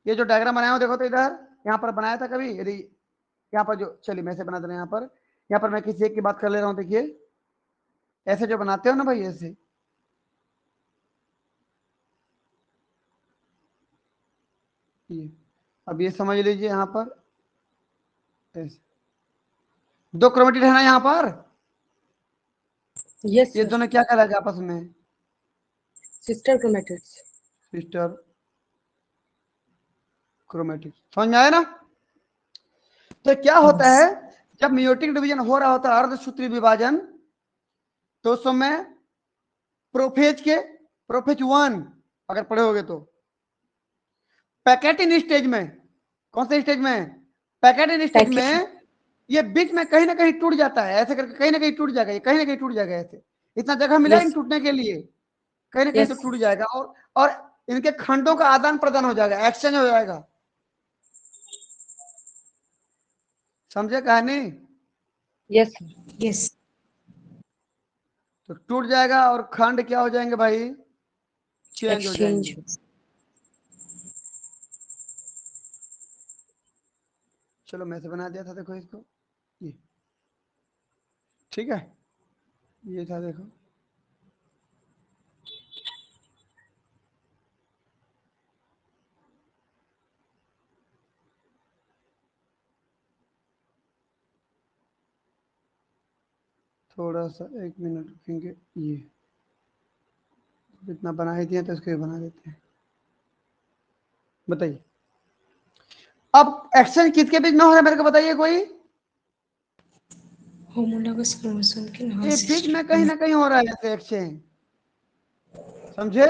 ये जो डायग्राम बनाया हो देखो तो इधर, यहाँ पर बनाया था कभी? यदि यहाँ पर जो, चलिए मैं ऐसे बना दे रहा हूँ। यहाँ पर मैं किसी एक की बात कर ले रहा हूँ। देखिए ऐसे जो बनाते हो ना भाई, ऐसे ये। अब ये समझ लीजिए यहाँ पर ऐसे दो क्रोमेटिड है ना यहाँ पर। यस ये सर। दोनों क्या कहलाएगा आपस में? Sister chromatids. Sister chromatid. समझ में आया ना? तो क्या होता यस। है जब मियोटिक डिवीजन हो रहा होता है, अर्धसूत्रीय विभाजन, तो उस समय प्रोफेज 1 अगर पढ़े होगे तो पैकेटिन स्टेज में, कौन से स्टेज में? Pachytene stage packet. में ये बीच में कहीं ना कहीं टूट जाता है। ऐसे करके कहीं ना कहीं टूट जाएगा, ये कहीं ना कहीं टूट जाएगा। ऐसे इतना जगह मिला इन यस। टूटने के लिए, कहीं ना कहीं तो यस। टूट जाएगा। और इनके खंडों का आदान प्रदान हो जाएगा, एक्सचेंज हो जाएगा। समझे कहानी? यस। यस। तो टूट जाएगा और खंड क्या हो जाएंगे भाई? चेंज हो एक्सचेंज। जाएंगे। चलो मैं से बना दिया था, देखो इसको, ये ठीक है। ये था देखो, थोड़ा सा 1 मिनट रुकेंगे। ये इतना बना ही दिया तो इसको भी बना देते हैं। बताइए अब एक्सचेंज किसके बीच में हो रहा है मेरे को बताइए कोई। होमोलॉगस क्रोमोसोम के नॉन ये बीच सिस्टर में कहीं ना कहीं हो रहा है ऐसे एक्सचेंज, समझे।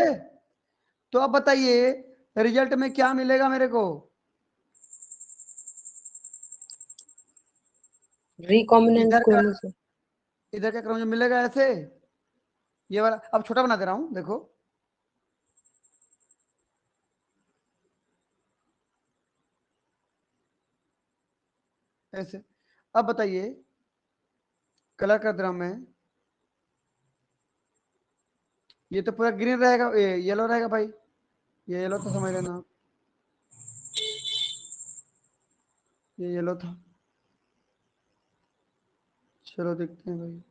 तो अब बताइए रिजल्ट में क्या मिलेगा मेरे को। रिकॉम्बिनेंट इधर का क्रोमोसोम। इधर का क्रोमोसोम मिलेगा ऐसे, ये वाला। अब छोटा बना दे रहा हूं देखो, ऐसे। अब बताइए कलर कर दे रहा हूं मैं, ये तो पूरा ग्रीन रहेगा, येलो रहेगा भाई, ये येलो तो समझ लेना, ये येलो था। चलो देखते हैं भाई,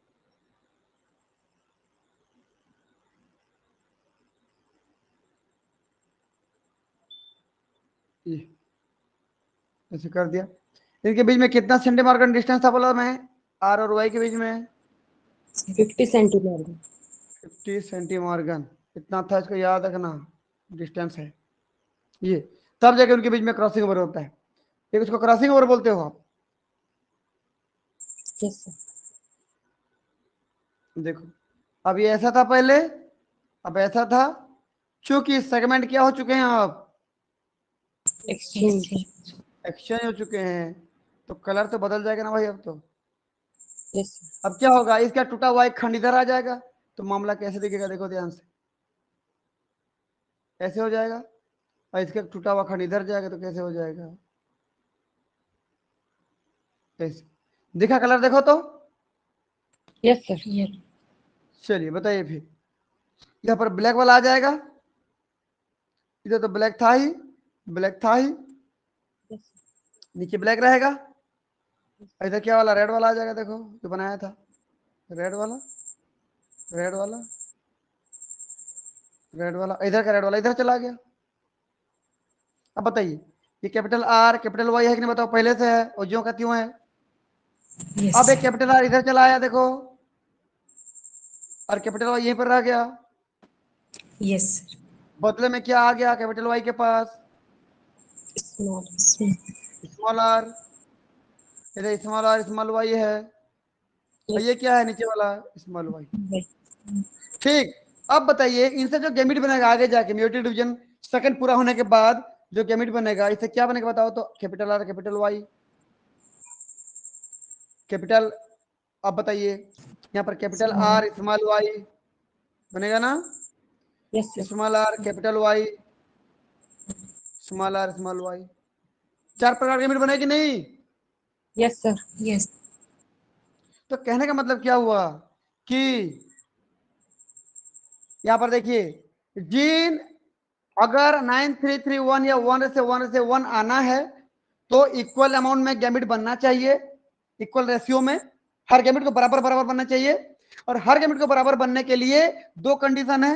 ये ऐसे कर दिया। इनके बीच में कितना सेंटीमीटर डिस्टेंस था बोला मैं, आर और वाई के बीच में 50 सेंटीमीटर। 50 सेंटीमीटर इतना था, इसको याद रखना डिस्टेंस है ये। तब जाके उनके बीच में क्रॉसिंग ओवर होता है, एक उसको क्रॉसिंग ओवर बोलते हो आप। Yes sir. देखो अब ये ऐसा था पहले, अब ऐसा था, चूंकि सेगमेंट क्या हो चुके हैं अब, एक्सचेंज। एक्सचेंज हो चुके हैं, तो कलर तो बदल जाएगा ना भाई अब तो। Yes sir. अब क्या होगा, इसका टूटा हुआ एक खंड इधर आ जाएगा, तो मामला कैसे दिखेगा देखो ध्यान से, ऐसे हो जाएगा। और इसका टूटा हुआ खंड इधर जाएगा तो कैसे हो जाएगा, ऐसे दिखा कलर देखो तो। Yes sir. यस चलिए बताइए फिर, यहाँ पर ब्लैक वाला आ जाएगा, इधर तो ब्लैक था ही, ब्लैक था ही, नीचे ब्लैक रहेगा। इधर क्या वाला, रेड वाला आ जाएगा, देखो जो बनाया था, रेड वाला, रेड वाला, रेड वाला, इधर का रेड वाला इधर चला गया। अब बताइए ये कैपिटल आर कैपिटल वाई है कि नहीं बताओ, पहले से है और ज्यों का त्यों है। अब एक कैपिटल आर इधर चला आया देखो, और कैपिटल वाई यहीं पर रह गया, यस सर। बदले में क्या आ गया कैपिटल वाई के पास, स्मॉल। स्मॉल आर, इधर स्मॉल आर स्मॉल वाई है, और ये क्या है नीचे वाला स्मॉल वाई। ठीक, अब बताइए इनसे जो गैमेट बनेगा आगे जाके म्यूटेट डिवीजन सेकंड पूरा होने के बाद जो गैमेट बनेगा, इससे क्या बनेगा बताओ तो, capital R capital Y capital. अब बताइए यहाँ पर कैपिटल आर स्मॉल वाई बनेगा ना, yes sir. Small R capital Y, small R small Y, 4 प्रकार के गैमेट बनेगी नहीं। Yes sir. यस तो कहने का मतलब क्या हुआ कि यहाँ पर देखिए जीन अगर 9331 या 1:1 आना है तो इक्वल अमाउंट में गैमेट बनना चाहिए, इक्वल रेशियो में हर गैमेट को बराबर बराबर बनना चाहिए। और हर गैमेट को बराबर बनने के लिए दो कंडीशन है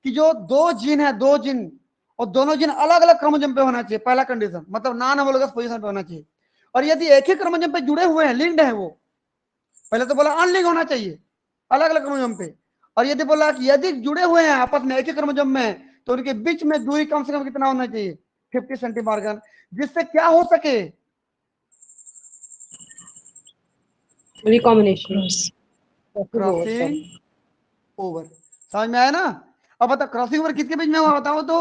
कि जो दो जीन है, दो जीन और दोनों जीन अलग अलग क्रोमोसोम पे होना चाहिए, पहला कंडीशन, मतलब नॉन होमोलॉगस पोजीशन पे होना चाहिए। और यदि एक ही क्रोमोसोम पे जुड़े हुए हैं, लिंक्ड है वो, पहले तो बोला अनलिंक होना चाहिए, अलग अलग क्रोमोसोम पे। और यदि बोला कि यदि जुड़े हुए हैं आपस में एक ही क्रोमोसोम में, तो उनके बीच में दूरी कम से कम कितना होना चाहिए, 50 सेंटीमीटर, जिससे क्या हो सके, रिकॉम्बिनेशन। Cross crossing over. समझ में आया ना। अब बता क्रॉसिंग ओवर किसके बीच में हुआ बताओ तो,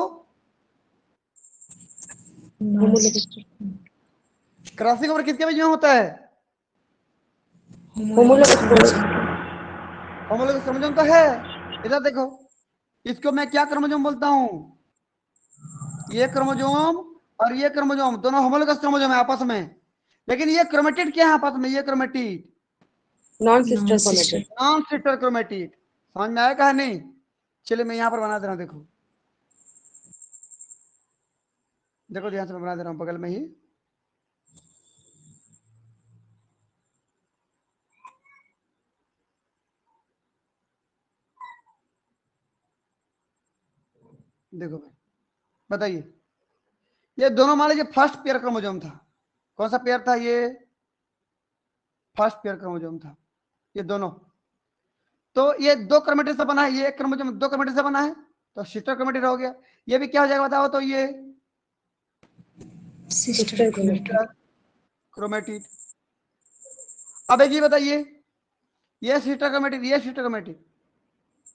नॉन सिस्टर क्रॉसिंग ओवर किसके बीच में होता है, होमोलॉगस क्रोमोसोम हम लोग क्रोमोसोम तो है। इधर देखो, इसको मैं क्या क्रोमोसोम बोलता हूं, ये क्रोमोसोम और ये क्रोमोसोम दोनों होमोलॉगस क्रोमोसोम है आपस में, लेकिन ये क्रोमेटिड क्या है आपस में, ये chromatid non sister non sister chromatid. Non sister chromatid. समझ में आया कहा नहीं। चलिए मैं यहां पर बना दे रहा हूं, देखो देखो ध्यान से मैं बना दे रहा हूं बगल में ही। देखो भाई बताइए, ये दोनों मान लीजिए फर्स्ट पेयर क्रोमोसोम था, कौन सा पेयर था, ये फर्स्ट पेयर क्रोमोसोम था, ये दोनों तो ये 2 क्रोमेटिड से बना है, ये एक क्रोमोसोम 2 क्रोमेटिड से बना है, तो सिस्टर क्रोमेटिड हो गया। ये भी क्या हो जाएगा बताओ, तो ये सिस्टर क्रोमेटिड। क्रोमेटिड। अब एक ये बताइए, ये सिस्टर क्रोमेटिड, ये सिस्टर क्रोमेटिड,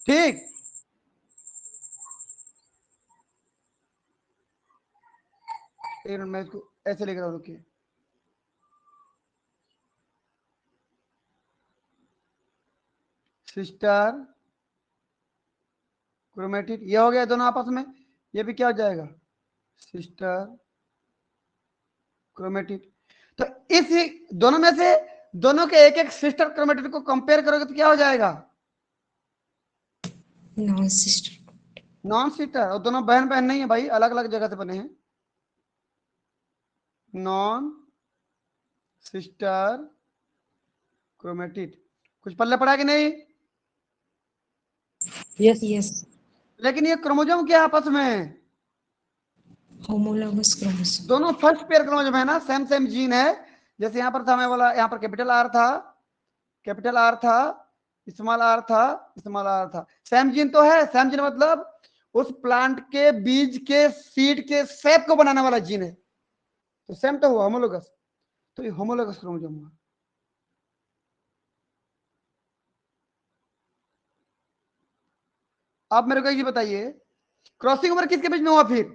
ठीक। एक मिनट मैं इसको ऐसे लिख रहा हूं, रुकिए। सिस्टर क्रोमेटिड, ये हो गया दोनों आपस में, ये भी क्या हो जाएगा, सिस्टर क्रोमेटिड। तो इस दोनों में से दोनों के एक एक सिस्टर क्रोमेटिड को कंपेयर करोगे तो क्या हो जाएगा, नॉन सिस्टर। Non sister. और दोनों बहन बहन नहीं है भाई, अलग अलग जगह से बने हैं। नॉन सिस्टर क्रोमेटिड, कुछ पल्ले पड़ा कि नहीं? Yes yes. लेकिन ये क्रोमोसोम क्या है आपस में, होमोलॉगस क्रोमोसोम। दोनों फर्स्ट पेयर क्रोमोसोम है ना, सेम सेम जीन है। जैसे यहाँ पर था, मैं बोला यहाँ पर कैपिटल आर था, कैपिटल आर था, स्मॉल आर था, स्मॉल आर था, सेम जीन तो है। सेम जीन मतलब उस प्लांट के बीज के सीड के शेप को बनाने वाला जीन है, तो सेम तो हुआ होमोलोगस। तो ये होमोलोगस क्रोमोसोम हुआ। आप मेरे को एक चीज बताइए, क्रॉसिंग ओवर किसके बीच में हुआ फिर?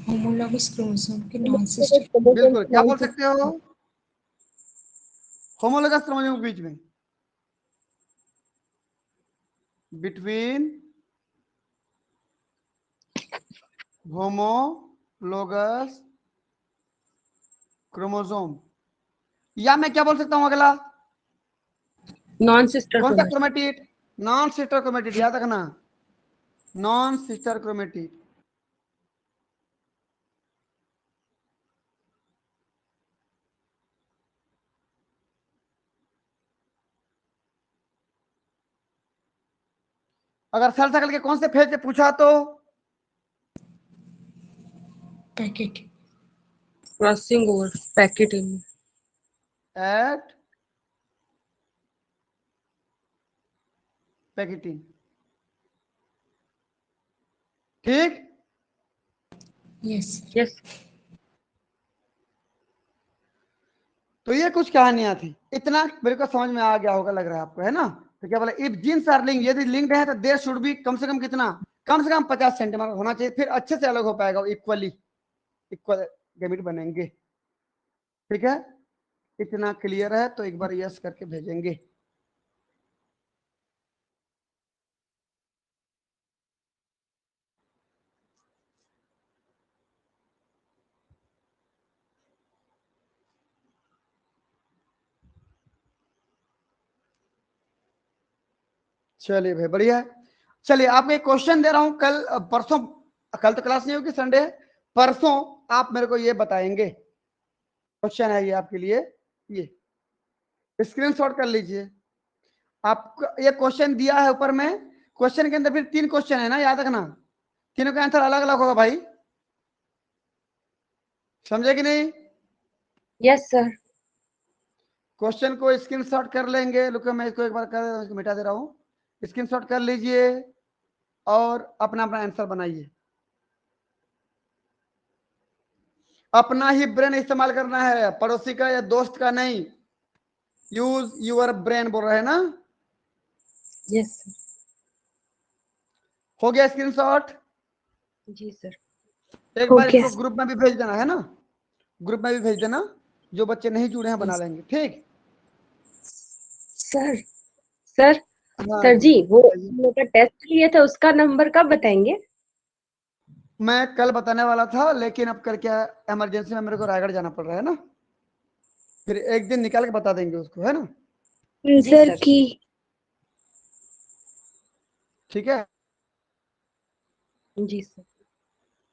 होमोलॉगस क्रोमोसोम के नॉन सिस्टर। बिल्कुल, क्या बोल सकते हो, होमोलोगस क्रोमोसोम के बीच में, बिटवीन होमोलोगस क्रोमोसोम। या मैं क्या बोल सकता हूं अगला, नॉन सिस्टर कौन सा chromatid. Chromatid, non sister chromatid, याद रखना, नॉन सिस्टर क्रोमेटिड। अगर सेल साइकिल के कौन से फेज से पूछा तो pachytene. Crossing over pachytene. At pachytene, ठीक। यस। यस। तो ये कुछ कहानियां थी, इतना मेरे को समझ में आ गया होगा लग रहा है आपको, है ना। तो क्या बोला, इफ जीन्स आर लिंक, यदि लिंक्ड है तो देयर शुड बी कम से कम कितना, कम से कम 50 सेंटीमीटर होना चाहिए, फिर अच्छे से अलग हो पाएगा, इक्वली इक्वल गैमेट बनेंगे, ठीक है। इतना क्लियर है तो एक बार यस करके भेजेंगे। चलिए भाई, बढ़िया है। चलिए आपको एक क्वेश्चन दे रहा हूं, कल परसों, कल तो क्लास नहीं होगी, संडे है, परसों आप मेरे को ये बताएंगे। क्वेश्चन है ये आपके लिए, ये स्क्रीनशॉट कर लीजिए। आपको ये क्वेश्चन दिया है ऊपर में, क्वेश्चन के अंदर फिर 3 क्वेश्चन है ना, याद रखना, तीनों का आंसर अलग अलग होगा भाई, समझे कि नहीं? Yes sir. क्वेश्चन को स्क्रीनशॉट कर लेंगे, रुको मैं इसको एक बार कर इसको मिटा दे रहा हूं, स्क्रीनशॉट कर लीजिए और अपना अपना आंसर बनाइए। अपना ही ब्रेन इस्तेमाल करना है, पड़ोसी का या दोस्त का नहीं। यूज यूर ब्रेन बोल रहे हैं ना। Yes sir. हो गया स्क्रीनशॉट? जी सर। एक बार इसको ग्रुप में भी भेज देना, है ना, ग्रुप में भी भेज देना, जो बच्चे नहीं जुड़े हैं बना लेंगे, ठीक। सर सर हाँ सर जी, जी, वो बताइए। हम लोग का टेस्ट लिए थे, उसका नंबर कब बताएंगे? मैं कल बताने वाला था, लेकिन अब कर क्या, इमरजेंसी में मेरे को रायगढ़ जाना पड़ रहा है ना, फिर एक दिन निकाल के बता देंगे उसको, है ना, सर की। ठीक है। जी सर।